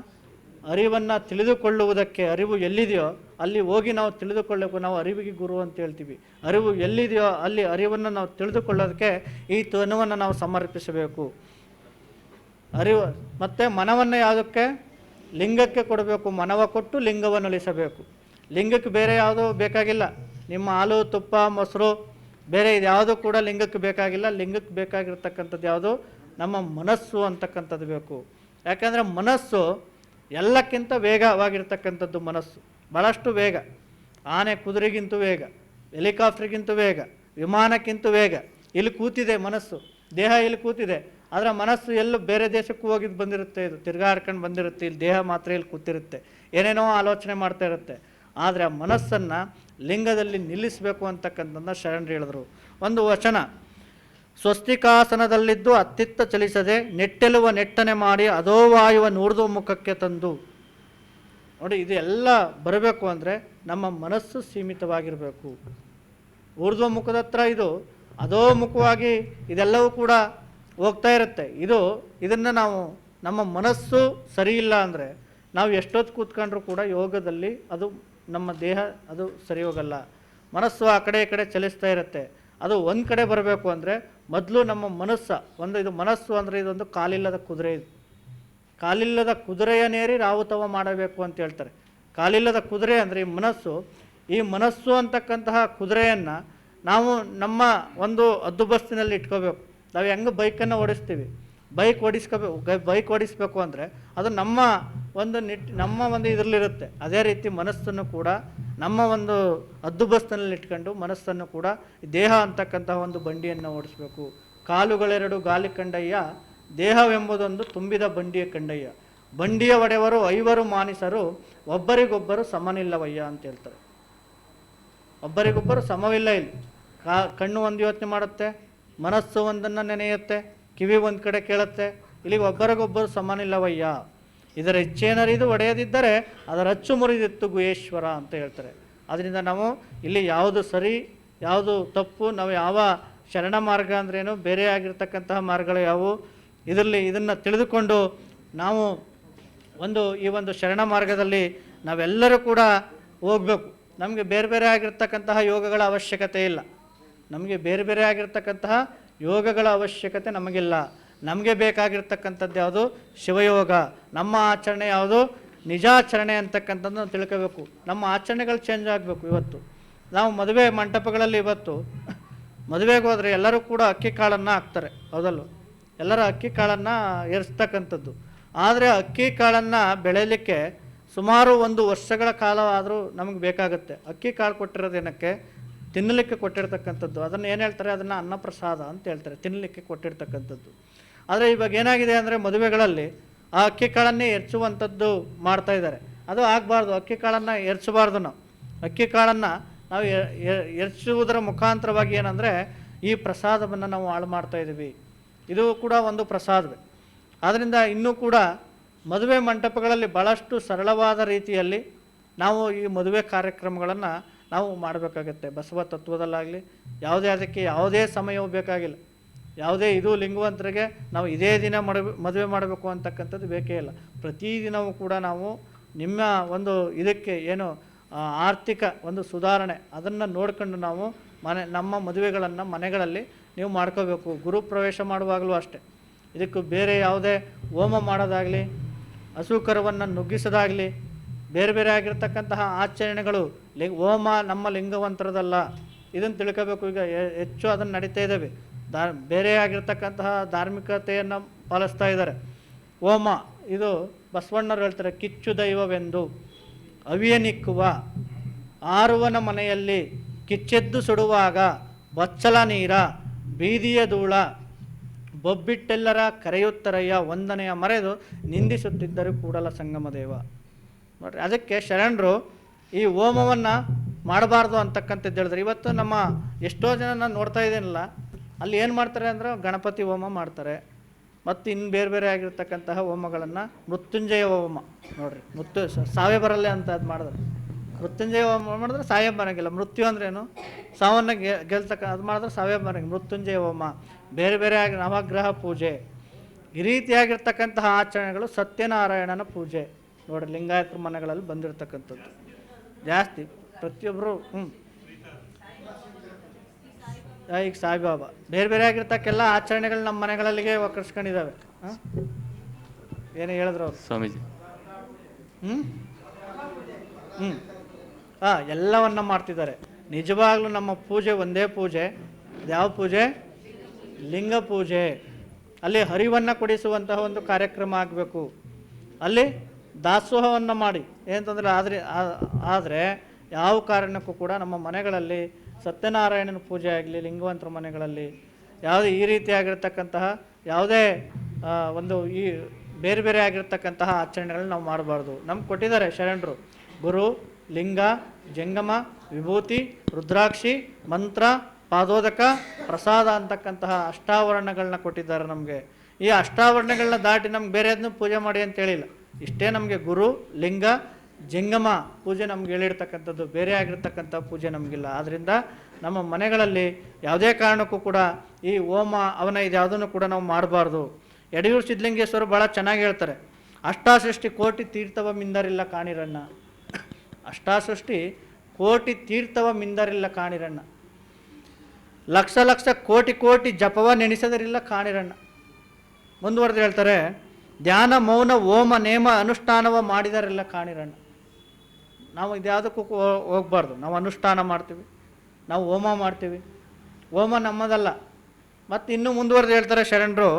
ಅರಿವನ್ನು ತಿಳಿದುಕೊಳ್ಳುವುದಕ್ಕೆ. ಅರಿವು ಎಲ್ಲಿದೆಯೋ ಅಲ್ಲಿ ಹೋಗಿ ನಾವು ತಿಳಿದುಕೊಳ್ಳಬೇಕು. ನಾವು ಅರಿವಿಗೆ ಗುರು ಅಂತ ಹೇಳ್ತೀವಿ. ಅರಿವು ಎಲ್ಲಿದೆಯೋ ಅಲ್ಲಿ ಅರಿವನ್ನು ನಾವು ತಿಳಿದುಕೊಳ್ಳೋದಕ್ಕೆ ಈ ತನುವನ್ನು ನಾವು ಸಮರ್ಪಿಸಬೇಕು. ಅರಿವು ಮತ್ತು ಮನವನ್ನು ಯಾವುದಕ್ಕೆ? ಲಿಂಗಕ್ಕೆ ಕೊಡಬೇಕು. ಮನವ ಕೊಟ್ಟು ಲಿಂಗವನ್ನು ಉಳಿಸಬೇಕು. ಲಿಂಗಕ್ಕೆ ಬೇರೆ ಯಾವುದೂ ಬೇಕಾಗಿಲ್ಲ. ನಿಮ್ಮ ಹಾಲು, ತುಪ್ಪ, ಮೊಸರು ಬೇರೆ ಇದು ಯಾವುದೂ ಕೂಡ ಲಿಂಗಕ್ಕೆ ಬೇಕಾಗಿಲ್ಲ. ಲಿಂಗಕ್ಕೆ ಬೇಕಾಗಿರ್ತಕ್ಕಂಥದ್ದು ಯಾವುದು? ನಮ್ಮ ಮನಸ್ಸು ಅಂತಕ್ಕಂಥದ್ದು ಬೇಕು. ಯಾಕಂದರೆ ಮನಸ್ಸು ಎಲ್ಲಕ್ಕಿಂತ ವೇಗವಾಗಿರ್ತಕ್ಕಂಥದ್ದು. ಮನಸ್ಸು ಭಾಳಷ್ಟು ವೇಗ. ಆನೆ ಕುದುರೆಗಿಂತ ವೇಗ, ಹೆಲಿಕಾಪ್ಟರ್ಗಿಂತ ವೇಗ, ವಿಮಾನಕ್ಕಿಂತ ವೇಗ. ಇಲ್ಲಿ ಕೂತಿದೆ ಮನಸ್ಸು, ದೇಹ ಇಲ್ಲಿ ಕೂತಿದೆ. ಆದರೆ ಮನಸ್ಸು ಎಲ್ಲೂ ಬೇರೆ ದೇಶಕ್ಕೂ ಹೋಗಿದ್ದು ಬಂದಿರುತ್ತೆ. ಇದು ತಿರ್ಗಾಡ್ಕೊಂಡು ಬಂದಿರುತ್ತೆ. ಇಲ್ಲಿ ದೇಹ ಮಾತ್ರ ಇಲ್ಲಿ ಕೂತಿರುತ್ತೆ, ಏನೇನೋ ಆಲೋಚನೆ ಮಾಡ್ತಾ ಇರುತ್ತೆ. ಆದರೆ ಆ ಮನಸ್ಸನ್ನು ಲಿಂಗದಲ್ಲಿ ನಿಲ್ಲಿಸಬೇಕು ಅಂತಕ್ಕಂಥದ್ದನ್ನ ಶರಣರು ಹೇಳಿದ್ರು. ಒಂದು ವಚನ, ಸ್ವಸ್ತಿಕಾಸನದಲ್ಲಿದ್ದು ಅತ್ತಿತ್ತ ಚಲಿಸದೆ ನೆಟ್ಟೆಲುವ ನೆಟ್ಟನೆ ಮಾಡಿ ಅಧೋವಾಯುವ ನೂರ್ದು ಮುಖಕ್ಕೆ ತಂದು. ನೋಡಿ, ಇದು ಎಲ್ಲ ಬರಬೇಕು ಅಂದರೆ ನಮ್ಮ ಮನಸ್ಸು ಸೀಮಿತವಾಗಿರಬೇಕು. ಊರ್ಧ್ವ ಮುಖದ ಹತ್ರ ಇದು ಅಧೋಮುಖವಾಗಿ ಇದೆಲ್ಲವೂ ಕೂಡ ಹೋಗ್ತಾ ಇರುತ್ತೆ. ಇದನ್ನು ನಾವು ನಮ್ಮ ಮನಸ್ಸು ಸರಿ ಇಲ್ಲ ಅಂದರೆ ನಾವು ಎಷ್ಟೊತ್ತು ಕೂತ್ಕೊಂಡ್ರೂ ಕೂಡ ಯೋಗದಲ್ಲಿ ಅದು ನಮ್ಮ ದೇಹ ಅದು ಸರಿ ಹೋಗಲ್ಲ. ಮನಸ್ಸು ಆ ಕಡೆ ಈ ಕಡೆ ಚಲಿಸ್ತಾ ಇರುತ್ತೆ. ಅದು ಒಂದು ಕಡೆ ಬರಬೇಕು ಅಂದರೆ ಮೊದಲು ನಮ್ಮ ಮನಸ್ಸು ಇದು ಮನಸ್ಸು ಅಂದರೆ ಇದೊಂದು ಕಾಲಿಲ್ಲದ ಕುದುರೆ. ಇದು ಕಾಲಿಲ್ಲದ ಕುದುರೆಯನ್ನೇರಿ ರಾಹುತವ ಮಾಡಬೇಕು ಅಂತ ಹೇಳ್ತಾರೆ. ಕಾಲಿಲ್ಲದ ಕುದುರೆ ಅಂದರೆ ಈ ಮನಸ್ಸು ಅಂತಕ್ಕಂತಹ ಕುದುರೆಯನ್ನು ನಾವು ನಮ್ಮ ಒಂದು ಹದ್ದುಬಸ್ತಿನಲ್ಲಿ ಇಟ್ಕೋಬೇಕು. ನಾವು ಹೆಂಗೆ ಬೈಕನ್ನು ಓಡಿಸ್ತೀವಿ, ಬೈಕ್ ಓಡಿಸ್ಬೇಕು ಅಂದರೆ ಅದು ನಮ್ಮ ಒಂದು ಇದರಲ್ಲಿರುತ್ತೆ. ಅದೇ ರೀತಿ ಮನಸ್ಸನ್ನು ಕೂಡ ನಮ್ಮ ಒಂದು ಹದ್ದುಬಸ್ತಿನಲ್ಲಿ ಇಟ್ಕೊಂಡು ಮನಸ್ಸನ್ನು ಕೂಡ ದೇಹ ಅಂತಕ್ಕಂತಹ ಒಂದು ಬಂಡಿಯನ್ನು ಓಡಿಸ್ಬೇಕು. ಕಾಲುಗಳೆರಡು ಗಾಲಿ ಕಂಡಯ್ಯ, ದೇಹವೆಂಬುದೊಂದು ತುಂಬಿದ ಬಂಡಿಯ ಕಂಡಯ್ಯ. ಬಂಡಿಯ ಒಡೆಯವರು ಐವರು ಮಾನಿಸರು, ಒಬ್ಬರಿಗೊಬ್ಬರು ಸಮನಿಲ್ಲವಯ್ಯ ಅಂತ ಹೇಳ್ತಾರೆ. ಒಬ್ಬರಿಗೊಬ್ಬರು ಸಮವಿಲ್ಲ. ಇಲ್ಲಿ ಕಣ್ಣು ಒಂದು ಯೋಚನೆ ಮಾಡುತ್ತೆ, ಮನಸ್ಸು ಒಂದನ್ನು ನೆನೆಯುತ್ತೆ, ಕಿವಿ ಒಂದು ಕಡೆ ಕೇಳುತ್ತೆ. ಇಲ್ಲಿಗೆ ಒಬ್ಬರಿಗೊಬ್ಬರು ಸಮನಿಲ್ಲವಯ್ಯ. ಇದರ ಇಚ್ಛೇನರಿದು ಒಡೆಯದಿದ್ದರೆ ಅದರ ಅಚ್ಚು ಮುರಿದಿತ್ತು ಗುಹೇಶ್ವರ ಅಂತ ಹೇಳ್ತಾರೆ. ಅದರಿಂದ ನಾವು ಇಲ್ಲಿ ಯಾವುದು ಸರಿ ಯಾವುದು ತಪ್ಪು, ನಾವು ಯಾವ ಶರಣ ಮಾರ್ಗ ಅಂದ್ರೇನು, ಬೇರೆ ಆಗಿರ್ತಕ್ಕಂತಹ ಮಾರ್ಗಗಳು ಯಾವುವು, ಇದನ್ನು ತಿಳಿದುಕೊಂಡು ನಾವು ಈ ಒಂದು ಶರಣ ಮಾರ್ಗದಲ್ಲಿ ನಾವೆಲ್ಲರೂ ಕೂಡ ಹೋಗಬೇಕು. ನಮಗೆ ಬೇರೆ ಬೇರೆ ಆಗಿರ್ತಕ್ಕಂತಹ ಯೋಗಗಳ ಅವಶ್ಯಕತೆ ಇಲ್ಲ. ನಮಗೆ ಬೇರೆ ಬೇರೆ ಆಗಿರ್ತಕ್ಕಂತಹ ಯೋಗಗಳ ಅವಶ್ಯಕತೆ ನಮಗಿಲ್ಲ. ನಮಗೆ ಬೇಕಾಗಿರ್ತಕ್ಕಂಥದ್ದು ಯಾವುದು? ಶಿವಯೋಗ. ನಮ್ಮ ಆಚರಣೆ ಯಾವುದು? ನಿಜಾಚರಣೆ ಅಂತಕ್ಕಂಥದ್ದು ನಾವು ತಿಳ್ಕೋಬೇಕು. ನಮ್ಮ ಆಚರಣೆಗಳು ಚೇಂಜ್ ಆಗಬೇಕು. ಇವತ್ತು ನಾವು ಮದುವೆ ಮಂಟಪಗಳಲ್ಲಿ ಇವತ್ತು ಮದುವೆಗೆ ಹೋದರೆ ಎಲ್ಲರೂ ಕೂಡ ಅಕ್ಕಿ ಕಾಳನ್ನು ಹಾಕ್ತಾರೆ, ಹೌದಲ್ಲ? ಎಲ್ಲರೂ ಅಕ್ಕಿ ಕಾಳನ್ನು ಏರಿಸ್ತಕ್ಕಂಥದ್ದು. ಆದರೆ ಅಕ್ಕಿ ಕಾಳನ್ನು ಬೆಳೆಯಲಿಕ್ಕೆ ಸುಮಾರು 1 ವರ್ಷಗಳ ಕಾಲ ಆದರೂ ನಮಗೆ ಬೇಕಾಗುತ್ತೆ. ಅಕ್ಕಿ ಕಾಳು ಕೊಟ್ಟಿರೋದೇನಕ್ಕೆ? ತಿನ್ನಲಿಕ್ಕೆ ಕೊಟ್ಟಿರ್ತಕ್ಕಂಥದ್ದು. ಅದನ್ನು ಏನು ಹೇಳ್ತಾರೆ? ಅದನ್ನು ಅನ್ನಪ್ರಸಾದ ಅಂತ ಹೇಳ್ತಾರೆ, ತಿನ್ನಲಿಕ್ಕೆ ಕೊಟ್ಟಿರ್ತಕ್ಕಂಥದ್ದು. ಆದರೆ ಇವಾಗ ಏನಾಗಿದೆ ಅಂದರೆ ಮದುವೆಗಳಲ್ಲಿ ಆ ಅಕ್ಕಿ ಕಾಳನ್ನೇ ಎರ್ಚುವಂಥದ್ದು ಮಾಡ್ತಾ ಇದ್ದಾರೆ. ಅದು ಆಗಬಾರ್ದು. ಅಕ್ಕಿ ಕಾಳನ್ನು ಎರ್ಚಬಾರ್ದು. ನಾವು ಅಕ್ಕಿ ಕಾಳನ್ನು ನಾವು ಎರ್ಚುವುದರ ಮುಖಾಂತರವಾಗಿ ಏನಂದರೆ ಈ ಪ್ರಸಾದವನ್ನು ನಾವು ಹಾಳು ಮಾಡ್ತಾಯಿದ್ದೀವಿ. ಇದು ಕೂಡ ಒಂದು ಪ್ರಸಾದವೇ. ಆದ್ದರಿಂದ ಇನ್ನೂ ಕೂಡ ಮದುವೆ ಮಂಟಪಗಳಲ್ಲಿ ಭಾಳಷ್ಟು ಸರಳವಾದ ರೀತಿಯಲ್ಲಿ ನಾವು ಈ ಮದುವೆ ಕಾರ್ಯಕ್ರಮಗಳನ್ನು ನಾವು ಮಾಡಬೇಕಾಗತ್ತೆ. ಬಸವ ತತ್ವದಲ್ಲಾಗಲಿ ಅದಕ್ಕೆ ಯಾವುದೇ ಸಮಯವೂ ಬೇಕಾಗಿಲ್ಲ. ಯಾವುದೇ ಇದು ಲಿಂಗವಂತರಿಗೆ ನಾವು ಇದೇ ದಿನ ಮದುವೆ ಮಾಡಬೇಕು ಅಂತಕ್ಕಂಥದ್ದು ಬೇಕೇ ಇಲ್ಲ. ಪ್ರತಿದಿನವೂ ಕೂಡ ನಾವು ನಿಮ್ಮ ಒಂದು ಇದಕ್ಕೆ ಏನು ಆರ್ಥಿಕ ಒಂದು ಸುಧಾರಣೆ ಅದನ್ನು ನೋಡ್ಕೊಂಡು ನಾವು ನಮ್ಮ ಮದುವೆಗಳನ್ನು ಮನೆಗಳಲ್ಲಿ ನೀವು ಮಾಡ್ಕೋಬೇಕು. ಗುರು ಪ್ರವೇಶ ಮಾಡುವಾಗಲೂ ಅಷ್ಟೇ. ಇದಕ್ಕೂ ಬೇರೆ ಯಾವುದೇ ಹೋಮ ಮಾಡೋದಾಗಲಿ, ಹಸುಕರವನ್ನು ನುಗ್ಗಿಸೋದಾಗಲಿ, ಬೇರೆ ಬೇರೆ ಆಗಿರ್ತಕ್ಕಂತಹ ಆಚರಣೆಗಳು ಹೋಮ ನಮ್ಮ ಲಿಂಗವಂತರದಲ್ಲ. ಇದನ್ನು ತಿಳ್ಕೋಬೇಕು. ಈಗ ಹೆಚ್ಚು ಅದನ್ನು ನಡೀತಾ ಇದ್ದಾವೆ. ಬೇರೆ ಆಗಿರ್ತಕ್ಕಂತಹ ಧಾರ್ಮಿಕತೆಯನ್ನು ಪಾಲಿಸ್ತಾ ಇದ್ದಾರೆ. ಹೋಮ ಇದು ಬಸವಣ್ಣರು ಹೇಳ್ತಾರೆ, ಕಿಚ್ಚು ದೈವವೆಂದು ಅವಿಯನಿಕ್ಕುವ ಆರುವನ ಮನೆಯಲ್ಲಿ ಕಿಚ್ಚೆದ್ದು ಸುಡುವಾಗ ಬಚ್ಚಲ ನೀರ ಬೀದಿಯ ಧೂಳ ಬೊಬ್ಬಿಟ್ಟೆಲ್ಲರ ಕರೆಯುತ್ತರಯ್ಯ ವಂದನೆಯ ಮರೆದು ನಿಂದಿಸುತ್ತಿದ್ದರು ಕೂಡಲ ಸಂಗಮ ದೇವ. ನೋಡ್ರಿ, ಅದಕ್ಕೆ ಶರಣರು ಈ ಹೋಮವನ್ನು ಮಾಡಬಾರ್ದು ಅಂತಕ್ಕಂಥದ್ದು ಹೇಳಿದ್ರು. ಇವತ್ತು ನಮ್ಮ ಎಷ್ಟೋ ಜನ ನಾನು ನೋಡ್ತಾ ಇದ್ದೀನಲ್ಲ, ಅಲ್ಲಿ ಏನು ಮಾಡ್ತಾರೆ ಅಂದ್ರೆ ಗಣಪತಿ ಹೋಮ ಮಾಡ್ತಾರೆ, ಮತ್ತು ಇನ್ನು ಬೇರೆ ಬೇರೆ ಆಗಿರ್ತಕ್ಕಂತಹ ಹೋಮಗಳನ್ನು ಮೃತ್ಯುಂಜಯ ಹೋಮ ನೋಡಿರಿ, ಸಾವೇ ಬರಲ್ಲೇ ಅಂತ ಅದು ಮಾಡಿದ್ರೆ, ಮೃತ್ಯುಂಜಯ ಹೋಮ ಮಾಡಿದ್ರೆ ಸಾವೇ ಬರೋಂಗಿಲ್ಲ. ಮೃತ್ಯು ಅಂದ್ರೇನು? ಸಾವನ್ನು ಗೆಲ್ತಕ್ಕ ಅದು ಮಾಡಿದ್ರೆ ಸಾವೇ ಬರೋಂಗಿಲ್ಲ. ಮೃತ್ಯುಂಜಯ ಹೋಮ, ಬೇರೆ ಬೇರೆ ಆಗಿ ನವಗ್ರಹ ಪೂಜೆ, ಈ ರೀತಿಯಾಗಿರ್ತಕ್ಕಂತಹ ಆಚರಣೆಗಳು ಸತ್ಯನಾರಾಯಣನ ಪೂಜೆ ನೋಡಿರಿ ಲಿಂಗಾಯತರ ಮನೆಗಳಲ್ಲಿ ಬಂದಿರತಕ್ಕಂಥದ್ದು ಜಾಸ್ತಿ. ಪ್ರತಿಯೊಬ್ಬರು ಈಗ ಸಾಯಿಬಾಬಾ ಬೇರೆ ಬೇರೆ ಆಗಿರ್ತಕ್ಕೆಲ್ಲ ಆಚರಣೆಗಳು ನಮ್ಮ ಮನೆಗಳಲ್ಲಿಗೆ ಒಕ್ಕರ್ಸ್ಕೊಂಡಿದ್ದಾವೆ. ಏನು ಹೇಳಿದ್ರು ಅವರು ಸ್ವಾಮೀಜಿ? ಎಲ್ಲವನ್ನ ಮಾಡ್ತಿದ್ದಾರೆ. ನಿಜವಾಗ್ಲೂ ನಮ್ಮ ಪೂಜೆ ಒಂದೇ ಪೂಜೆ. ಯಾವ ಪೂಜೆ? ಲಿಂಗ ಪೂಜೆ. ಅಲ್ಲಿ ಹರಿವನ್ನು ಕೊಡಿಸುವಂತಹ ಒಂದು ಕಾರ್ಯಕ್ರಮ ಆಗಬೇಕು. ಅಲ್ಲಿ ದಾಸೋಹವನ್ನು ಮಾಡಿ ಏನಂತಂದರೆ ಆದರೆ ಯಾವ ಕಾರಣಕ್ಕೂ ಕೂಡ ನಮ್ಮ ಮನೆಗಳಲ್ಲಿ ಸತ್ಯನಾರಾಯಣನ ಪೂಜೆ ಆಗಲಿ, ಲಿಂಗವಂತರ ಮನೆಗಳಲ್ಲಿ ಯಾವುದೇ ಈ ರೀತಿಯಾಗಿರ್ತಕ್ಕಂತಹ ಯಾವುದೇ ಒಂದು ಈ ಬೇರೆ ಬೇರೆ ಆಗಿರ್ತಕ್ಕಂತಹ ಆಚರಣೆಗಳನ್ನ ನಾವು ಮಾಡಬಾರ್ದು. ನಮ್ಗೆ ಕೊಟ್ಟಿದ್ದಾರೆ ಶರಣರು, ಗುರು, ಲಿಂಗ, ಜಂಗಮ, ವಿಭೂತಿ, ರುದ್ರಾಕ್ಷಿ, ಮಂತ್ರ, ಪಾದೋದಕ, ಪ್ರಸಾದ ಅಂತಕ್ಕಂತಹ ಅಷ್ಟಾವರಣಗಳನ್ನ ಕೊಟ್ಟಿದ್ದಾರೆ ನಮಗೆ. ಈ ಅಷ್ಟಾವರಣಗಳನ್ನ ದಾಟಿ ನಮ್ಗೆ ಬೇರೆದನ್ನು ಪೂಜೆ ಮಾಡಿ ಅಂತ ಹೇಳಿಲ್ಲ. ಇಷ್ಟೇ ನಮಗೆ ಗುರು, ಲಿಂಗ, ಜಂಗಮ ಪೂಜೆ ನಮ್ಗೆ ಹೇಳಿರ್ತಕ್ಕಂಥದ್ದು, ಬೇರೆ ಆಗಿರ್ತಕ್ಕಂಥ ಪೂಜೆ ನಮಗಿಲ್ಲ. ಆದ್ದರಿಂದ ನಮ್ಮ ಮನೆಗಳಲ್ಲಿ ಯಾವುದೇ ಕಾರಣಕ್ಕೂ ಕೂಡ ಈ ಹೋಮ ಅವನ ಇದ್ಯಾವುದನ್ನು ಕೂಡ ನಾವು ಮಾಡಬಾರ್ದು. ಯಡಿಯೂರು ಸಿದ್ಧಲಿಂಗೇಶ್ವರು ಭಾಳ ಚೆನ್ನಾಗಿ ಹೇಳ್ತಾರೆ, ಅಷ್ಟಾಸೃಷ್ಟಿ ಕೋಟಿ ತೀರ್ಥವ ಮಿಂದರಿಲ್ಲ ಕಾಣಿರಣ್ಣ. ಅಷ್ಟಾಸೃಷ್ಟಿ ಕೋಟಿ ತೀರ್ಥವ ಮಿಂದರಿಲ್ಲ ಕಾಣಿರಣ್ಣ. ಲಕ್ಷ ಲಕ್ಷ ಕೋಟಿ ಕೋಟಿ ಜಪವ ನೆನೆಸದರಿಲ್ಲ ಕಾಣಿರಣ್ಣ. ಮುಂದುವರೆದು ಹೇಳ್ತಾರೆ, ಧ್ಯಾನ, ಮೌನ, ಹೋಮ, ನೇಮ, ಅನುಷ್ಠಾನವ ಮಾಡಿದರೆಲ್ಲ ಕಾಣಿರಣ್ಣ. ನಾವು ಇದ್ಯಾವುದಕ್ಕೂ ಹೋಗ್ಬಾರ್ದು. ನಾವು ಅನುಷ್ಠಾನ ಮಾಡ್ತೀವಿ, ನಾವು ಹೋಮ ಮಾಡ್ತೀವಿ. ಹೋಮ ನಮ್ಮದಲ್ಲ. ಮತ್ತು ಇನ್ನೂ ಮುಂದುವರೆದು ಹೇಳ್ತಾರೆ ಶರಣರು,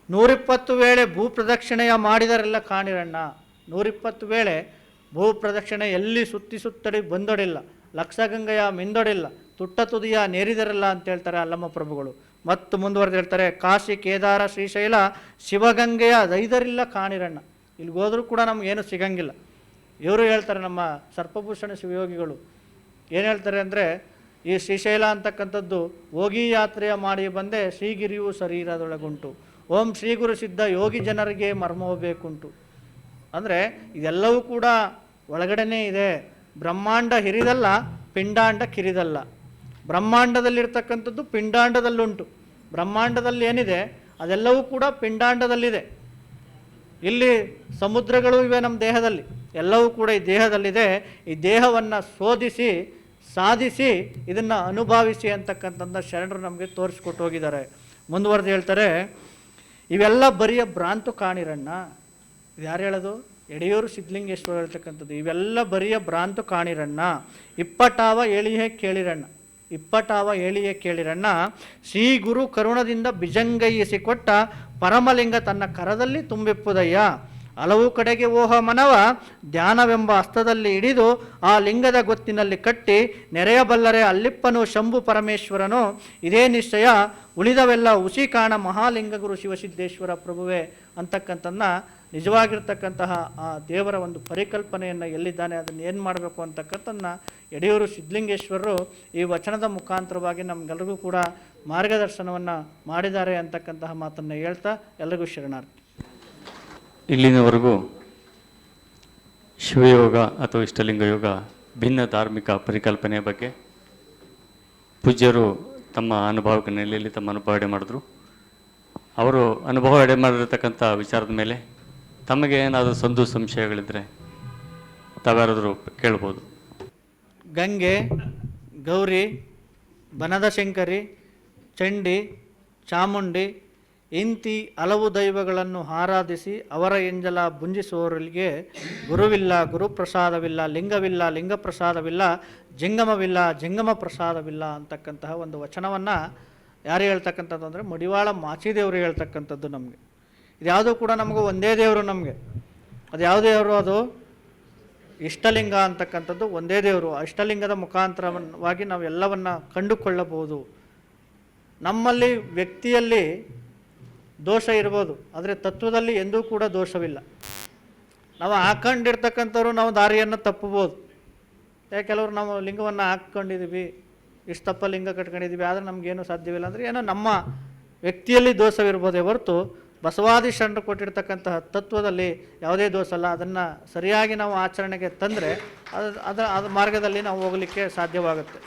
120 ವೇಳೆ ಭೂ ಪ್ರದಕ್ಷಿಣೆಯ ಮಾಡಿದರೆಲ್ಲ ಕಾಣಿರಣ್ಣ. 120 ವೇಳೆ ಭೂ ಪ್ರದಕ್ಷಿಣೆ ಎಲ್ಲಿ ಸುತ್ತಡಿ ಬಂದೊಡಿಲ್ಲ, ಲಕ್ಷಗಂಗೆಯ ಮಿಂದೊಡಿಲ್ಲ, ತುಟ್ಟ ತುದಿಯ ನೇರಿದರಲ್ಲ ಅಂತ ಹೇಳ್ತಾರೆ ಅಲ್ಲಮ್ಮ ಪ್ರಭುಗಳು. ಮತ್ತು ಮುಂದುವರೆದು ಹೇಳ್ತಾರೆ, ಕಾಶಿ, ಕೇದಾರ, ಶ್ರೀಶೈಲ, ಶಿವಗಂಗೆಯ ದೈದರಿಲ್ಲ ಕಾಣಿರಣ್ಣ. ಇಲ್ಲಿಗೆ ಹೋದರೂ ಕೂಡ ನಮಗೇನು ಸಿಗಂಗಿಲ್ಲ. ಇವರು ಹೇಳ್ತಾರೆ, ನಮ್ಮ ಸರ್ಪಭೂಷಣ ಶಿವಯೋಗಿಗಳು ಏನು ಹೇಳ್ತಾರೆ ಅಂದರೆ, ಈ ಶ್ರೀಶೈಲ ಅಂತಕ್ಕಂಥದ್ದು ಹೋಗಿ ಯಾತ್ರೆಯ ಮಾಡಿ ಬಂದೆ ಶ್ರೀಗಿರಿಯು ಶರೀರದೊಳಗುಂಟು, ಓಂ ಶ್ರೀ ಗುರು ಸಿದ್ಧ ಯೋಗಿ ಜನರಿಗೆ ಮರ್ಮೋಬೇಕುಂಟು. ಅಂದರೆ ಇದೆಲ್ಲವೂ ಕೂಡ ಒಳಗಡೆನೇ ಇದೆ. ಬ್ರಹ್ಮಾಂಡ ಹಿರಿದಲ್ಲ, ಪಿಂಡಾಂಡ ಕಿರಿದಲ್ಲ. ಬ್ರಹ್ಮಾಂಡದಲ್ಲಿರ್ತಕ್ಕಂಥದ್ದು ಪಿಂಡಾಂಡದಲ್ಲುಂಟು. ಬ್ರಹ್ಮಾಂಡದಲ್ಲಿ ಏನಿದೆ ಅದೆಲ್ಲವೂ ಕೂಡ ಪಿಂಡಾಂಡದಲ್ಲಿದೆ. ಇಲ್ಲಿ ಸಮುದ್ರಗಳು ಇವೆ ನಮ್ಮ ದೇಹದಲ್ಲಿ, ಎಲ್ಲವೂ ಕೂಡ ಈ ದೇಹದಲ್ಲಿದೆ. ಈ ದೇಹವನ್ನು ಶೋಧಿಸಿ ಸಾಧಿಸಿ ಇದನ್ನು ಅನುಭವಿಸಿ ಅಂತಕ್ಕಂಥದ್ದು ಶರಣರು ನಮಗೆ ತೋರಿಸ್ಕೊಟ್ಟು ಹೋಗಿದ್ದಾರೆ. ಮುಂದುವರೆದು ಹೇಳ್ತಾರೆ, ಇವೆಲ್ಲ ಬರಿಯ ಭ್ರಾಂತು ಕಾಣಿರಣ್ಣ. ಇದು ಯಾರು ಹೇಳೋದು? ಯಡಿಯೂರು ಸಿದ್ಧಲಿಂಗೇಶ್ವರ ಹೇಳ್ತಕ್ಕಂಥದ್ದು. ಇವೆಲ್ಲ ಬರಿಯ ಭ್ರಾಂತು ಕಾಣಿರಣ್ಣ, ಇಪ್ಪಟಾವ ಹೇಳಿಯೇ ಕೇಳಿರಣ್ಣ. ಇಪ್ಪಟಾವ ಹೇಳಿಯೇ ಕೇಳಿರಣ್ಣ. ಶ್ರೀ ಗುರು ಕರುಣದಿಂದ ಬಿಜಂಗೈಯಿಸಿಕೊಟ್ಟ ಪರಮಲಿಂಗ ತನ್ನ ಕರದಲ್ಲಿ ತುಂಬಿಪ್ಪುದಯ್ಯ. ಹಲವು ಕಡೆಗೆ ಓಹ ಮನವ ಧ್ಯಾನವೆಂಬ ಹಸ್ತದಲ್ಲಿ ಹಿಡಿದು ಆ ಲಿಂಗದ ಗೊತ್ತಿನಲ್ಲಿ ಕಟ್ಟಿ ನೆರೆಯಬಲ್ಲರೆ ಅಲ್ಲಿಪ್ಪನು ಶಂಭು ಪರಮೇಶ್ವರನು. ಇದೇ ನಿಶ್ಚಯ ಉಳಿದವೆಲ್ಲ ಹುಸಿ ಕಾಣ ಮಹಾಲಿಂಗ ಗುರು ಶಿವಸಿದ್ದೇಶ್ವರ ಪ್ರಭುವೇ ಅಂತಕ್ಕಂಥನ್ನ ನಿಜವಾಗಿರ್ತಕ್ಕಂತಹ ಆ ದೇವರ ಒಂದು ಪರಿಕಲ್ಪನೆಯನ್ನು ಎಲ್ಲಿದ್ದಾನೆ, ಅದನ್ನು ಏನು ಮಾಡಬೇಕು ಅಂತಕ್ಕಂಥದ್ದನ್ನ ಯಡಿಯೂರು ಸಿದ್ಧಲಿಂಗೇಶ್ವರರು ಈ ವಚನದ ಮುಖಾಂತರವಾಗಿ ನಮಗೆಲ್ಲರಿಗೂ ಕೂಡ ಮಾರ್ಗದರ್ಶನವನ್ನು ಮಾಡಿದ್ದಾರೆ ಅಂತಕ್ಕಂತಹ ಮಾತನ್ನು ಹೇಳ್ತಾ ಎಲ್ಲರಿಗೂ ಶರಣಾರ್ಥಿ. ಇಲ್ಲಿನವರೆಗೂ ಶಿವಯೋಗ ಅಥವಾ ಇಷ್ಟಲಿಂಗ ಯೋಗ ಭಿನ್ನ ಧಾರ್ಮಿಕ ಪರಿಕಲ್ಪನೆಯ ಬಗ್ಗೆ ಪೂಜ್ಯರು ತಮ್ಮ ಅನುಭವದ ನೆಲೆಯಲ್ಲಿ ತಮ್ಮ ಅನುಭವ ಎಡೆ ಮಾಡಿದ್ರು. ಅವರು ಅನುಭವ ಎಡೆ ಮಾಡಿರ್ತಕ್ಕಂಥ ವಿಚಾರದ ಮೇಲೆ ತಮಗೆ ಏನಾದರೂ ಸಂಶಯಗಳಿದ್ದರೆ ತಾವ್ಯಾರಾದರೂ ಕೇಳ್ಬೋದು. ಗಂಗೆ, ಗೌರಿ, ಬನದ ಶಂಕರಿ, ಚಂಡಿ, ಚಾಮುಂಡಿ ಇಂತಿ ಹಲವು ದೈವಗಳನ್ನು ಆರಾಧಿಸಿ ಅವರ ಎಂಜಲ ಭುಂಜಿಸುವವರಿಗೆ ಗುರುವಿಲ್ಲ, ಗುರುಪ್ರಸಾದವಿಲ್ಲ, ಲಿಂಗವಿಲ್ಲ, ಲಿಂಗ ಪ್ರಸಾದವಿಲ್ಲ, ಜಂಗಮವಿಲ್ಲ, ಜಂಗಮ ಪ್ರಸಾದವಿಲ್ಲ ಅಂತಕ್ಕಂತಹ ಒಂದು ವಚನವನ್ನು ಯಾರು ಹೇಳ್ತಕ್ಕಂಥದ್ದು ಅಂದರೆ ಮಡಿವಾಳ ಮಾಚಿದೇವರು ಹೇಳ್ತಕ್ಕಂಥದ್ದು. ನಮಗೆ ಇದ್ಯಾವುದೂ ಕೂಡ ನಮಗೂ ಒಂದೇ ದೇವರು. ನಮಗೆ ಅದು ಯಾವ ದೇವರು? ಅದು ಇಷ್ಟಲಿಂಗ ಅಂತಕ್ಕಂಥದ್ದು ಒಂದೇ ದೇವರು. ಇಷ್ಟಲಿಂಗದ ಮುಖಾಂತರವಾಗಿ ನಾವು ಎಲ್ಲವನ್ನು ಕಂಡುಕೊಳ್ಳಬಹುದು. ನಮ್ಮಲ್ಲಿ ವ್ಯಕ್ತಿಯಲ್ಲಿ ದೋಷ ಇರ್ಬೋದು, ಆದರೆ ತತ್ವದಲ್ಲಿ ಎಂದೂ ಕೂಡ ದೋಷವಿಲ್ಲ. ನಾವು ಹಾಕೊಂಡಿರ್ತಕ್ಕಂಥವ್ರು ನಾವು ದಾರಿಯನ್ನು ತಪ್ಪಬೋದು. ಯಾಕೆ ಕೆಲವರು ನಾವು ಲಿಂಗವನ್ನು ಹಾಕ್ಕೊಂಡಿದ್ದೀವಿ, ಇಷ್ಟು ತಪ್ಪ ಲಿಂಗ ಕಟ್ಕೊಂಡಿದ್ದೀವಿ, ಆದರೆ ನಮಗೇನು ಸಾಧ್ಯವಿಲ್ಲ ಅಂದರೆ ಏನೋ ನಮ್ಮ ವ್ಯಕ್ತಿಯಲ್ಲಿ ದೋಷವಿರ್ಬೋದೇ ಹೊರತು ಬಸವಾದಿ ಶರಣರು ಕೊಟ್ಟಿರ್ತಕ್ಕಂತಹ ತತ್ವದಲ್ಲಿ ಯಾವುದೇ ದೋಷ ಅಲ್ಲ. ಅದನ್ನು ಸರಿಯಾಗಿ ನಾವು ಆಚರಣೆಗೆ ತಂದರೆ ಅದು ಮಾರ್ಗದಲ್ಲಿ ನಾವು ಹೋಗಲಿಕ್ಕೆ ಸಾಧ್ಯವಾಗುತ್ತೆ.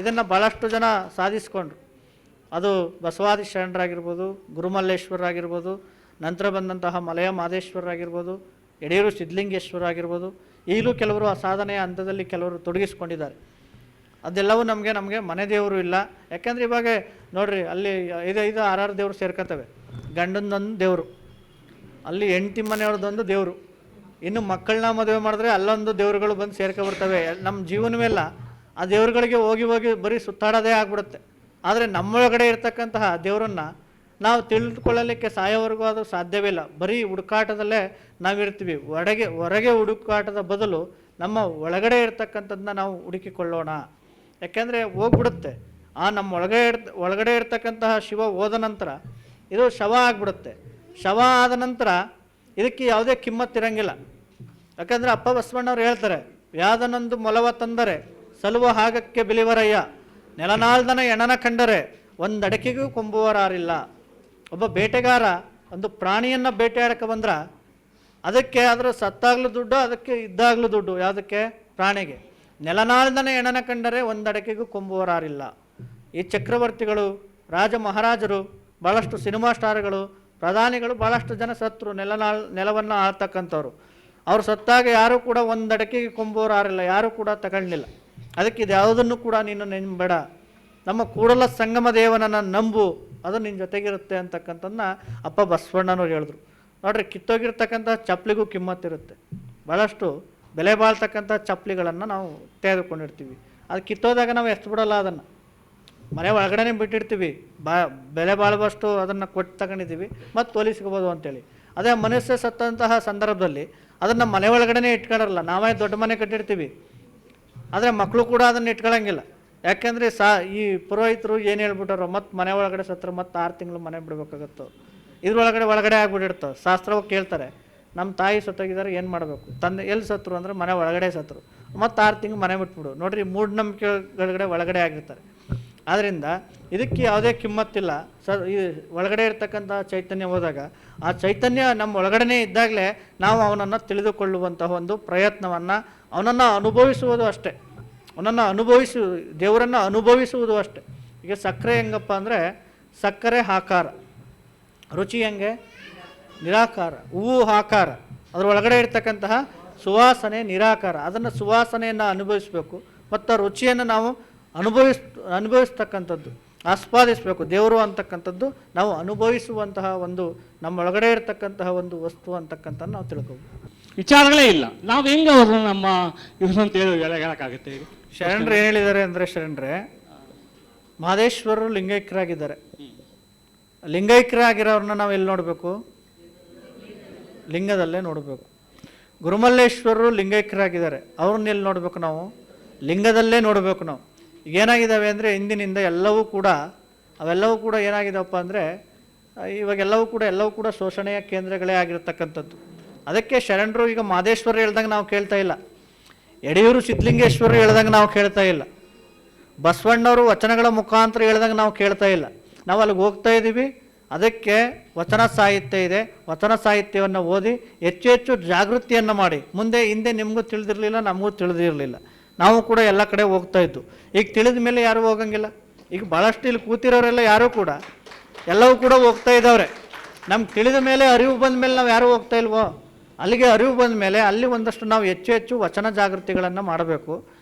ಇದನ್ನು ಭಾಳಷ್ಟು ಜನ ಸಾಧಿಸ್ಕೊಂಡ್ರು. ಅದು ಬಸವಾದಿ ಶರಣರಾಗಿರ್ಬೋದು, ಗುರುಮಲ್ಲೇಶ್ವರರಾಗಿರ್ಬೋದು, ನಂತರ ಬಂದಂತಹ ಮಲಯ ಮಾದೇಶ್ವರರಾಗಿರ್ಬೋದು, ಯಡಿಯೂರು ಸಿದ್ಧಲಿಂಗೇಶ್ವರ ಆಗಿರ್ಬೋದು. ಈಗಲೂ ಕೆಲವರು ಆ ಸಾಧನೆಯ ಹಂತದಲ್ಲಿ ಕೆಲವರು ತೊಡಗಿಸ್ಕೊಂಡಿದ್ದಾರೆ. ಅದೆಲ್ಲವೂ ನಮಗೆ ಮನೆ ದೇವರು ಇಲ್ಲ. ಯಾಕೆಂದರೆ ಇವಾಗ ನೋಡಿರಿ, ಅಲ್ಲಿ 5 6 ದೇವರು ಸೇರ್ಕೊತವೆ. ಗಂಡಂದೊಂದು ದೇವರು, ಅಲ್ಲಿ ಹೆಂಡತಿ ಮನೆಯವ್ರದ್ದೊಂದು ದೇವರು, ಇನ್ನು ಮಕ್ಕಳನ್ನ ಮದುವೆ ಮಾಡಿದ್ರೆ ಅಲ್ಲೊಂದು ದೇವರುಗಳು ಬಂದು ಸೇರ್ಕೊಬಿಡ್ತವೆ. ನಮ್ಮ ಜೀವನವೆಲ್ಲ ಆ ದೇವ್ರುಗಳಿಗೆ ಹೋಗಿ ಬರೀ ಸುತ್ತಾಡೋದೇ ಆಗ್ಬಿಡುತ್ತೆ. ಆದರೆ ನಮ್ಮೊಳಗಡೆ ಇರ್ತಕ್ಕಂತಹ ದೇವರನ್ನು ನಾವು ತಿಳಿದುಕೊಳ್ಳಲಿಕ್ಕೆ ಸಾಯೋವರೆಗೂ ಅದು ಸಾಧ್ಯವಿಲ್ಲ. ಬರೀ ಹುಡುಕಾಟದಲ್ಲೇ ನಾವಿರ್ತೀವಿ. ಹೊರಗೆ ಹುಡುಕಾಟದ ಬದಲು ನಮ್ಮ ಒಳಗಡೆ ಇರ್ತಕ್ಕಂಥದ್ದನ್ನ ನಾವು ಹುಡುಕಿಕೊಳ್ಳೋಣ. ಯಾಕೆಂದರೆ ಹೋಗ್ಬಿಡುತ್ತೆ. ನಮ್ಮ ಒಳಗಡೆ ಇರ್ತಕ್ಕಂತಹ ಶಿವ ಹೋದ ನಂತರ ಇದು ಶವ ಆಗಿಬಿಡುತ್ತೆ. ಶವ ಆದ ನಂತರ ಇದಕ್ಕೆ ಯಾವುದೇ ಕಿಮ್ಮತ್ತಿರಂಗಿಲ್ಲ. ಯಾಕಂದರೆ ಅಪ್ಪ ಬಸವಣ್ಣವ್ರು ಹೇಳ್ತಾರೆ, ವ್ಯಾಧನೊಂದು ಮೊಲವ ತಂದರೆ ಸಲುವ ಹಾಗಕ್ಕೆ ಬಿಲಿವರಯ್ಯ, ನೆಲನಾಳ್ದನ ಎಣನ ಕಂಡರೆ ಒಂದಡಕೆಗೂ ಕೊಂಬುವರಾರಿಲ್ಲ. ಒಬ್ಬ ಬೇಟೆಗಾರ ಒಂದು ಪ್ರಾಣಿಯನ್ನು ಬೇಟೆಯಾಡಕ್ಕೆ ಬಂದ್ರೆ ಅದಕ್ಕೆ ಅದರ ಸತ್ತಾಗಲೂ ದುಡ್ಡು, ಅದಕ್ಕೆ ಇದ್ದಾಗಲೂ ದುಡ್ಡು. ಯಾವುದಕ್ಕೆ? ಪ್ರಾಣಿಗೆ. ನೆಲನಾಳ್ದನ ಎಣನ ಕಂಡರೆ ಒಂದಡಕೆಗೂ ಕೊಂಬುವರಾರಿಲ್ಲ. ಈ ಚಕ್ರವರ್ತಿಗಳು, ರಾಜ ಮಹಾರಾಜರು, ಭಾಳಷ್ಟು ಸಿನಿಮಾ ಸ್ಟಾರ್ಗಳು, ಪ್ರಧಾನಿಗಳು ಭಾಳಷ್ಟು ಜನ ಸತ್ರು. ನೆಲವನ್ನು ಆಳ್ತಕ್ಕಂಥವ್ರು. ಅವ್ರು ಸತ್ತಾಗ ಯಾರೂ ಕೂಡ ಒಂದಡಕೆಗೆ ಕೊಂಬುವರಾರಿಲ್ಲ, ಯಾರೂ ಕೂಡ ತಗೊಳ್ಳಿಲ್ಲ. ಅದಕ್ಕೆ ಇದು ಯಾವುದನ್ನು ಕೂಡ ನೀನು ನೆನಬೇಡ, ನಮ್ಮ ಕೂಡಲ ಸಂಗಮ ದೇವನನ್ನು ನಂಬು, ಅದು ನಿನ್ನ ಜೊತೆಗಿರುತ್ತೆ ಅಂತಕ್ಕಂಥದ್ದನ್ನ ಅಪ್ಪ ಬಸವಣ್ಣನವ್ರು ಹೇಳಿದ್ರು. ನೋಡ್ರಿ, ಕಿತ್ತೋಗಿರ್ತಕ್ಕಂಥ ಚಪ್ಪಲಿಗೂ ಕಿಮ್ಮತ್ತಿರುತ್ತೆ. ಭಾಳಷ್ಟು ಬೆಲೆ ಬಾಳ್ತಕ್ಕಂಥ ಚಪ್ಪಲಿಗಳನ್ನು ನಾವು ತೆಗೆದುಕೊಂಡಿರ್ತೀವಿ. ಅದು ಕಿತ್ತೋದಾಗ ನಾವು ಎಷ್ಟು ಬಿಡೋಲ್ಲ, ಅದನ್ನು ಮನೆ ಒಳಗಡೆ ಬಿಟ್ಟಿರ್ತೀವಿ. ಬೆಲೆ ಬಾಳುವಷ್ಟು ಅದನ್ನು ಕೊಟ್ಟು ತಗೊಂಡಿದ್ದೀವಿ, ಮತ್ತು ಹೋಲಿಸ್ಕೋಬೋದು ಅಂತೇಳಿ. ಅದೇ ಮನುಷ್ಯ ಸತ್ತಂತಹ ಸಂದರ್ಭದಲ್ಲಿ ಅದನ್ನು ಮನೆ ಒಳಗಡೆ ಇಟ್ಕೊಳ್ಳಲ್ಲ. ನಾವೇ ದೊಡ್ಡ ಮನೆ ಕಟ್ಟಿರ್ತೀವಿ, ಆದರೆ ಮಕ್ಕಳು ಕೂಡ ಅದನ್ನು ಇಟ್ಕೊಳ್ಳಂಗಿಲ್ಲ. ಯಾಕೆಂದರೆ ಈ ಪುರೋಹಿತರು ಏನು ಹೇಳ್ಬಿಟ್ಟಾರೋ, ಮತ್ತು ಮನೆ ಒಳಗಡೆ ಸತ್ತರು ಮತ್ತು 6 ತಿಂಗಳು ಮನೆ ಬಿಡಬೇಕಾಗತ್ತೋ, ಒಳಗಡೆ ಆಗ್ಬಿಟ್ಟಿರ್ತಾವೆ. ಶಾಸ್ತ್ರವಾಗಿ ಕೇಳ್ತಾರೆ, ನಮ್ಮ ತಾಯಿ ಸತ್ತೋಗಿದ್ದಾರೆ, ಏನು ಮಾಡಬೇಕು? ತಂದೆ ಎಲ್ಲಿ ಸತ್ತರು ಅಂದರೆ ಮನೆ ಒಳಗಡೆ ಸತ್ತರು, ಮತ್ತು 6 ತಿಂಗಳು ಮನೆ ಬಿಟ್ಬಿಡು. ನೋಡ್ರಿ, ಮೂಢನಂಬಿಕೆಗಳಗಡೆ ಒಳಗಡೆ ಆಗಿರ್ತಾರೆ. ಆದ್ದರಿಂದ ಇದಕ್ಕೆ ಯಾವುದೇ ಕಿಮ್ಮತ್ತಿಲ್ಲ. ಈ ಒಳಗಡೆ ಇರ್ತಕ್ಕಂಥ ಚೈತನ್ಯ ಹೋದಾಗ ಆ ಚೈತನ್ಯ ನಮ್ಮ ಒಳಗಡೆ ಇದ್ದಾಗಲೇ ನಾವು ಅವನನ್ನು ತಿಳಿದುಕೊಳ್ಳುವಂತಹ ಒಂದು ಪ್ರಯತ್ನವನ್ನು, ಅವನನ್ನು ಅನುಭವಿಸುವುದು ಅಷ್ಟೇ. ದೇವರನ್ನು ಅನುಭವಿಸುವುದು ಅಷ್ಟೇ. ಈಗ ಸಕ್ಕರೆ ಹೆಂಗಪ್ಪ ಅಂದರೆ, ಸಕ್ಕರೆ ಆಕಾರ, ರುಚಿ ಹೆಂಗೆ? ನಿರಾಕಾರ. ಹೂವು ಆಕಾರ, ಅದರ ಒಳಗಡೆ ಇರ್ತಕ್ಕಂತಹ ಸುವಾಸನೆ ನಿರಾಕಾರ. ಅದನ್ನು ಸುವಾಸನೆಯನ್ನು ಅನುಭವಿಸಬೇಕು, ಮತ್ತು ರುಚಿಯನ್ನು ನಾವು ಅನುಭವಿಸ್ತಕ್ಕಂಥದ್ದು, ಆಸ್ವಾದಿಸಬೇಕು. ದೇವರು ಅಂತಕ್ಕಂಥದ್ದು ನಾವು ಅನುಭವಿಸುವಂತಹ ಒಂದು ನಮ್ಮ ಒಳಗಡೆ ಇರತಕ್ಕಂತಹ ಒಂದು ವಸ್ತು ಅಂತಕ್ಕಂಥ ನಾವು ತಿಳ್ಕೊಬೋದು. ವಿಚಾರಗಳೇ ಇಲ್ಲ, ನಾವು ಹೆಂಗೆ ಅವರು ನಮ್ಮ ಇವ್ರಂತ ಹೇಳೋಕ್ಕಾಗುತ್ತೆ? ಈಗ ಶರಣರು ಏನು ಹೇಳಿದ್ದಾರೆ ಅಂದರೆ, ಶರಣರೇ ಮಹದೇಶ್ವರರು ಲಿಂಗೈಕ್ಯರಾಗಿದ್ದಾರೆ. ಲಿಂಗೈಕ್ಯರಾಗಿರೋರನ್ನ ನಾವು ಎಲ್ಲಿ ನೋಡಬೇಕು? ಲಿಂಗದಲ್ಲೇ ನೋಡಬೇಕು. ಗುರುಮಲ್ಲೇಶ್ವರರು ಲಿಂಗೈಕ್ಯರಾಗಿದ್ದಾರೆ, ಅವ್ರನ್ನ ಎಲ್ಲಿ ನೋಡಬೇಕು? ನಾವು ಲಿಂಗದಲ್ಲೇ ನೋಡಬೇಕು. ನಾವು ಏನಾಗಿದ್ದಾವೆ ಅಂದರೆ, ಇಂದಿನಿಂದ ಅವೆಲ್ಲವೂ ಕೂಡ ಏನಾಗಿದ್ದಾವಪ್ಪ ಅಂದರೆ, ಇವಾಗೆಲ್ಲವೂ ಕೂಡ ಶೋಷಣೆಯ ಕೇಂದ್ರಗಳೇ ಆಗಿರ್ತಕ್ಕಂಥದ್ದು. ಅದಕ್ಕೆ ಶರಣರು ಈಗ ಮಾದೇಶ್ವರ ಹೇಳ್ದಂಗೆ ನಾವು ಕೇಳ್ತಾ ಇಲ್ಲ, ಯಡಿಯೂರು ಸಿದ್ಧಲಿಂಗೇಶ್ವರರು ಹೇಳ್ದಂಗೆ ನಾವು ಕೇಳ್ತಾ ಇಲ್ಲ, ಬಸವಣ್ಣವರು ವಚನಗಳ ಮುಖಾಂತರ ಹೇಳ್ದಂಗೆ ನಾವು ಕೇಳ್ತಾ ಇಲ್ಲ. ನಾವು ಅಲ್ಲಿಗೆ ಹೋಗ್ತಾ ಇದ್ದೀವಿ. ಅದಕ್ಕೆ ವಚನ ಸಾಹಿತ್ಯ ಇದೆ, ವಚನ ಸಾಹಿತ್ಯವನ್ನು ಓದಿ ಹೆಚ್ಚು ಜಾಗೃತಿಯನ್ನು ಮಾಡಿ. ಹಿಂದೆ ನಿಮಗೂ ತಿಳಿದಿರಲಿಲ್ಲ, ನಮಗೂ ತಿಳಿದಿರಲಿಲ್ಲ, ನಾವು ಕೂಡ ಎಲ್ಲ ಕಡೆ ಹೋಗ್ತಾ ಇದ್ದು. ಈಗ ತಿಳಿದ ಮೇಲೆ ಯಾರೂ ಹೋಗಂಗಿಲ್ಲ. ಈಗ ಭಾಳಷ್ಟು ಇಲ್ಲಿ ಕೂತಿರೋರೆಲ್ಲ ಯಾರೂ ಕೂಡ ಎಲ್ಲವೂ ಕೂಡ ಹೋಗ್ತಾ ಇದ್ದವ್ರೆ. ನಮ್ಗೆ ತಿಳಿದ ಮೇಲೆ, ಅರಿವು ಬಂದ ಮೇಲೆ ನಾವು ಯಾರೂ ಹೋಗ್ತಾ ಇಲ್ವೋ? ಅಲ್ಲಿಗೆ ಅರಿವು ಬಂದ ಮೇಲೆ ಅಲ್ಲಿ ಒಂದಷ್ಟು ನಾವು ಹೆಚ್ಚು ವಚನ ಜಾಗೃತಿಗಳನ್ನು ಮಾಡಬೇಕು,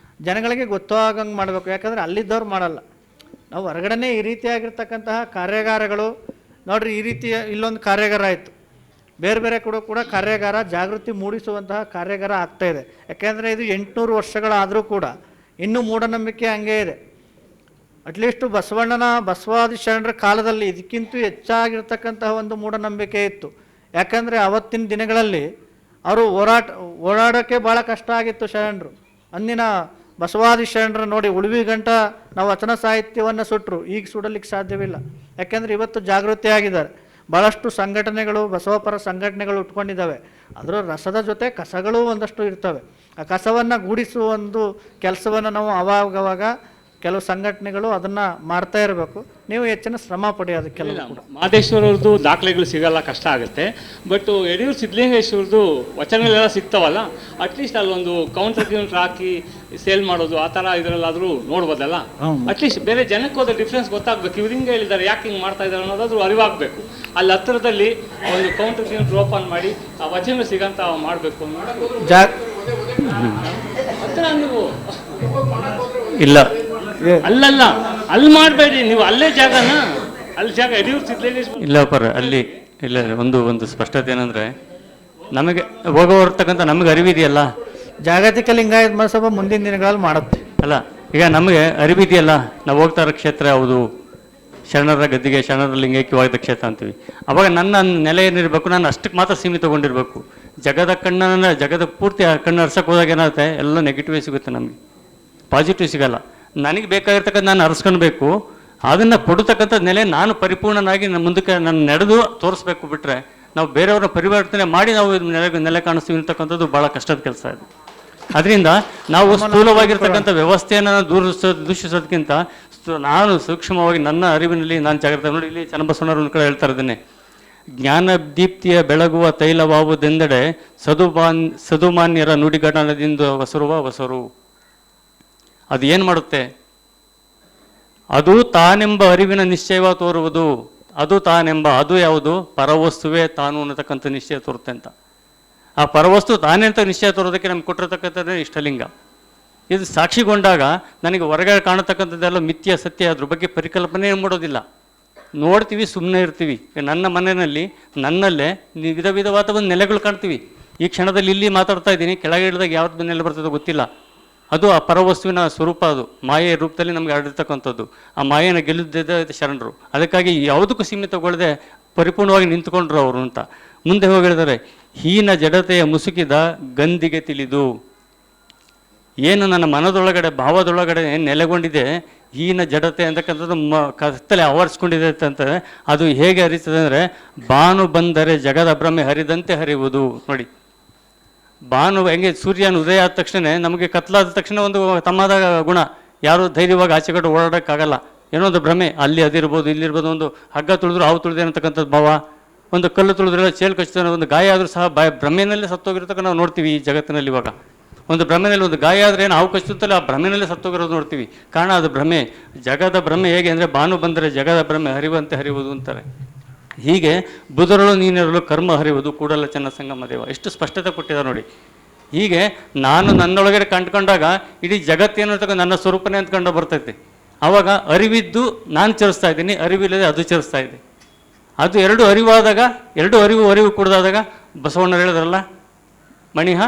ಜನಗಳಿಗೆ ಗೊತ್ತಾಗಂಗೆ ಮಾಡಬೇಕು. ಯಾಕಂದರೆ ಅಲ್ಲಿದ್ದವ್ರು ಮಾಡಲ್ಲ. ನಾವು ಹೊರಗಡೆ ಈ ರೀತಿಯಾಗಿರ್ತಕ್ಕಂತಹ ಕಾರ್ಯಾಗಾರಗಳು ನೋಡ್ರಿ, ಈ ರೀತಿಯ ಇಲ್ಲೊಂದು ಕಾರ್ಯಾಗಾರ ಆಯಿತು, ಬೇರೆ ಕೂಡ ಕಾರ್ಯಾಗಾರ, ಜಾಗೃತಿ ಮೂಡಿಸುವಂತಹ ಕಾರ್ಯಾಗಾರ ಆಗ್ತಾಯಿದೆ. ಯಾಕೆಂದರೆ ಇದು 800 ವರ್ಷಗಳಾದರೂ ಕೂಡ ಇನ್ನೂ ಮೂಢನಂಬಿಕೆ ಹಂಗೇ ಇದೆ. ಅಟ್ಲೀಸ್ಟು ಬಸವಾದಿ ಶರಣರ ಕಾಲದಲ್ಲಿ ಇದಕ್ಕಿಂತ ಹೆಚ್ಚಾಗಿರ್ತಕ್ಕಂತಹ ಒಂದು ಮೂಢನಂಬಿಕೆ ಇತ್ತು. ಯಾಕಂದರೆ ಅವತ್ತಿನ ದಿನಗಳಲ್ಲಿ ಅವರು ಓಡಾಡೋಕ್ಕೆ ಭಾಳ ಕಷ್ಟ ಆಗಿತ್ತು ಶರಣರು. ಅಂದಿನ ಬಸವಾದಿ ಶರಣರು ನೋಡಿ, ಉಳಿವಿ ಗಂಟ ನಾವು ವಚನ ಸಾಹಿತ್ಯವನ್ನು ಸುಟ್ಟರು, ಈಗ ಸುಡಲಿಕ್ಕೆ ಸಾಧ್ಯವಿಲ್ಲ. ಯಾಕೆಂದರೆ ಇವತ್ತು ಜಾಗೃತಿ ಆಗಿದ್ದಾರೆ. ಭಾಳಷ್ಟು ಸಂಘಟನೆಗಳು, ಬಸವಪರ ಸಂಘಟನೆಗಳು ಉಟ್ಕೊಂಡಿದ್ದಾವೆ. ಅದರ ರಸದ ಜೊತೆ ಕಸಗಳು ಒಂದಷ್ಟು ಇರ್ತವೆ. ಆ ಕಸವನ್ನು ಗೂಡಿಸುವ ಒಂದು ಕೆಲಸವನ್ನು ನಾವು ಅವಾಗವಾಗ ಕೆಲವು ಸಂಘಟನೆಗಳು ಅದನ್ನು ಮಾಡ್ತಾ ಇರಬೇಕು. ನೀವು ಹೆಚ್ಚಿನ ಶ್ರಮ ಪಡಿ ಅದಕ್ಕೆಲ್ಲ ಕೂಡ. ಮಹದೇಶ್ವರ ಅವ್ರದ್ದು ದಾಖಲೆಗಳು ಸಿಗಲ್ಲ, ಕಷ್ಟ ಆಗುತ್ತೆ. ಬಟ್ ಯಡಿಯೂರು ಸಿದ್ಧಲಿಂಗೇಶ್ವರದ್ದು ವಚನಗಳೆಲ್ಲ ಸಿಗ್ತಾವಲ್ಲ, ಅಟ್ಲೀಸ್ಟ್ ಅಲ್ಲೊಂದು ಕೌಂಟರ್ ಹಾಕಿ ಸೇಲ್ ಮಾಡೋದು ಆ ಥರ ಇದರಲ್ಲಾದರೂ ನೋಡ್ಬೋದಲ್ಲ. ಅಟ್ಲೀಸ್ಟ್ ಬೇರೆ ಜನಕ್ಕೆ ಹೋದ ಡಿಫ್ರೆನ್ಸ್ ಗೊತ್ತಾಗಬೇಕು. ಇವ್ರು ಹಿಂಗೆ ಹೇಳಿದ್ದಾರೆ, ಯಾಕೆ ಹಿಂಗೆ ಮಾಡ್ತಾ ಇದ್ದಾರೆ ಅನ್ನೋದಾದ್ರೂ ಅರಿವಾಗಬೇಕು. ಅಲ್ಲಿ ಹತ್ತಿರದಲ್ಲಿ ಒಂದು ಕೌಂಟರ್ ಓಪನ್ ಮಾಡಿ ಆ ವಚನ ಸಿಗಂತ ಮಾಡಬೇಕು. ಹತ್ತಿರ ನೀವು ಇಲ್ಲ, ಅಲ್ಲಲ್ಲ, ಅಲ್ಲಿ ಮಾಡಬೇಡಿ ನೀವು, ಅಲ್ಲೇ ಜಾಗನ, ಅಲ್ಲಿ ಜಾಗ ಯಡಿಯೂರು ಸಿದ್ಧಲಿಂಗೇಶ್ವರ ಇಲ್ಲ ಪರ ಅಲ್ಲಿ ಇಲ್ಲ. ಒಂದು ಸ್ಪಷ್ಟತೆ ಏನಂದರೆ, ನಮಗೆ ಹೋಗೋರ್ತಕ್ಕಂಥ ನಮಗೆ ಅರಿವಿದೆಯಲ್ಲ, ಜಾಗತಿಕ ಲಿಂಗಾಯತ ಮಹಾಸಭಾ ಮುಂದಿನ ದಿನಗಳಲ್ಲಿ ಮಾಡುತ್ತೆ ಅಲ್ಲ. ಈಗ ನಮಗೆ ಅರಿವಿದೆಯಲ್ಲ, ನಾವು ಹೋಗ್ತಾ ಇರೋ ಕ್ಷೇತ್ರ ಯಾವುದು, ಶರಣರ ಗದ್ದಿಗೆ, ಶರಣರ ಲಿಂಗೈಕ್ಯವಾದ ಕ್ಷೇತ್ರ ಅಂತೀವಿ. ಅವಾಗ ನನ್ನ ನೆಲೆ ಏನಿರಬೇಕು, ನಾನು ಅಷ್ಟಕ್ಕೆ ಮಾತ್ರ ಸೀಮಿತಗೊಂಡಿರಬೇಕು. ಜಗದ ಪೂರ್ತಿ ಕಣ್ಣು ಹರ್ಸಕ್ಕೆ ಹೋದಾಗ ಏನಾಗುತ್ತೆ, ಎಲ್ಲ ನೆಗೆಟಿವೇ ಸಿಗುತ್ತೆ, ನಮಗೆ ಪಾಸಿಟಿವ್ ಸಿಗಲ್ಲ. ನನಗೆ ಬೇಕಾಗಿರ್ತಕ್ಕಂಥ ನಾನು ಹರಿಸ್ಕೊಳ್ಬೇಕು, ಅದನ್ನು ಕೊಡತಕ್ಕಂಥ ನೆಲೆ ನಾನು ಪರಿಪೂರ್ಣನಾಗಿ ಮುಂದಕ್ಕೆ ನಾನು ನಡೆದು ತೋರಿಸ್ಬೇಕು. ಬಿಟ್ಟರೆ ನಾವು ಬೇರೆಯವ್ರನ್ನ ಪರಿವರ್ತನೆ ಮಾಡಿ ನಾವು ನೆಲೆ ಕಾಣಿಸ್ತೀವಿ ಅಂತಕ್ಕಂಥದ್ದು ಭಾಳ ಕಷ್ಟದ ಕೆಲಸ ಇದೆ. ಅದರಿಂದ ನಾವು ಸ್ಥೂಲವಾಗಿರ್ತಕ್ಕಂಥ ವ್ಯವಸ್ಥೆಯನ್ನು ದೂಷಿಸೋದಕ್ಕಿಂತ ನಾನು ಸೂಕ್ಷ್ಮವಾಗಿ ನನ್ನ ಅರಿವಿನಲ್ಲಿ ನಾನು ಜಾಗ್ರತೆ ನೋಡಿ. ಇಲ್ಲಿ ಚನ್ನಬಸವಣ್ಣವ್ರ ಕಡೆ ಹೇಳ್ತಾ ಇದ್ದೇನೆ, ಜ್ಞಾನ ದೀಪ್ತಿಯ ಬೆಳಗುವ ತೈಲವಾವುದೆಂದೆಡೆ ಸದುಮಾನ್ಯರ ನುಡಿಗಣನದಿಂದ ಹೊಸರು. ಅದು ಏನು ಮಾಡುತ್ತೆ? ಅದು ತಾನೆಂಬ ಅರಿವಿನ ನಿಶ್ಚಯವ ತೋರುವುದು. ಅದು ತಾನೆಂಬ, ಅದು ಯಾವುದು? ಪರವಸ್ತುವೇ ತಾನು ಅನ್ನತಕ್ಕಂಥ ನಿಶ್ಚಯ ತೋರುತ್ತೆ ಅಂತ. ಆ ಪರವಸ್ತು ತಾನೇ ಅಂತ ನಿಶ್ಚಯ ತೋರೋದಕ್ಕೆ ನಮ್ಗೆ ಕೊಟ್ಟಿರ್ತಕ್ಕಂಥದ್ದೇ ಇಷ್ಟಲಿಂಗ. ಇದು ಸಾಕ್ಷಿಗೊಂಡಾಗ ನನಗೆ ಹೊರಗಡೆ ಕಾಣತಕ್ಕಂಥದ್ದೆಲ್ಲ ಮಿಥ್ಯ ಸತ್ಯ, ಅದ್ರ ಬಗ್ಗೆ ಪರಿಕಲ್ಪನೆ ಮಾಡೋದಿಲ್ಲ. ನೋಡ್ತೀವಿ, ಸುಮ್ಮನೆ ಇರ್ತೀವಿ. ನನ್ನ ಮನೆಯಲ್ಲಿ ನನ್ನಲ್ಲೇ ವಿಧ ವಿಧವಾದ ಒಂದು ನೆಲೆಗಳು ಕಾಣ್ತೀವಿ. ಈ ಕ್ಷಣದಲ್ಲಿ ಇಲ್ಲಿ ಮಾತಾಡ್ತಾ ಇದ್ದೀನಿ, ಕೆಳಗೆ ಇಳಿದಾಗ ಯಾವ್ದು ನೆಲೆ ಬರ್ತದೋ ಗೊತ್ತಿಲ್ಲ. ಅದು ಆ ಪರವಸ್ತುವಿನ ಸ್ವರೂಪ, ಅದು ಮಾಯೆಯ ರೂಪದಲ್ಲಿ ನಮಗೆ ಹರಡಿರ್ತಕ್ಕಂಥದ್ದು. ಆ ಮಾಯೆಯನ್ನು ಗೆಲ್ಲುತ್ತಿದ್ದ ಶರಣರು. ಅದಕ್ಕಾಗಿ ಯಾವುದಕ್ಕೂ ಸೀಮಿತಗೊಳ್ಳದೆ ಪರಿಪೂರ್ಣವಾಗಿ ನಿಂತ್ಕೊಂಡ್ರು ಅವರು ಅಂತ. ಮುಂದೆ ಹೋಗಿ ಹೇಳಿದರೆ, ಹೀನ ಜಡತೆಯ ಮುಸುಕಿದ ಗಂದಿಗೆ ತಿಳಿದು. ಏನು ನನ್ನ ಮನದೊಳಗಡೆ, ಭಾವದೊಳಗಡೆ ನೆಲೆಗೊಂಡಿದೆ ಹೀನ ಜಡತೆ ಅಂತಕ್ಕಂಥದ್ದು ಕತ್ತಲೆ ಆವರಿಸ್ಕೊಂಡಿದೆ ಅಂತಂದರೆ ಅದು ಹೇಗೆ ಹರಿತದೆ ಅಂದರೆ, ಬಾನು ಬಂದರೆ ಜಗದ ಭ್ರಮೆ ಹರಿದಂತೆ ಹರಿಯುವುದು. ನೋಡಿ, ಬಾನು ಹೆಂಗೆ ಸೂರ್ಯನ ಉದಯ ಆದ ತಕ್ಷಣ ನಮಗೆ ಕತ್ಲಾದ ತಕ್ಷಣ ಒಂದು ತಮ್ಮದ ಗುಣ, ಯಾರು ಧೈರ್ಯವಾಗಿ ಆಚೆಗಡೆ ಓಡಾಡೋಕ್ಕಾಗಲ್ಲ. ಏನೋ ಒಂದು ಭ್ರಮೆ, ಅಲ್ಲಿ ಅದಿರ್ಬೋದು, ಇಲ್ಲಿರ್ಬೋದು. ಒಂದು ಹಗ್ಗ ತುಳಿದ್ರು ಹಾವು ತುಳಿದೆ ಅನ್ನತಕ್ಕಂಥದ್ದು ಭಾವ, ಒಂದು ಕಲ್ಲು ತುಳಿದ್ರೆ ಚೇಳು ಕಚ್ಚಿದ, ಒಂದು ಗಾಯ ಆದರೂ ಸಹ ಭ್ರಮೆಯಲ್ಲೇ ಸತ್ತೋಗಿರ್ತಕ್ಕ ನಾವು ನೋಡ್ತೀವಿ ಈ ಜಗತ್ತಿನಲ್ಲಿ. ಇವಾಗ ಒಂದು ಭ್ರಮೆಯಲ್ಲಿ ಒಂದು ಗಾಯ ಆದರೆ ಏನು ಹಾವು ಕಚ್ಚುತ್ತಲ್ಲ, ಆ ಭ್ರಮೆಯಲ್ಲೇ ಸತ್ತೋಗಿರೋದು ನೋಡ್ತೀವಿ. ಕಾರಣ ಅದು ಭ್ರಮೆ. ಜಗದ ಭ್ರಮೆ ಹೇಗೆ ಅಂದರೆ, ಬಾನು ಬಂದರೆ ಜಗದ ಭ್ರಮೆ ಹರಿವಂತೆ ಹರಿಯುವುದು ಅಂತಾರೆ. ಹೀಗೆ ಬುಧರಳು ನೀನಿರಲು ಕರ್ಮ ಹರಿಯುವುದು ಕೂಡಲ ಚೆನ್ನ ಸಂಗಮ ದೇವ. ಎಷ್ಟು ಸ್ಪಷ್ಟತೆ ಕೊಟ್ಟಿದ್ದಾರೆ ನೋಡಿ. ಹೀಗೆ ನಾನು ನನ್ನೊಳಗಡೆ ಕಂಡುಕೊಂಡಾಗ ಇಡೀ ಜಗತ್ತೇನಿರ್ತಕ್ಕ ನನ್ನ ಸ್ವರೂಪನೇ ಅಂದ್ಕೊಂಡು ಬರ್ತೈತೆ. ಆವಾಗ ಅರಿವಿದ್ದು ನಾನು ಚರಿಸ್ತಾ ಇದ್ದೀನಿ, ಅರಿವಿಲ್ಲದೆ ಅದು ಚರಿಸ್ತಾ ಇದೆ. ಅದು ಎರಡು ಅರಿವಾದಾಗ, ಎರಡು ಅರಿವು ಕೂಡದಾದಾಗ ಬಸವಣ್ಣ ಹೇಳಿದ್ರಲ್ಲ, ಮಣಿಹ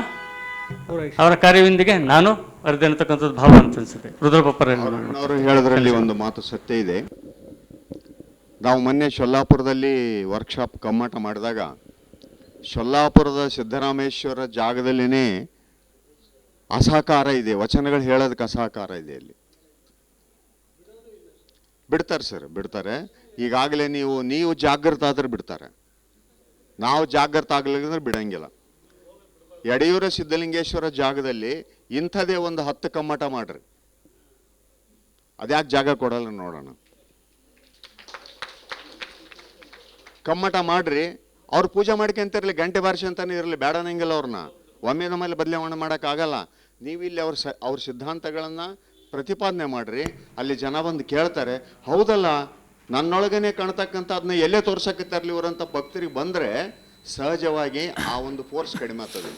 ಅವರ ಕಾರ್ಯವಿಂದಿಗೆ ನಾನು ಅರ್ಧ ಅನ್ನತಕ್ಕಂಥದ್ದು ಭಾವ ಅಂತ ಅನ್ಸುತ್ತೆ. ರುದ್ರಪ್ಪರ ಅವರು ಹೇಳೋದ್ರಲ್ಲಿ ಒಂದು ಮಾತು ಸತ್ಯ ಇದೆ. ನಾವು ಮೊನ್ನೆ ಶೊಲ್ಲಾಪುರದಲ್ಲಿ ವರ್ಕ್ಶಾಪ್ ಕಮ್ಮಟ ಮಾಡಿದಾಗ, ಶೊಲ್ಲಾಪುರದ ಸಿದ್ದರಾಮೇಶ್ವರ ಜಾಗದಲ್ಲಿನೇ ಅಸಹಕಾರ ಇದೆ, ವಚನಗಳು ಹೇಳೋದಕ್ಕೆ ಅಸಹಕಾರ ಇದೆ. ಅಲ್ಲಿ ಬಿಡ್ತಾರೆ ಸರ್, ಬಿಡ್ತಾರೆ. ಈಗಾಗಲೇ ನೀವು ಜಾಗೃತ ಆದ್ರೆ ಬಿಡ್ತಾರೆ, ನಾವು ಜಾಗೃತ ಆಗ್ಲಿದ್ರೆ ಬಿಡಂಗಿಲ್ಲ. ಯಡಿಯೂರ ಸಿದ್ಧಲಿಂಗೇಶ್ವರ ಜಾಗದಲ್ಲಿ ಇಂಥದೇ ಒಂದು 10 ಕಮ್ಮಟ ಮಾಡ್ರಿ, ಅದ್ಯಾಕೆ ಜಾಗ ಕೊಡಲ್ಲ ನೋಡೋಣ. ಕಮ್ಮಟ ಮಾಡ್ರಿ, ಅವ್ರು ಪೂಜೆ ಮಾಡ್ಕೊಂತಿರ್ಲಿ, ಗಂಟೆ ಬಾರಿಸಿ ಅಂತಾನೆ ಇರಲಿ, ಬೇಡನಂಗಿಲ್ಲ. ಅವ್ರನ್ನ ಒಮ್ಮೆ ನಮ್ಮಲ್ಲಿ ಬದಲಾವಣೆ ಮಾಡೋಕ್ಕಾಗಲ್ಲ. ನೀವಿಲ್ಲಿ ಅವ್ರ ಸಿದ್ಧಾಂತಗಳನ್ನು ಪ್ರತಿಪಾದನೆ ಮಾಡ್ರಿ, ಅಲ್ಲಿ ಜನ ಬಂದು ಕೇಳ್ತಾರೆ, ಹೌದಲ್ಲ ನನ್ನೊಳಗನೆ ಕಾಣ್ತಕ್ಕಂಥ ಅದನ್ನ ಎಲ್ಲೇ ತೋರ್ಸಕತ್ತಾರಲಿ ಇವರಂತ ಭಕ್ತರಿಗೆ ಬಂದರೆ ಸಹಜವಾಗಿ ಆ ಒಂದು ಫೋರ್ಸ್ ಕಡಿಮೆ ಆಗ್ತದೆ.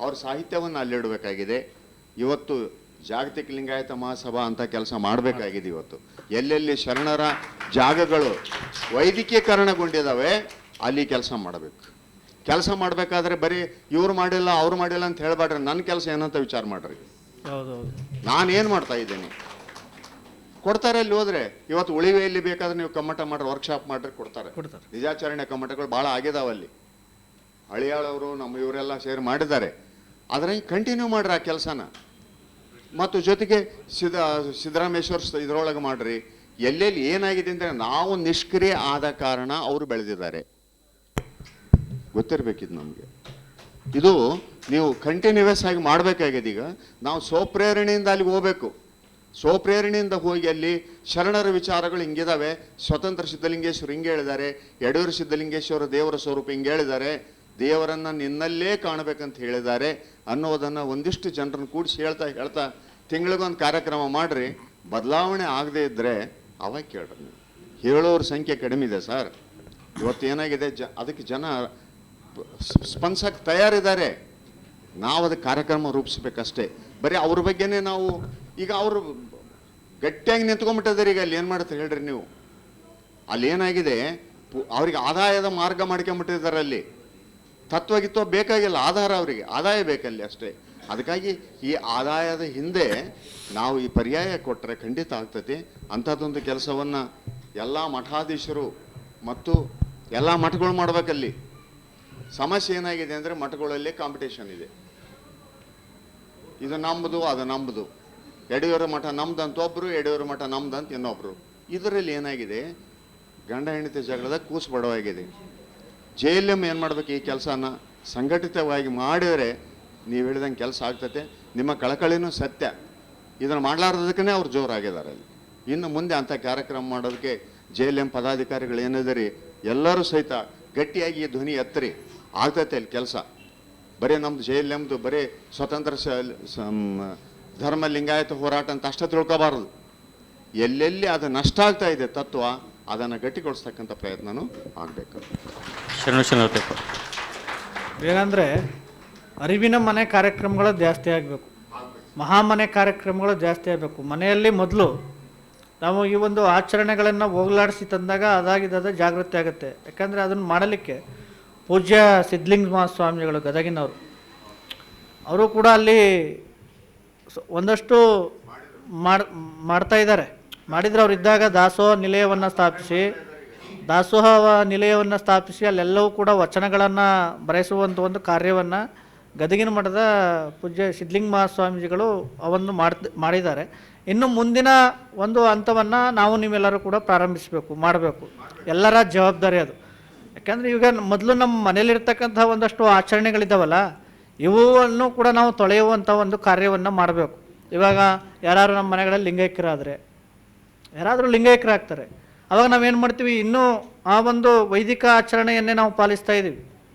ಅವ್ರ ಸಾಹಿತ್ಯವನ್ನು ಅಲ್ಲಿಡಬೇಕಾಗಿದೆ. ಇವತ್ತು ಜಾಗತಿಕ ಲಿಂಗಾಯತ ಮಹಾಸಭಾ ಅಂತ ಕೆಲಸ ಮಾಡಬೇಕಾಗಿದೆ. ಇವತ್ತು ಎಲ್ಲೆಲ್ಲಿ ಶರಣರ ಜಾಗಗಳು ವೈದಿಕೀಕರಣಗೊಂಡಿದ್ದಾವೆ ಅಲ್ಲಿ ಕೆಲಸ ಮಾಡಬೇಕು. ಕೆಲಸ ಮಾಡಬೇಕಾದ್ರೆ ಬರೀ ಇವ್ರು ಮಾಡಿಲ್ಲ ಅವ್ರು ಮಾಡಿಲ್ಲ ಅಂತ ಹೇಳ್ಬೇಡ್ರಿ, ನನ್ನ ಕೆಲಸ ಏನಂತ ವಿಚಾರ ಮಾಡ್ರಿ. ನಾನೇನು ಮಾಡ್ತಾ ಇದ್ದೀನಿ ಕೊಡ್ತಾರೆ. ಅಲ್ಲಿ ಹೋದ್ರೆ ಇವತ್ತು ಉಳಿವೆಯಲ್ಲಿ ಬೇಕಾದ್ರೆ ನೀವು ಕಮ್ಮಟ ಮಾಡ್ರಿ, ವರ್ಕ್ಶಾಪ್ ಮಾಡ್ರಿ, ಕೊಡ್ತಾರೆ. ನಿಜಾಚರಣೆ ಕಮ್ಮಟಗಳು ಭಾಳ ಆಗಿದಾವಲ್ಲಿ. ಹಳಿಯಾಳವರು ನಮ್ಮ ಇವರೆಲ್ಲ ಸೇರಿ ಮಾಡಿದ್ದಾರೆ. ಆದರೆ ಕಂಟಿನ್ಯೂ ಮಾಡ್ರಿ ಆ ಕೆಲಸನ. ಮತ್ತು ಜೊತೆಗೆ ಸಿದ್ದರಾಮೇಶ್ವರ ಇದರೊಳಗೆ ಮಾಡ್ರಿ. ಎಲ್ಲೆಲ್ಲಿ ಏನಾಗಿದೆ ಅಂದರೆ ನಾವು ನಿಷ್ಕ್ರಿಯ ಆದ ಕಾರಣ ಅವರು ಬೆಳೆದಿದ್ದಾರೆ, ಗೊತ್ತಿರಬೇಕಿದ್ದು ನಮಗೆ. ಇದು ನೀವು ಕಂಟಿನ್ಯೂಯಸ್ ಆಗಿ ಮಾಡಬೇಕಾಗಿದೆ. ಈಗ ನಾವು ಸ್ವಪ್ರೇರಣೆಯಿಂದ ಅಲ್ಲಿಗೆ ಹೋಗ್ಬೇಕು. ಸ್ವಪ್ರೇರಣೆಯಿಂದ ಹೋಗಿ ಅಲ್ಲಿ ಶರಣರ ವಿಚಾರಗಳು ಹಿಂಗಿದಾವೆ. ಸ್ವತಂತ್ರ ಸಿದ್ಧಲಿಂಗೇಶ್ವರ ಹಿಂಗೆ ಹೇಳಿದ್ದಾರೆ, ಯಡೂರು ಸಿದ್ಧಲಿಂಗೇಶ್ವರ ದೇವರ ಸ್ವರೂಪ ಹಿಂಗೆ ಹೇಳಿದ್ದಾರೆ, ದೇವರನ್ನು ನಿನ್ನಲ್ಲೇ ಕಾಣಬೇಕಂತ ಹೇಳಿದ್ದಾರೆ ಅನ್ನೋದನ್ನು ಒಂದಿಷ್ಟು ಜನರನ್ನು ಕೂಡಿಸಿ ಹೇಳ್ತಾ ತಿಂಗಳಿಗೊಂದು ಕಾರ್ಯಕ್ರಮ ಮಾಡಿರಿ. ಬದಲಾವಣೆ ಆಗದೇ ಇದ್ದರೆ ಅವಾಗ ಕೇಳ್ರಿ. ನೀವು ಹೇಳೋರ ಸಂಖ್ಯೆ ಕಡಿಮೆ ಇದೆ ಸರ್. ಇವತ್ತು ಏನಾಗಿದೆ, ಅದಕ್ಕೆ ಜನ ಸ್ಪಂದಿಸಕ್ಕೆ ತಯಾರಿದ್ದಾರೆ. ನಾವು ಅದಕ್ಕೆ ಕಾರ್ಯಕ್ರಮ ರೂಪಿಸ್ಬೇಕಷ್ಟೇ. ಬರೀ ಅವ್ರ ಬಗ್ಗೆನೇ ನಾವು ಈಗ ಅವರು ಗಟ್ಟಿಯಾಗಿ ನಿಂತ್ಕೊಂಡ್ಬಿಟ್ಟಿದ್ದಾರೆ. ಈಗ ಅಲ್ಲಿ ಏನು ಮಾಡ್ತಾರೆ ಹೇಳ್ರಿ ನೀವು? ಅಲ್ಲಿ ಏನಾಗಿದೆ, ಅವ್ರಿಗೆ ಆದಾಯದ ಮಾರ್ಗ ಮಾಡ್ಕೊಂಬಿಟ್ಟಿದ್ದಾರೆ. ಅಲ್ಲಿ ತತ್ವಗಿತ್ವ ಬೇಕಾಗಿಲ್ಲ, ಆಧಾರ ಅವರಿಗೆ ಆದಾಯ ಬೇಕಲ್ಲಿ ಅಷ್ಟೇ. ಅದಕ್ಕಾಗಿ ಈ ಆದಾಯದ ಹಿಂದೆ ನಾವು ಈ ಪರ್ಯಾಯ ಕೊಟ್ಟರೆ ಖಂಡಿತ ಆಗ್ತೈತಿ. ಅಂಥದ್ದೊಂದು ಕೆಲಸವನ್ನು ಎಲ್ಲ ಮಠಾಧೀಶರು ಮತ್ತು ಎಲ್ಲ ಮಠಗಳು ಮಾಡ್ಬೇಕಲ್ಲಿ. ಸಮಸ್ಯೆ ಏನಾಗಿದೆ ಅಂದರೆ ಮಠಗಳಲ್ಲಿ ಕಾಂಪಿಟೇಷನ್ ಇದೆ. ಇದು ನಂಬುದು, ಅದು ನಂಬುದು. ಯಡಿಯೂರು ಮಠ ನಮ್ದಂತ ಒಬ್ಬರು, ಯಡಿಯೂರು ಮಠ ನಮ್ದಂತ ಇನ್ನೊಬ್ಬರು. ಇದರಲ್ಲಿ ಏನಾಗಿದೆ, ಗಂಡ ಹೆಂಡತಿ ಜಗಳದ ಕೂಸು ಬಡವಾಗಿದೆ. JLM ಏನು ಮಾಡ್ಬೇಕು, ಈ ಕೆಲಸನ ಸಂಘಟಿತವಾಗಿ ಮಾಡಿದರೆ ನೀವು ಹೇಳಿದಂಗೆ ಕೆಲಸ ಆಗ್ತೈತೆ. ನಿಮ್ಮ ಕಳಕಳಿನೂ ಸತ್ಯ. ಇದನ್ನು ಮಾಡಲಾರ್ದಕ್ಕೇ ಅವ್ರು ಜೋರಾಗಿದ್ದಾರೆ ಅಲ್ಲಿ. ಇನ್ನು ಮುಂದೆ ಅಂಥ ಕಾರ್ಯಕ್ರಮ ಮಾಡೋದಕ್ಕೆ JLM ಪದಾಧಿಕಾರಿಗಳು ಏನಿದೆ ಎಲ್ಲರೂ ಸಹಿತ ಗಟ್ಟಿಯಾಗಿ ಧ್ವನಿ ಎತ್ತರಿ. ಆಗ್ತೈತೆ ಅಲ್ಲಿ ಕೆಲಸ. ಬರೀ ನಮ್ಮದು JLMದು ಬರೀ ಸ್ವತಂತ್ರ ಧರ್ಮ ಲಿಂಗಾಯತ ಹೋರಾಟ ಅಂತ ಅಷ್ಟೇ ತಿಳ್ಕೊಬಾರದು. ಎಲ್ಲೆಲ್ಲಿ ಅದು ನಷ್ಟ ಆಗ್ತಾ ಇದೆ ತತ್ವ, ಅದನ್ನು ಗಟ್ಟಿಗೊಳಿಸ್ತಕ್ಕಂಥ ಪ್ರಯತ್ನನೂ ಆಗಬೇಕು. ಏನಂದರೆ ಅರಿವಿನ ಮನೆ ಕಾರ್ಯಕ್ರಮಗಳು ಜಾಸ್ತಿ ಆಗಬೇಕು, ಮಹಾಮನೆ ಕಾರ್ಯಕ್ರಮಗಳು ಜಾಸ್ತಿ ಆಗಬೇಕು. ಮನೆಯಲ್ಲಿ ಮೊದಲು ನಾವು ಈ ಒಂದು ಆಚರಣೆಗಳನ್ನು ಹೋಗಲಾಡಿಸಿ ತಂದಾಗ ಅದಾಗಿದ್ದ ಜಾಗೃತಿ ಆಗುತ್ತೆ. ಯಾಕಂದರೆ ಅದನ್ನು ಮಾಡಲಿಕ್ಕೆ ಪೂಜ್ಯ ಸಿದ್ಧಲಿಂಗ ಮಹಾಸ್ವಾಮಿಗಳು ಗದಗಿನವರು, ಅವರು ಕೂಡ ಅಲ್ಲಿ ಒಂದಷ್ಟು ಮಾಡ್ತಾ ಇದ್ದಾರೆ. ಮಾಡಿದರೆ ಅವ್ರು ಇದ್ದಾಗ ದಾಸೋಹ ನಿಲಯವನ್ನು ಸ್ಥಾಪಿಸಿ ಅಲ್ಲೆಲ್ಲವೂ ಕೂಡ ವಚನಗಳನ್ನು ಬರೆಸುವಂಥ ಒಂದು ಕಾರ್ಯವನ್ನು ಗದಗಿನ ಮಠದ ಪೂಜ್ಯ ಸಿದ್ಧಲಿಂಗ ಮಹಾಸ್ವಾಮೀಜಿಗಳು ಅವನ್ನು ಮಾಡಿದ್ದಾರೆ. ಇನ್ನು ಮುಂದಿನ ಒಂದು ಹಂತವನ್ನು ನಾವು ನೀವೆಲ್ಲರೂ ಕೂಡ ಮಾಡಬೇಕು. ಎಲ್ಲರ ಜವಾಬ್ದಾರಿ ಅದು. ಯಾಕಂದರೆ ಈಗ ಮೊದಲು ನಮ್ಮ ಮನೇಲಿರ್ತಕ್ಕಂಥ ಒಂದಷ್ಟು ಆಚರಣೆಗಳಿದ್ದಾವಲ್ಲ, ಇವನ್ನು ಕೂಡ ನಾವು ತೊಳೆಯುವಂಥ ಒಂದು ಕಾರ್ಯವನ್ನು ಮಾಡಬೇಕು. ಇವಾಗ ಯಾರು ನಮ್ಮ ಮನೆಗಳಲ್ಲಿ ಯಾರಾದರೂ ಲಿಂಗೈಕ್ಯರಾಗ್ತಾರೆ, ಆವಾಗ ನಾವೇನು ಮಾಡ್ತೀವಿ, ಇನ್ನೂ ಆ ಒಂದು ವೈದಿಕ ಆಚರಣೆಯನ್ನೇ ನಾವು ಪಾಲಿಸ್ತಾ ಇದ್ದೀವಿ.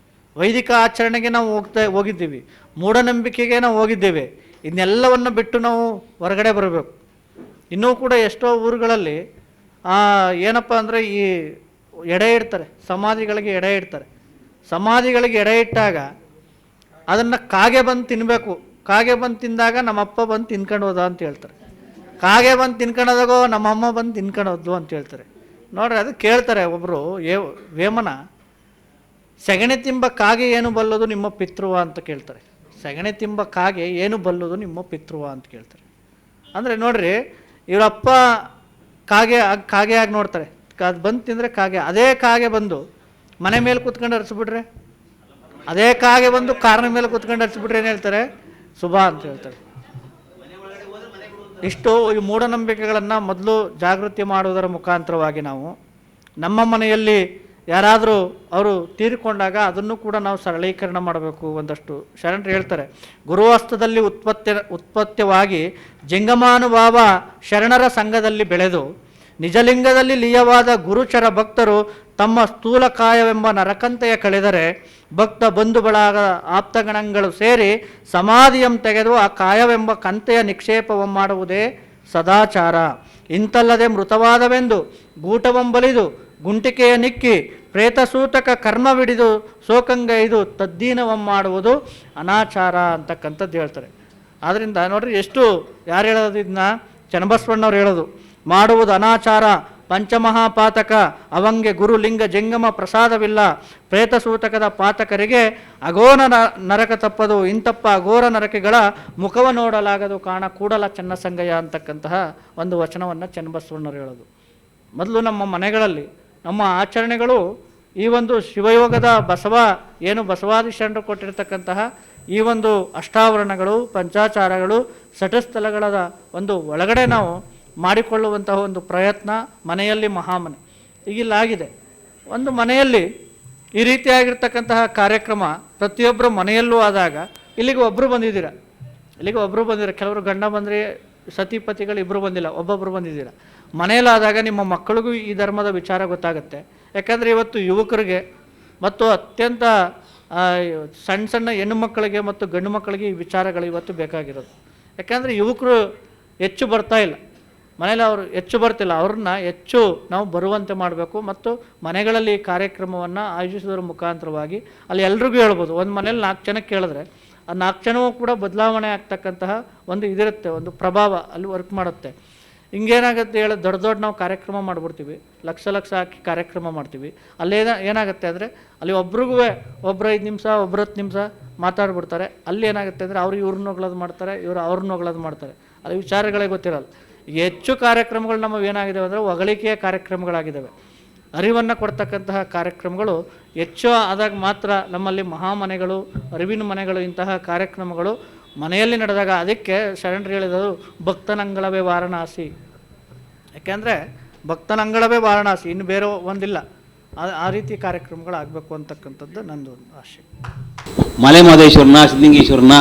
ವೈದಿಕ ಆಚರಣೆಗೆ ನಾವು ಹೋಗಿದ್ದೀವಿ, ಮೂಢನಂಬಿಕೆಗೆ ನಾವು ಹೋಗಿದ್ದೇವೆ. ಇದನ್ನೆಲ್ಲವನ್ನು ಬಿಟ್ಟು ನಾವು ಹೊರಗಡೆ ಬರಬೇಕು. ಇನ್ನೂ ಕೂಡ ಎಷ್ಟೋ ಊರುಗಳಲ್ಲಿ ಏನಪ್ಪ ಅಂದರೆ ಈ ಎಡೆ ಇಡ್ತಾರೆ, ಸಮಾಧಿಗಳಿಗೆ ಎಡೆ ಇಟ್ಟಾಗ ಅದನ್ನು ಕಾಗೆ ಬಂದು ತಿನ್ನಬೇಕು. ಕಾಗೆ ಬಂದು ತಿಂದಾಗ ನಮ್ಮಪ್ಪ ಬಂದು ತಿನ್ಕೊಂಡು ಹೋದ ಅಂತ ಹೇಳ್ತಾರೆ. ಕಾಗೆ ಬಂದು ತಿನ್ಕೊಂಡೋದಾಗೋ ನಮ್ಮಮ್ಮ ಬಂದು ತಿನ್ಕೊಂಡೋದ್ಲು ಅಂತ ಹೇಳ್ತಾರೆ. ನೋಡ್ರಿ, ಅದು ಕೇಳ್ತಾರೆ ಒಬ್ಬರು ವೇಮನ, ಸೆಗಣಿ ತಿಂಬ ಕಾಗೆ ಏನು ಬಲ್ಲೋದು ನಿಮ್ಮ ಪಿತೃವ ಅಂತ ಕೇಳ್ತಾರೆ. ಸೆಗಣಿ ತಿಂಬ ಕಾಗೆ ಏನು ಬಲ್ಲೋದು ನಿಮ್ಮ ಪಿತೃವ ಅಂತ ಕೇಳ್ತಾರೆ. ಅಂದರೆ ನೋಡ್ರಿ, ಇವರಪ್ಪ ಕಾಗೆ ಆಗಿ ನೋಡ್ತಾರೆ. ಅದು ಬಂದು ತಿಂದರೆ ಕಾಗೆ, ಅದೇ ಕಾಗೆ ಬಂದು ಮನೆ ಮೇಲೆ ಕೂತ್ಕೊಂಡು ಹರಿಸ್ಬಿಟ್ರೆ, ಅದೇ ಕಾಗೆ ಬಂದು ಕಾರಿನ ಮೇಲೆ ಕೂತ್ಕೊಂಡು ಹರಿಸ್ಬಿಟ್ರೆ ಏನು ಹೇಳ್ತಾರೆ, ಶುಭ ಅಂತ ಹೇಳ್ತಾರೆ. ಇಷ್ಟು ಈ ಮೂಢನಂಬಿಕೆಗಳನ್ನು ಮೊದಲು ಜಾಗೃತಿ ಮಾಡುವುದರ ಮುಖಾಂತರವಾಗಿ ನಾವು ನಮ್ಮ ಮನೆಯಲ್ಲಿ ಯಾರಾದರೂ ಅವರು ತೀರಿಕೊಂಡಾಗ ಅದನ್ನು ಕೂಡ ನಾವು ಸರಳೀಕರಣ ಮಾಡಬೇಕು. ಒಂದಷ್ಟು ಶರಣರು ಹೇಳ್ತಾರೆ, ಗುರುವಸ್ತದಲ್ಲಿ ಉತ್ಪತ್ತಿವಾಗಿ ಜಂಗಮಾನುಭಾವ ಶರಣರ ಸಂಘದಲ್ಲಿ ಬೆಳೆದು ನಿಜಲಿಂಗದಲ್ಲಿ ಲೀಯವಾದ ಗುರುಚರ ಭಕ್ತರು ತಮ್ಮ ಸ್ಥೂಲ ಕಾಯವೆಂಬ ನರಕಂತೆಯ ಕಳೆದರೆ ಭಕ್ತ ಬಂಧು ಬಳಗ ಆಪ್ತಗಣಗಳು ಸೇರಿ ಸಮಾಧಿಯಂ ತೆಗೆದು ಆ ಕಾಯವೆಂಬ ಕಂತೆಯ ನಿಕ್ಷೇಪವಂ ಮಾಡುವುದೇ ಸದಾಚಾರ. ಇಂತಲ್ಲದೆ ಮೃತವಾದವೆಂದು ಗೂಟವಂಬಲಿದು ಗುಂಟಿಕೆಯ ನಿಕ್ಕಿ ಪ್ರೇತಸೂತಕ ಕರ್ಮವಿಡಿದು ಶೋಕಂಗೈದು ತದ್ದೀನವಂ ಮಾಡುವುದು ಅನಾಚಾರ ಅಂತಕ್ಕಂಥದ್ದು ಹೇಳ್ತಾರೆ. ಆದ್ದರಿಂದ ನೋಡ್ರಿ, ಎಷ್ಟು ಯಾರು ಹೇಳೋದು ಇದನ್ನ, ಚನ್ನಬಸವಣ್ಣವ್ರು ಹೇಳೋದು, ಮಾಡುವುದು ಅನಾಚಾರ ಪಂಚಮಹಾಪಾತಕ, ಅವಂಗೆ ಗುರುಲಿಂಗ ಜಂಗಮ ಪ್ರಸಾದವಿಲ್ಲ, ಪ್ರೇತಸೂತಕದ ಪಾತಕರಿಗೆ ಅಘೋರ ನರಕ ತಪ್ಪದು, ಇಂತಪ್ಪ ಅಘೋರ ನರಕಗಳ ಮುಖವ ನೋಡಲಾಗದು ಕಾಣ ಕೂಡಲ ಚೆನ್ನಸಂಗಯ್ಯ ಅಂತಕ್ಕಂತಹ ಒಂದು ವಚನವನ್ನು ಚನ್ನಬಸವಣ್ಣವ್ರು ಹೇಳೋದು. ಮೊದಲು ನಮ್ಮ ಮನೆಗಳಲ್ಲಿ ನಮ್ಮ ಆಚರಣೆಗಳು ಈ ಒಂದು ಶಿವಯೋಗದ ಬಸವಾದಿ ಶರಣರು ಕೊಟ್ಟಿರ್ತಕ್ಕಂತಹ ಈ ಒಂದು ಅಷ್ಟಾವರಣಗಳು, ಪಂಚಾಚಾರಗಳು, ಸಠಸ್ಥಲಗಳ ಒಂದು ಒಳಗಡೆ ನಾವು ಮಾಡಿಕೊಳ್ಳುವಂತಹ ಒಂದು ಪ್ರಯತ್ನ ಮನೆಯಲ್ಲಿ ಮಹಾಮನೆ ಈಗಿಲ್ಲಾಗಿದೆ. ಒಂದು ಮನೆಯಲ್ಲಿ ಈ ರೀತಿಯಾಗಿರ್ತಕ್ಕಂತಹ ಕಾರ್ಯಕ್ರಮ ಪ್ರತಿಯೊಬ್ಬರ ಮನೆಯಲ್ಲೂ ಆದಾಗ ಇಲ್ಲಿಗೆ ಒಬ್ಬರು ಬಂದಿದ್ದೀರ, ಕೆಲವರು ಗಂಡ ಬಂದರೆ ಸತಿಪತಿಗಳು ಇಬ್ಬರು ಬಂದಿಲ್ಲ, ಒಬ್ಬೊಬ್ಬರು ಬಂದಿದ್ದೀರ. ಮನೆಯಲ್ಲಾದಾಗ ನಿಮ್ಮ ಮಕ್ಕಳಿಗೂ ಈ ಧರ್ಮದ ವಿಚಾರ ಗೊತ್ತಾಗುತ್ತೆ. ಯಾಕಂದರೆ ಇವತ್ತು ಯುವಕರಿಗೆ ಮತ್ತು ಅತ್ಯಂತ ಸಣ್ಣ ಸಣ್ಣ ಹೆಣ್ಣು ಮಕ್ಕಳಿಗೆ ಮತ್ತು ಗಂಡು ಮಕ್ಕಳಿಗೆ ಈ ವಿಚಾರಗಳು ಇವತ್ತು ಬೇಕಾಗಿರೋದು. ಯಾಕಂದರೆ ಯುವಕರು ಹೆಚ್ಚು ಬರ್ತಾ ಇಲ್ಲ, ಮನೇಲಿ ಅವರು ಹೆಚ್ಚು ಬರ್ತಿಲ್ಲ, ಅವ್ರನ್ನ ಹೆಚ್ಚು ನಾವು ಬರುವಂತೆ ಮಾಡಬೇಕು. ಮತ್ತು ಮನೆಗಳಲ್ಲಿ ಈ ಕಾರ್ಯಕ್ರಮವನ್ನು ಆಯೋಜಿಸೋದ್ರ ಮುಖಾಂತರವಾಗಿ ಅಲ್ಲಿ ಎಲ್ರಿಗೂ ಹೇಳ್ಬೋದು. ಒಂದು ಮನೇಲಿ 4 ಜನಕ್ಕೆ ಕೇಳಿದ್ರೆ ಆ 4 ಜನವೂ ಕೂಡ ಬದಲಾವಣೆ ಆಗ್ತಕ್ಕಂತಹ ಒಂದು ಇದಿರುತ್ತೆ, ಒಂದು ಪ್ರಭಾವ ಅಲ್ಲಿ ವರ್ಕ್ ಮಾಡುತ್ತೆ. ಹಿಂಗೇನಾಗುತ್ತೆ ಹೇಳಿ ದೊಡ್ಡ ನಾವು ಕಾರ್ಯಕ್ರಮ ಮಾಡಿಬಿಡ್ತೀವಿ, ಲಕ್ಷ ಹಾಕಿ ಕಾರ್ಯಕ್ರಮ ಮಾಡ್ತೀವಿ. ಏನಾಗುತ್ತೆ ಅಂದರೆ ಅಲ್ಲಿ ಒಬ್ರಿಗೂ ಒಬ್ರು 5 ನಿಮಿಷ, ಒಬ್ರು 10 ನಿಮಿಷ ಮಾತಾಡ್ಬಿಡ್ತಾರೆ. ಅಲ್ಲಿ ಏನಾಗುತ್ತೆ ಅಂದರೆ ಅವ್ರು ಇವ್ರನ್ನ ಹೊಗಳೋದು ಮಾಡ್ತಾರೆ, ಇವರು ಅವ್ರನ್ನ ಹೊಗಳೋದು ಮಾಡ್ತಾರೆ. ಅಲ್ಲಿ ವಿಚಾರಗಳೇ ಗೊತ್ತಿರಲ್ಲ. ಹೆಚ್ಚು ಕಾರ್ಯಕ್ರಮಗಳು ನಮ್ಮವು ಏನಾಗಿದ್ದಾವೆ ಅಂದರೆ ಹೊಗಳಿಕೆಯ ಕಾರ್ಯಕ್ರಮಗಳಾಗಿದ್ದಾವೆ. ಅರಿವನ್ನು ಕೊಡ್ತಕ್ಕಂತಹ ಕಾರ್ಯಕ್ರಮಗಳು ಹೆಚ್ಚು ಆದಾಗ ಮಾತ್ರ ನಮ್ಮಲ್ಲಿ ಮಹಾಮನೆಗಳು, ಅರಿವಿನ ಮನೆಗಳು, ಇಂತಹ ಕಾರ್ಯಕ್ರಮಗಳು ಮನೆಯಲ್ಲಿ ನಡೆದಾಗ. ಅದಕ್ಕೆ ಶರಣರು ಹೇಳಿದರು ಭಕ್ತನಂಗಳವೇ ವಾರಣಾಸಿ. ಯಾಕೆಂದರೆ ಭಕ್ತನಂಗಳವೇ ವಾರಣಾಸಿ, ಇನ್ನು ಬೇರೆ ಒಂದಿಲ್ಲ. ಆ ರೀತಿ ಕಾರ್ಯಕ್ರಮಗಳಾಗಬೇಕು ಅಂತಕ್ಕಂಥದ್ದು ನಂದು ಆಶೆ. ಮಲೆ ಮಹದೇಶ್ವರನ, ಸಿದ್ಧಲಿಂಗೇಶ್ವರನ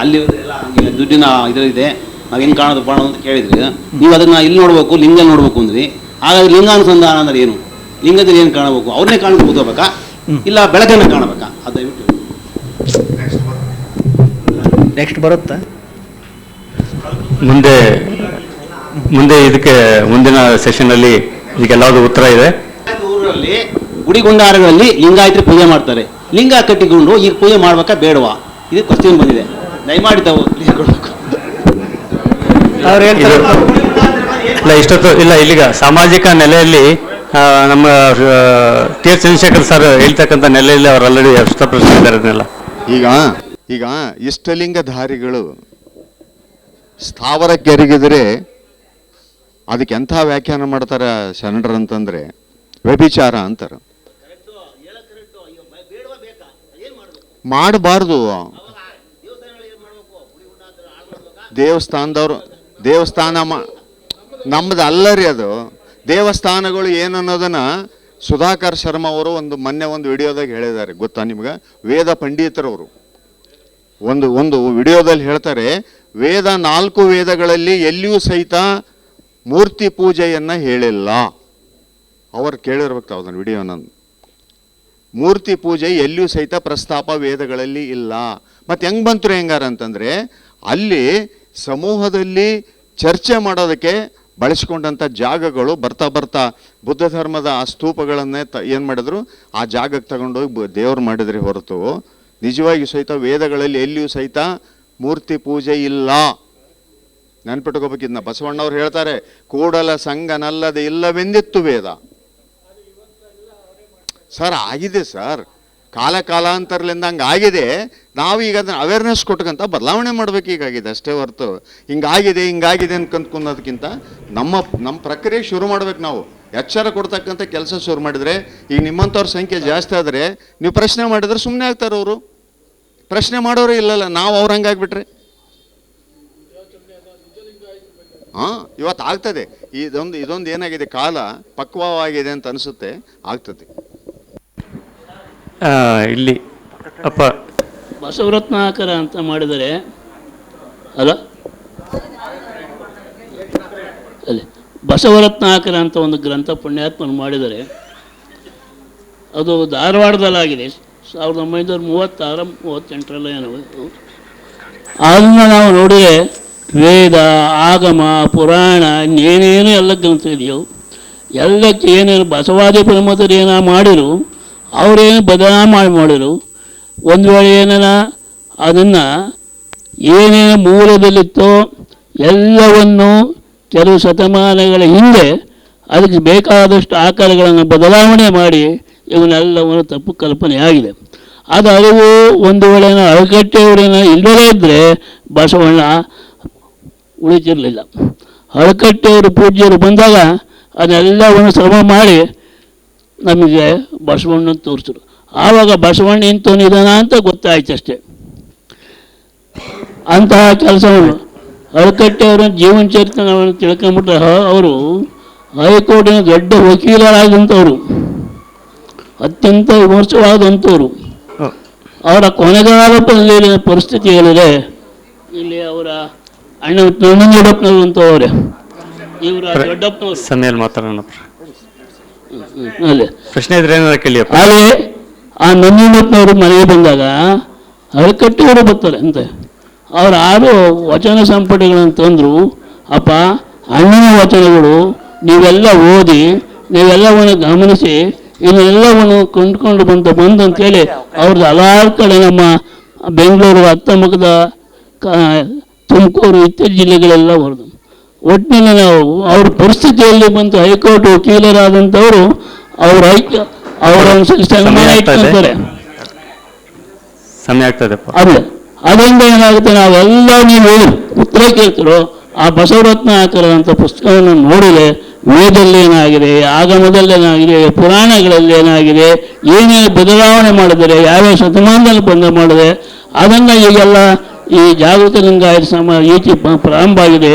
ಅಲ್ಲಿ ಎಲ್ಲ ದುಡ್ಡಿನ ಇದರಿದೆ, ನಾವು ಹೆಂಗೆ ಕಾಣೋದು ಅಂತ ಕೇಳಿದ್ರಿ. ನೀವು ಅದನ್ನು ಇಲ್ಲಿ ನೋಡಬೇಕು, ಲಿಂಗ ನೋಡಬೇಕು ಅಂದ್ರಿ. ಹಾಗಾದ್ರೆ ಲಿಂಗಾನುಸಂಧಾನ ಅಂದ್ರೆ ಏನು? ಲಿಂಗದಲ್ಲಿ ಏನು ಕಾಣಬೇಕು? ಅವ್ರನ್ನೇ ಕಾಣಬೇಕು ಕೂತ್ಕೋಬೇಕಾ, ಇಲ್ಲ ಬೆಳಕನ್ನು ಕಾಣಬೇಕಾ? ಅದು ದಯವಿಟ್ಟು ನೆಕ್ಸ್ಟ್ ಬರುತ್ತಾ ಮುಂದೆ ಇದಕ್ಕೆ ಮುಂದಿನ ಸೆಷನ್ನಲ್ಲಿ ಇದಕ್ಕೆಲ್ಲದೂ ಉತ್ತರ ಇದೆ. ಊರಲ್ಲಿ ಗುಡಿಗುಂಡಾರಗಳಲ್ಲಿ ಲಿಂಗಾಯತರು ಪೂಜೆ ಮಾಡ್ತಾರೆ. ಲಿಂಗ ಕಟ್ಟಿಕೊಂಡು ಈಗ ಪೂಜೆ ಮಾಡ್ಬೇಕಾ ಬೇಡವಾ? ಇದು ಕ್ವಶನ್ ಬಂದಿದೆ. ದಯಮಾಡಿ ತಾವು ಅವ್ರು ಹೇಳ್ತಾರೆ. ಇಲ್ಲ ಇಲ್ಲಿಗ ಸಾಮಾಜಿಕ ನೆಲೆಯಲ್ಲಿ ನಮ್ಮ ಟಿ ಎಸ್ ಚಂದ್ರಶೇಖರ್ ಸರ್ ಹೇಳ್ತಕ್ಕಂಥ ನೆಲೆಯಲ್ಲಿ ಅವರು ಆಲ್ರೆಡಿ ಸ್ಪಷ್ಟಪಡಿಸಿದ್ದಾರೆ. ಈಗ ಇಷ್ಟಲಿಂಗಧಾರಿಗಳು ಸ್ಥಾವರಕ್ಕೆ ಎರಗಿದ್ರೆ ಅದಕ್ಕೆ ಎಂಥ ವ್ಯಾಖ್ಯಾನ ಮಾಡ್ತಾರೆ ಶರಣರು ಅಂತಂದರೆ ವ್ಯಭಿಚಾರ ಅಂತಾರೆ. ಮಾಡಬಾರ್ದು. ದೇವಸ್ಥಾನ ನಮ್ಮದು ಅಲ್ಲರಿ ಅದು. ದೇವಸ್ಥಾನಗಳು ಏನನ್ನೋದನ್ನು ಸುಧಾಕರ್ ಶರ್ಮಾ ಅವರು ಮೊನ್ನೆ ಒಂದು ವಿಡಿಯೋದಾಗ ಹೇಳಿದ್ದಾರೆ, ಗೊತ್ತಾ ನಿಮ್ಗೆ? ವೇದ ಪಂಡಿತರವರು ಒಂದು ವಿಡಿಯೋದಲ್ಲಿ ಹೇಳ್ತಾರೆ, 4 ವೇದಗಳಲ್ಲಿ ಎಲ್ಲಿಯೂ ಸಹಿತ ಮೂರ್ತಿ ಪೂಜೆಯನ್ನು ಹೇಳಿಲ್ಲ. ಅವ್ರು ಕೇಳಿರ್ಬೇಕು ಅದನ್ನು ವಿಡಿಯೋ. ನಂದು ಮೂರ್ತಿ ಪೂಜೆ ಎಲ್ಲಿಯೂ ಸಹಿತ ಪ್ರಸ್ತಾಪ ವೇದಗಳಲ್ಲಿ ಇಲ್ಲ. ಮತ್ತು ಹೆಂಗೆ ಬಂತು ಹೆಂಗಾರ ಅಂತಂದರೆ, ಅಲ್ಲಿ ಸಮೂಹದಲ್ಲಿ ಚರ್ಚೆ ಮಾಡೋದಕ್ಕೆ ಬಳಸ್ಕೊಂಡಂಥ ಜಾಗಗಳು ಬರ್ತಾ ಬುದ್ಧ ಧರ್ಮದ ಆ ಸ್ತೂಪಗಳನ್ನೇ ಏನು ಮಾಡಿದ್ರು, ಆ ಜಾಗಕ್ಕೆ ತಗೊಂಡೋಗಿ ದೇವ್ರು ಮಾಡಿದ್ರೆ ಹೊರತು ನಿಜವಾಗಿ ಸಹಿತ ವೇದಗಳಲ್ಲಿ ಎಲ್ಲಿಯೂ ಸಹಿತ ಮೂರ್ತಿ ಪೂಜೆ ಇಲ್ಲ. ನೆನ್ಪಿಟ್ಕೋಬೇಕಿದ್ನ. ಬಸವಣ್ಣವ್ರು ಹೇಳ್ತಾರೆ, ಕೂಡಲ ಸಂಗನಲ್ಲದೆ ಇಲ್ಲವೆಂದಿತ್ತು ವೇದ. ಸರ್ ಆಗಿದೆ ಸರ್, ಕಾಲಾಂತರಲಿಂದ ಹಂಗೆ ಆಗಿದೆ. ನಾವೀಗ ಅದನ್ನು ಅವೇರ್ನೆಸ್ ಕೊಟ್ಕಂತ ಬದಲಾವಣೆ ಮಾಡ್ಬೇಕು ಈಗಾಗಿದೆ ಅಷ್ಟೇ ಹೊರತು ಹಿಂಗಾಗಿದೆ ಅನ್ಕೊಂಡ್ಕೊಳೋದಕ್ಕಿಂತ ನಮ್ಮ ಪ್ರಕ್ರಿಯೆ ಶುರು ಮಾಡ್ಬೇಕು. ನಾವು ಎಚ್ಚರ ಕೊಡ್ತಕ್ಕಂಥ ಕೆಲಸ ಶುರು ಮಾಡಿದರೆ, ಈಗ ನಿಮ್ಮಂಥವ್ರ ಸಂಖ್ಯೆ ಜಾಸ್ತಿ ಆದರೆ ನೀವು ಪ್ರಶ್ನೆ ಮಾಡಿದ್ರೆ ಸುಮ್ಮನೆ ಆಗ್ತಾರೆ ಅವರು. ಪ್ರಶ್ನೆ ಮಾಡೋರು ಇಲ್ಲಲ್ಲ, ನಾವು ಅವ್ರು ಹಂಗಾಗ್ಬಿಟ್ರೆ ಇವತ್ತು ಆಗ್ತದೆ. ಇದೊಂದು ಏನಾಗಿದೆ, ಕಾಲ ಪಕ್ವವಾಗಿದೆ ಅಂತ ಅನಿಸುತ್ತೆ, ಆಗ್ತದೆ. ಇಲ್ಲಿ ಅಪ್ಪ ಬಸವರತ್ನಾಕರ ಅಂತ ಮಾಡಿದರೆ ಅಲ್ಲ ಅಲ್ಲಿ ಬಸವರತ್ನಾಕರ ಅಂತ ಒಂದು ಗ್ರಂಥ ಪುಣ್ಯಾತ್ಮನು ಮಾಡಿದರೆ ಅದು ಧಾರವಾಡದಲ್ಲಾಗಿದೆ. 1936-38 ಏನೋ. ಅದನ್ನು ನಾವು ನೋಡಿದರೆ ವೇದ, ಆಗಮ, ಪುರಾಣ ಏನೇನು ಎಲ್ಲ ಗ್ರಂಥ ಇದೆಯೋ ಎಲ್ಲಕ್ಕೆ ಏನೇನು ಬಸವಾದಿ ಪ್ರಮೋದರು ಏನೋ ಮಾಡಿರು, ಅವರೇನು ಬದಲಾವಣೆ ಮಾಡಿರು. ಒಂದು ವೇಳೆ ಏನಾರ ಅದನ್ನು ಏನೇನು ಮೂಲದಲ್ಲಿತ್ತೋ ಎಲ್ಲವನ್ನು ಕೆಲವು ಶತಮಾನಗಳ ಹಿಂದೆ ಅದಕ್ಕೆ ಬೇಕಾದಷ್ಟು ಆಕಾರಗಳನ್ನು ಬದಲಾವಣೆ ಮಾಡಿ ಇವನ್ನೆಲ್ಲವನ್ನು ತಪ್ಪು ಕಲ್ಪನೆಯಾಗಿದೆ. ಅದು ಅರಿವು ಒಂದು ವೇಳೆ ಅಳಕಟ್ಟೆಯವರೇನೋ ಇಲ್ಲದೇ ಇದ್ದರೆ ಬಸವಣ್ಣ ಉಳಿತಿರಲಿಲ್ಲ. ಅಳಕಟ್ಟೆಯವರು ಪೂಜ್ಯರು ಬಂದಾಗ ಅದನ್ನೆಲ್ಲವನ್ನು ಶ್ರಮ ಮಾಡಿ ನಮಗೆ ಬಸವಣ್ಣ ತೋರಿಸಿದ್ರು. ಆವಾಗ ಬಸವಣ್ಣ ಇಂಥವನು ಇದಾನ ಅಂತ ಗೊತ್ತಾಯ್ತು ಅಷ್ಟೇ. ಅಂತಹ ಕೆಲಸವನ್ನು ಅಳಕಟ್ಟೆಯವರ ಜೀವನ ಚರಿತ್ರೆಯನ್ನು ತಿಳ್ಕೊಂಬಿಟ್ರೆ ಅವರು ಹೈಕೋರ್ಟಿನ ದೊಡ್ಡ ವಕೀಲರಾದಂಥವ್ರು, ಅತ್ಯಂತ ವಿಮರ್ಶವಾದಂಥವ್ರು. ಅವರ ಕೊನೆಗಾಲ ಪರಿಸ್ಥಿತಿ ಏನಿದೆ, ಇಲ್ಲಿ ಅವರ ಅಣ್ಣ ನಂಜುಂಡಪ್ಪನವರು ಅಂತ ಅವರೇ, ಇವರು ದೊಡ್ಡಪ್ಪನವರು. ಸಮಯಲ್ಲಿ ಮಾತಾಡೋಣ. ಅದೇ ಪ್ರಶ್ನೆ ಇದ್ರೆ ಏನಾರ ಕೇಳಿಯಪ್ಪ. ಹಾಗೆ ಆ ನಂಜುಂಡಪ್ಪನವರು ಮನೆಗೆ ಬಂದಾಗ ಅರಕಟ್ಟಿಯವರು ಬರ್ತಾರೆ ಅಂತೆ. ಅವ್ರು 6 ವಚನ ಸಂಪುಟಗಳಂತಂದ್ರು. ಅಪ್ಪ, ಅಣ್ಣನ ವಚನಗಳು ನೀವೆಲ್ಲ ಓದಿ, ನೀವೆಲ್ಲವನ್ನು ಗಮನಿಸಿ, ಇನ್ನೆಲ್ಲವನ್ನು ಕೊಂಡ್ಕೊಂಡು ಬಂದಂತೇಳಿ ಅವ್ರದ್ದು ಹಲವಾರು ಕಡೆ ನಮ್ಮ ಬೆಂಗಳೂರು, ಅತ್ತಮುಖದ ತುಮಕೂರು ಇತ್ಯಾದಿ ಜಿಲ್ಲೆಗಳೆಲ್ಲ ಬರೆದು ಒಟ್ಟಿನಲ್ಲಿ ನಾವು ಅವ್ರ ಪರಿಸ್ಥಿತಿಯಲ್ಲಿ ಬಂತು ಹೈಕೋರ್ಟ್ ವಕೀಲರಾದಂಥವರು ಅವ್ರ ಸನ್ಮಾನ ಇಟ್ಕೊಳ್ತಾರೆ. ಸಮಯ ಆಗ್ತದೆಪ್ಪ. ಅದರಿಂದ ಏನಾಗುತ್ತೆ, ನಾವೆಲ್ಲ ನೀವು ಉತ್ತರ ಕೇಳ್ತಿರೋ ಆ ಬಸವರತ್ನ ಹಾಕಿರೋಂಥ ಪುಸ್ತಕವನ್ನು ನೋಡಿದರೆ ವೇದದಲ್ಲಿ ಏನಾಗಿದೆ, ಆಗಮದಲ್ಲಿ ಏನಾಗಿದೆ, ಪುರಾಣಗಳಲ್ಲಿ ಏನಾಗಿದೆ, ಏನೇನು ಬದಲಾವಣೆ ಮಾಡಿದರೆ, ಯಾವ್ಯಾವ ಶತಮಾನದಲ್ಲಿ ಬಂದ ಮಾಡಿದೆ, ಅದನ್ನು ಈಗೆಲ್ಲ ಈ ಜಾಗೃತ ಲಿಂಗಾಯತ ಈಚೆ ಪ್ರಾರಂಭ ಆಗಿದೆ.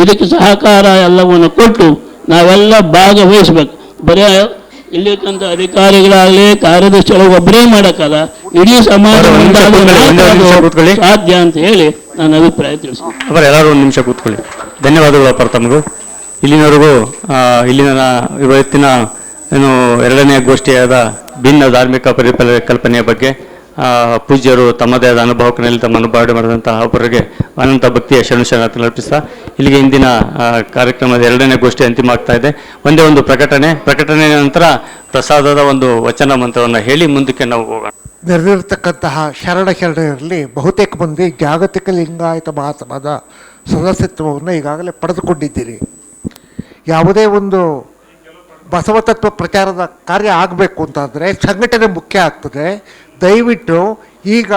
ಇದಕ್ಕೆ ಸಹಕಾರ ಎಲ್ಲವನ್ನು ಕೊಟ್ಟು ನಾವೆಲ್ಲ ಭಾಗವಹಿಸ್ಬೇಕು. ಬರೀ ಇಲ್ಲಿರ್ತಂಥ ಅಧಿಕಾರಿಗಳಾಗಲಿ ಕಾರ್ಯದರ್ಶಿಗಳು ಒಬ್ಬರೇ ಮಾಡೋಕ್ಕಲ್ಲ, ಇಡೀ ಸಮಾಜ ಸಾಧ್ಯ ಅಂತ ಹೇಳಿ ನನ್ನ ಅಭಿಪ್ರಾಯ ತಿಳಿಸ್ತೀನಿ. ಅವರ ಎಲ್ಲರೂ ಒಂದು ನಿಮಿಷ ಕೂತ್ಕೊಳ್ಳಿ. ಧನ್ಯವಾದಗಳು ಅಪ್ಪ ತಮಗೂ. ಇಲ್ಲಿನವರೆಗೂ ಇಲ್ಲಿನ ಇವತ್ತಿನ ಏನು 2ನೇ ಗೋಷ್ಠಿಯಾದ ಭಿನ್ನ ಧಾರ್ಮಿಕ ಪರಿಕಲ್ಪನೆಯ ಬಗ್ಗೆ ಪೂಜ್ಯರು ತಮ್ಮದೇ ಆದ ಅನುಭವಕ್ಕಿನಲ್ಲಿ ತಮ್ಮ ಅನುಭವ ಮಾಡಿದಂತಹ ಒಬ್ಬರಿಗೆ ಅನಂತ ಭಕ್ತಿಯ ಶರಣ ಅರ್ಪಿಸ್ತಾ ಇಲ್ಲಿಗೆ ಇಂದಿನ ಕಾರ್ಯಕ್ರಮದ 2ನೇ ಗೋಷ್ಠಿ ಅಂತಿಮ ಆಗ್ತಾ ಇದೆ. ಒಂದೇ ಒಂದು ಪ್ರಕಟಣೆ ನಂತರ ಪ್ರಸಾದದ ಒಂದು ವಚನ ಮಂತ್ರವನ್ನು ಹೇಳಿ ಮುಂದಕ್ಕೆ ನಾವು ಹೋಗೋಣ. ನೆರೆದಿರ್ತಕ್ಕಂತಹ ಶರಣರಲ್ಲಿ ಬಹುತೇಕ ಮಂದಿ ಜಾಗತಿಕ ಲಿಂಗಾಯತ ಮಹಾಸಭಾದ ಸದಸ್ಯತ್ವವನ್ನು ಈಗಾಗಲೇ ಪಡೆದುಕೊಂಡಿದ್ದೀರಿ. ಯಾವುದೇ ಒಂದು ಬಸವತತ್ವ ಪ್ರಚಾರದ ಕಾರ್ಯ ಆಗಬೇಕು ಅಂತಂದರೆ ಸಂಘಟನೆ ಮುಖ್ಯ ಆಗ್ತದೆ. ದಯವಿಟ್ಟು ಈಗ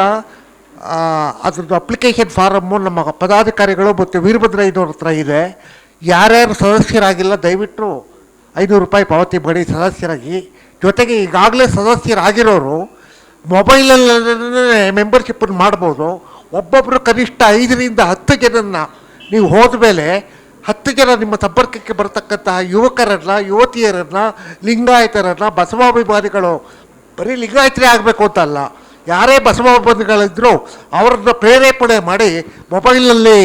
ಅದ್ರದ್ದು ಅಪ್ಲಿಕೇಶನ್ ಫಾರಮ್ಮು ನಮ್ಮ ಪದಾಧಿಕಾರಿಗಳು ಮತ್ತು ವೀರಭದ್ರಯ್ಯನವ್ರ ಹತ್ರ ಇದೆ. ಯಾರ್ಯಾರು ಸದಸ್ಯರಾಗಿಲ್ಲ ದಯವಿಟ್ಟು 500 ರೂಪಾಯಿ ಪಾವತಿ ಮಾಡಿ ಸದಸ್ಯರಾಗಿ. ಜೊತೆಗೆ ಈಗಾಗಲೇ ಸದಸ್ಯರಾಗಿರೋರು ಮೊಬೈಲಲ್ಲೇ ಮೆಂಬರ್ಶಿಪ್ಪನ್ನು ಮಾಡ್ಬೋದು. ಒಬ್ಬೊಬ್ಬರು ಕನಿಷ್ಠ 5ರಿಂದ 10 ಜನನ್ನ ನೀವು ಹೋದ ಮೇಲೆ 10 ಜನ ನಿಮ್ಮ ಸಂಪರ್ಕಕ್ಕೆ ಬರತಕ್ಕಂತಹ ಯುವಕರನ್ನು, ಯುವತಿಯರನ್ನು, ಲಿಂಗಾಯತರನ್ನು, ಬಸವಾಭಿಮಾನಿಗಳು, ಬರೀ ಲಿಂಗಾಯತರೇ ಆಗಬೇಕು ಅಂತಲ್ಲ, ಯಾರೇ ಬಸವಾಭಿಮಾನಿಗಳಿದ್ದರೂ ಅವ್ರನ್ನ ಪ್ರೇರೇಪಣೆ ಮಾಡಿ ಮೊಬೈಲಲ್ಲಿ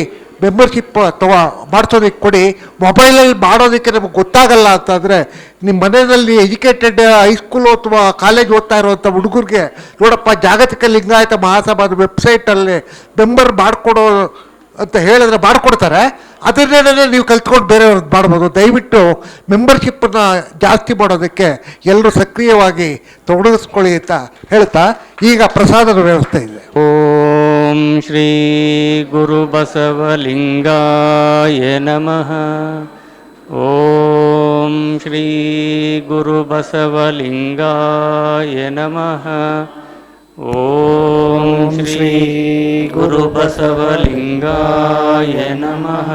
ಮೆಂಬರ್ಶಿಪ್ ಅಥವಾ ಮಾಡಿಸೋದಕ್ಕೆ ಕೊಡಿ. ಮೊಬೈಲಲ್ಲಿ ಮಾಡೋದಕ್ಕೆ ನಮಗೆ ಗೊತ್ತಾಗಲ್ಲ ಅಂತಂದರೆ ನಿಮ್ಮ ಮನೆಯಲ್ಲಿ ಎಜುಕೇಟೆಡ್ ಹೈಸ್ಕೂಲು ಅಥವಾ ಕಾಲೇಜ್ ಓದ್ತಾ ಇರೋವಂಥ ಹುಡುಗರಿಗೆ ನೋಡಪ್ಪ ಜಾಗತಿಕ ಲಿಂಗಾಯತ ಮಹಾಸಭಾದ ವೆಬ್ಸೈಟಲ್ಲಿ ಮೆಂಬರ್ ಮಾಡಿಕೊಡೋ ಅಂತ ಹೇಳಿದ್ರೆ ಮಾಡಿಕೊಡ್ತಾರೆ. ಅದನ್ನೇ ನೀವು ಕಲ್ತ್ಕೊಂಡು ಬೇರೆಯವ್ರದ್ದು ಮಾಡ್ಬೋದು. ದಯವಿಟ್ಟು ಮೆಂಬರ್ಶಿಪ್ಪನ್ನು ಜಾಸ್ತಿ ಮಾಡೋದಕ್ಕೆ ಎಲ್ಲರೂ ಸಕ್ರಿಯವಾಗಿ ತೊಡಗಿಸ್ಕೊಳ್ಳಿ ಅಂತ ಹೇಳ್ತಾ ಈಗ ಪ್ರಸಾದದ ವ್ಯವಸ್ಥೆ ಇದೆ. ಓಂ ಶ್ರೀ ಗುರು ಬಸವಲಿಂಗಾಯ ನಮಃ. ಓಂ ಶ್ರೀ ಗುರು ಬಸವಲಿಂಗಾಯ ನಮಃ. ಓಂ ಶ್ರೀ ಗುರು ಬಸವಲಿಂಗಾಯ ನಮಃ.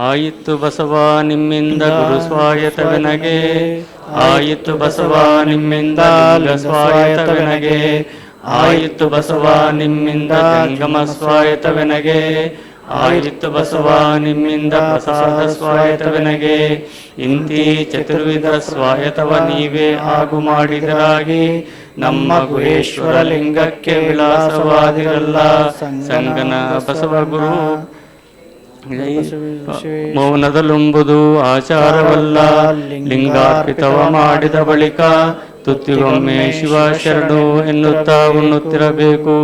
ಆಯಿತು ಬಸವ ನಿಮ್ಮಿಂದ ಗುರು ಸ್ವಾಯತವೆನಗೆ, ಆಯಿತು ಬಸವ ನಿಮ್ಮಿಂದ ಲಿಂಗ ಸ್ವಾಯತವೆನಗೆ, ಆಯಿತು ಬಸವ ನಿಮ್ಮಿಂದ ಗಂಗಮ ಸ್ವಾಯತವೆನಗೆ, ಆಯಿತು ಬಸವ ನಿಮ್ಮಿಂದ ಪ್ರಸಾದ ಸ್ವಾಯತವೆನಗೆ. ಇಂತಿ ಚತುರ್ವಿಧ ಸ್ವಾಯತವ ನೀವೇ ಆಗು ಮಾಡಿದರಾಗಿ, ನಮ್ಮ ಗುಹೇಶ್ವರ ಲಿಂಗಕ್ಕೆ ವಿಳಾಸವಾದಿರಲ್ಲ ಸಂಗನ ಬಸವ ಗುರು. ಮೌನದಲ್ಲುಂಬುದು ಆಚಾರವಲ್ಲ, ಲಿಂಗಾರ್ಪಿತವ ಮಾಡಿದ ಬಳಿಕ ತುತ್ತಿಗೊಮ್ಮೆ ಶಿವ ಶರಣು ಎನ್ನುತ್ತಾ ಉಣ್ಣುತ್ತಿರಬೇಕು.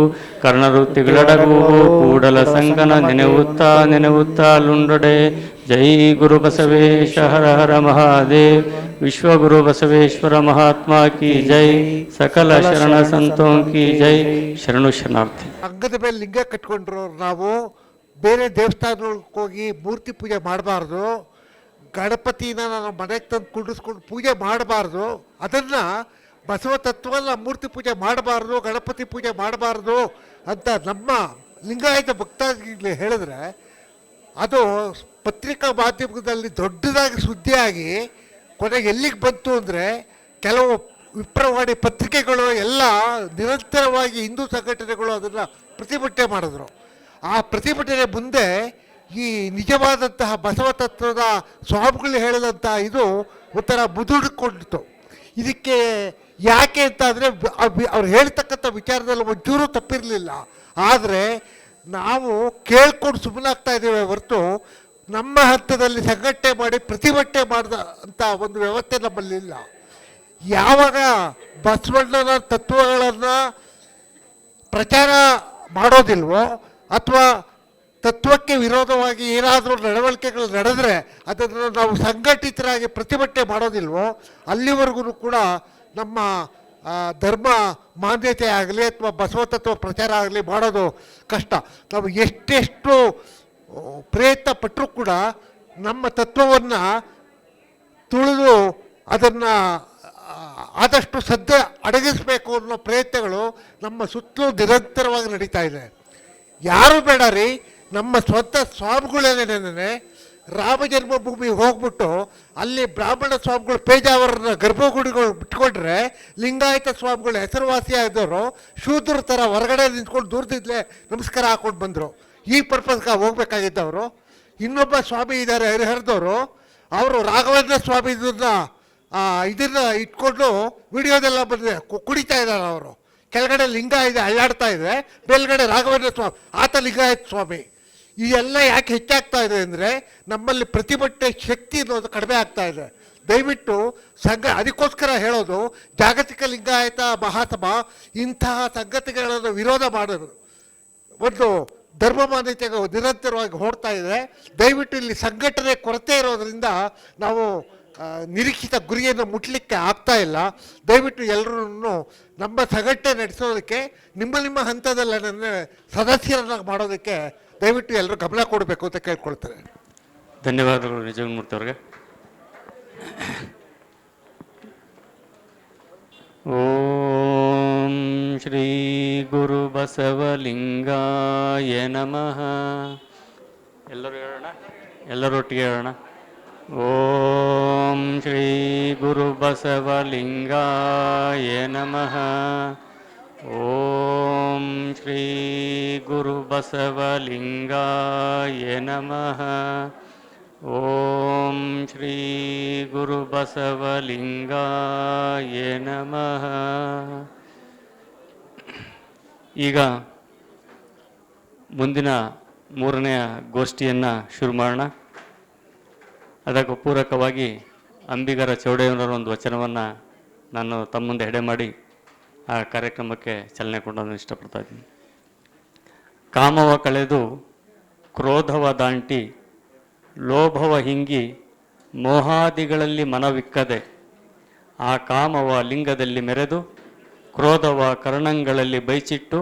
ಕರ್ಣವೃತ್ತಿಗಳಡಗುವು ಕೂಡಲ ಸಂಗನ ನೆನೆಯುತ್ತಾ ಲುಂಡೊಡೆ. ಜೈ ಗುರು ಬಸವೇಶ ಹರ ಹರ ಮಹಾದೇವ್. ವಿಶ್ವಗುರು ಬಸವೇಶ್ವರ ಮಹಾತ್ಮ ಕಿ ಜೈ. ಸಕಲ ಶರಣ ಸಂತೋಂ ಕಿ ಜೈ. ಶರಣು ಶರಣಾರ್ಥಿ. ಅಂಗದ ಮೇಲೆ ಲಿಂಗ ಕಟ್ಕೊಂಡ್ರು ನಾವು ಬೇರೆ ದೇವಸ್ಥಾನಕ್ಕೆ ಹೋಗಿ ಮೂರ್ತಿ ಪೂಜೆ ಮಾಡಬಾರ್ದು. ಗಣಪತಿನ ನಾನು ಮನೆಗೆ ತಂದು ಕುಂಡಿಸ್ಕೊಂಡು ಪೂಜೆ ಮಾಡಬಾರ್ದು. ಅದನ್ನು ಬಸವ ತತ್ವನ ಮೂರ್ತಿ ಪೂಜೆ ಮಾಡಬಾರ್ದು, ಗಣಪತಿ ಪೂಜೆ ಮಾಡಬಾರ್ದು ಅಂತ ನಮ್ಮ ಲಿಂಗಾಯತ ಭಕ್ತಾದಿಗಳು ಹೇಳಿದ್ರೆ ಅದು ಪತ್ರಿಕಾ ಮಾಧ್ಯಮದಲ್ಲಿ ದೊಡ್ಡದಾಗಿ ಸುದ್ದಿಯಾಗಿ ಕೊನೆಗೆ ಎಲ್ಲಿಗೆ ಬಂತು ಅಂದರೆ ಕೆಲವು ವಿಪ್ರವಾಣಿ ಪತ್ರಿಕೆಗಳು ಎಲ್ಲ ನಿರಂತರವಾಗಿ ಹಿಂದೂ ಸಂಘಟನೆಗಳು ಅದನ್ನು ಪ್ರತಿಭಟನೆ ಮಾಡಿದ್ರು. ಆ ಪ್ರತಿಭಟನೆ ಮುಂದೆ ಈ ನಿಜವಾದಂತಹ ಬಸವ ತತ್ವದ ಸ್ವಾಮಿಗಳು ಹೇಳಿದಂಥ ಇದು ಒಂಥರ ಮುದುಡಿಕೊಂಡಿತು. ಇದಕ್ಕೆ ಯಾಕೆ ಅಂತ ಅಂದರೆ ಅವ್ರು ಹೇಳ್ತಕ್ಕಂಥ ವಿಚಾರದಲ್ಲಿ ಒಂಚೂರು ತಪ್ಪಿರಲಿಲ್ಲ. ಆದರೆ ನಾವು ಕೇಳ್ಕೊಂಡು ಸುಮ್ಮನಾಗ್ತಾ ಇದ್ದೇವೆ ಹೊರತು ನಮ್ಮ ಹಂತದಲ್ಲಿ ಸಂಘಟನೆ ಮಾಡಿ ಪ್ರತಿಭಟನೆ ಮಾಡಿದ ಅಂತ ಒಂದು ವ್ಯವಸ್ಥೆ ನಮ್ಮಲ್ಲಿಲ್ಲ. ಯಾವಾಗ ಬಸವಣ್ಣನ ತತ್ವಗಳನ್ನು ಪ್ರಚಾರ ಮಾಡೋದಿಲ್ವೋ ಅಥವಾ ತತ್ವಕ್ಕೆ ವಿರೋಧವಾಗಿ ಏನಾದರೂ ನಡವಳಿಕೆಗಳು ನಡೆದರೆ ಅದನ್ನು ನಾವು ಸಂಘಟಿತರಾಗಿ ಪ್ರತಿಭಟನೆ ಮಾಡೋದಿಲ್ವೋ ಅಲ್ಲಿವರೆಗೂ ಕೂಡ ನಮ್ಮ ಧರ್ಮ ಮಾನ್ಯತೆ ಆಗಲಿ ಅಥವಾ ಬಸವ ತತ್ವ ಪ್ರಚಾರ ಆಗಲಿ ಮಾಡೋದು ಕಷ್ಟ. ನಾವು ಎಷ್ಟೆಷ್ಟು ಪ್ರಯತ್ನ ಪಟ್ಟರೂ ಕೂಡ ನಮ್ಮ ತತ್ವವನ್ನು ತುಳಿದು ಅದನ್ನು ಆದಷ್ಟು ಸದ್ಯ ಅಡಗಿಸಬೇಕು ಅನ್ನೋ ಪ್ರಯತ್ನಗಳು ನಮ್ಮ ಸುತ್ತಲೂ ನಿರಂತರವಾಗಿ ನಡೀತಾ ಇದೆ. ಯಾರು ಬೇಡ ರೀ, ನಮ್ಮ ಸ್ವಂತ ಸ್ವಾಮಿಗಳೇನೇನೆ ರಾಮ ಜನ್ಮಭೂಮಿಗೆ ಹೋಗ್ಬಿಟ್ಟು ಅಲ್ಲಿ ಬ್ರಾಹ್ಮಣ ಸ್ವಾಮಿಗಳು ಪೇಜಾವರನ್ನ ಗರ್ಭಗುಡಿಗಳು ಬಿಟ್ಕೊಂಡ್ರೆ ಲಿಂಗಾಯತ ಸ್ವಾಮಿಗಳು ಹೆಸರುವಾಸಿಯಾಗಿದ್ದವರು ಶೂದ್ರ ಥರ ಹೊರಗಡೆ ನಿಂತ್ಕೊಂಡು ದೂರದಿದ್ಲೇ ನಮಸ್ಕಾರ ಹಾಕ್ಕೊಂಡು ಬಂದರು. ಈ ಪರ್ಪಸ್ಗೆ ಹೋಗ್ಬೇಕಾಗಿದ್ದವರು. ಇನ್ನೊಬ್ಬ ಸ್ವಾಮಿ ಇದ್ದಾರೆ ಹರಿಹರದವರು, ಅವರು ರಾಘವೇಂದ್ರ ಸ್ವಾಮಿ ಇದನ್ನು ಇಟ್ಕೊಂಡು ವಿಡಿಯೋದೆಲ್ಲ ಬಂದಿದೆ, ಕುಡಿತಾ ಇದ್ದಾರೆ ಅವರು. ಕೆಳಗಡೆ ಲಿಂಗ ಇದೆ ಅಳ್ಳಾಡ್ತಾ ಇದೆ, ಮೇಲ್ಗಡೆ ರಾಘವೇಂದ್ರ ಸ್ವಾಮಿ, ಆತ ಲಿಂಗಾಯತ ಸ್ವಾಮಿ. ಇದೆಲ್ಲ ಯಾಕೆ ಹೆಚ್ಚಾಗ್ತಾ ಇದೆ ಅಂದರೆ ನಮ್ಮಲ್ಲಿ ಪ್ರತಿಭಟನೆ ಶಕ್ತಿ ಅನ್ನೋದು ಕಡಿಮೆ ಆಗ್ತಾ ಇದೆ. ದಯವಿಟ್ಟು ಅದಕ್ಕೋಸ್ಕರ ಹೇಳೋದು, ಜಾಗತಿಕ ಲಿಂಗಾಯತ ಮಹಾಸಭಾ ಇಂತಹ ಸಂಗತಿಗಳನ್ನು ವಿರೋಧ ಮಾಡೋದು ಒಂದು ಧರ್ಮ ಮಾನ್ಯತೆಗೆ ನಿರಂತರವಾಗಿ ಹೊರಡ್ತಾ ಇದೆ. ದಯವಿಟ್ಟು ಇಲ್ಲಿ ಸಂಘಟನೆ ಕೊರತೆ ಇರೋದರಿಂದ ನಾವು ನಿರೀಕ್ಷಿತ ಗುರಿಯನ್ನು ಮುಟ್ಲಿಕ್ಕೆ ಆಗ್ತಾ ಇಲ್ಲ. ದಯವಿಟ್ಟು ಎಲ್ಲರೂ ನಮ್ಮ ಸಂಘಟನೆ ನಡೆಸೋದಕ್ಕೆ ನಿಮ್ಮ ಹಂತದಲ್ಲಿ ನನ್ನ ಸದಸ್ಯರನ್ನಾಗಿ ಮಾಡೋದಕ್ಕೆ ದಯವಿಟ್ಟು ಎಲ್ಲರೂ ಗಮನ ಕೊಡಬೇಕು ಅಂತ ಕೇಳ್ಕೊಳ್ತಾರೆ. ಧನ್ಯವಾದಗಳು ನಿಜಗಮೂರ್ತಿ ಅವ್ರಿಗೆ. ಓಂ ಶ್ರೀ ಗುರು ಬಸವಲಿಂಗಾಯ ನಮಃ. ಎಲ್ಲರೂ ಹೇಳೋಣ, ಎಲ್ಲರೊಟ್ಟಿಗೆ ಹೇಳೋಣ. ಓಂ ಶ್ರೀ ಗುರು ಬಸವಲಿಂಗಾಯ ನಮಃ. ಓಂ ಶ್ರೀ ಗುರು ಬಸವಲಿಂಗಾಯ ನಮಃ. ಓಂ ಶ್ರೀ ಗುರು ಬಸವಲಿಂಗಾಯ ನಮಃ. ಈಗ ಮುಂದಿನ ಮೂರನೆಯ ಗೋಷ್ಠಿಯನ್ನು ಶುರು ಮಾಡೋಣ. ಅದಕ್ಕೆ ಪೂರಕವಾಗಿ ಅಂಬಿಗರ ಚೌಡಯ್ಯನವರ ಒಂದು ವಚನವನ್ನು ನಾನು ತಮ್ಮ ಮುಂದೆ ಎಡೆ ಮಾಡಿ ಆ ಕಾರ್ಯಕ್ರಮಕ್ಕೆ ಚಾಲನೆ ಕೊಡೋದನ್ನು ಇಷ್ಟಪಡ್ತಾ ಇದ್ದೀನಿ. ಕಾಮವ ಕಳೆದು ಕ್ರೋಧವ ದಾಂಟಿ ಲೋಭವ ಹಿಂಗಿ ಮೋಹಾದಿಗಳಲ್ಲಿ ಮನವಿಕ್ಕದೆ ಆ ಕಾಮವ ಲಿಂಗದಲ್ಲಿ ಮೆರೆದು ಕ್ರೋಧವ ಕರ್ಣಗಳಲ್ಲಿ ಬೈಚಿಟ್ಟು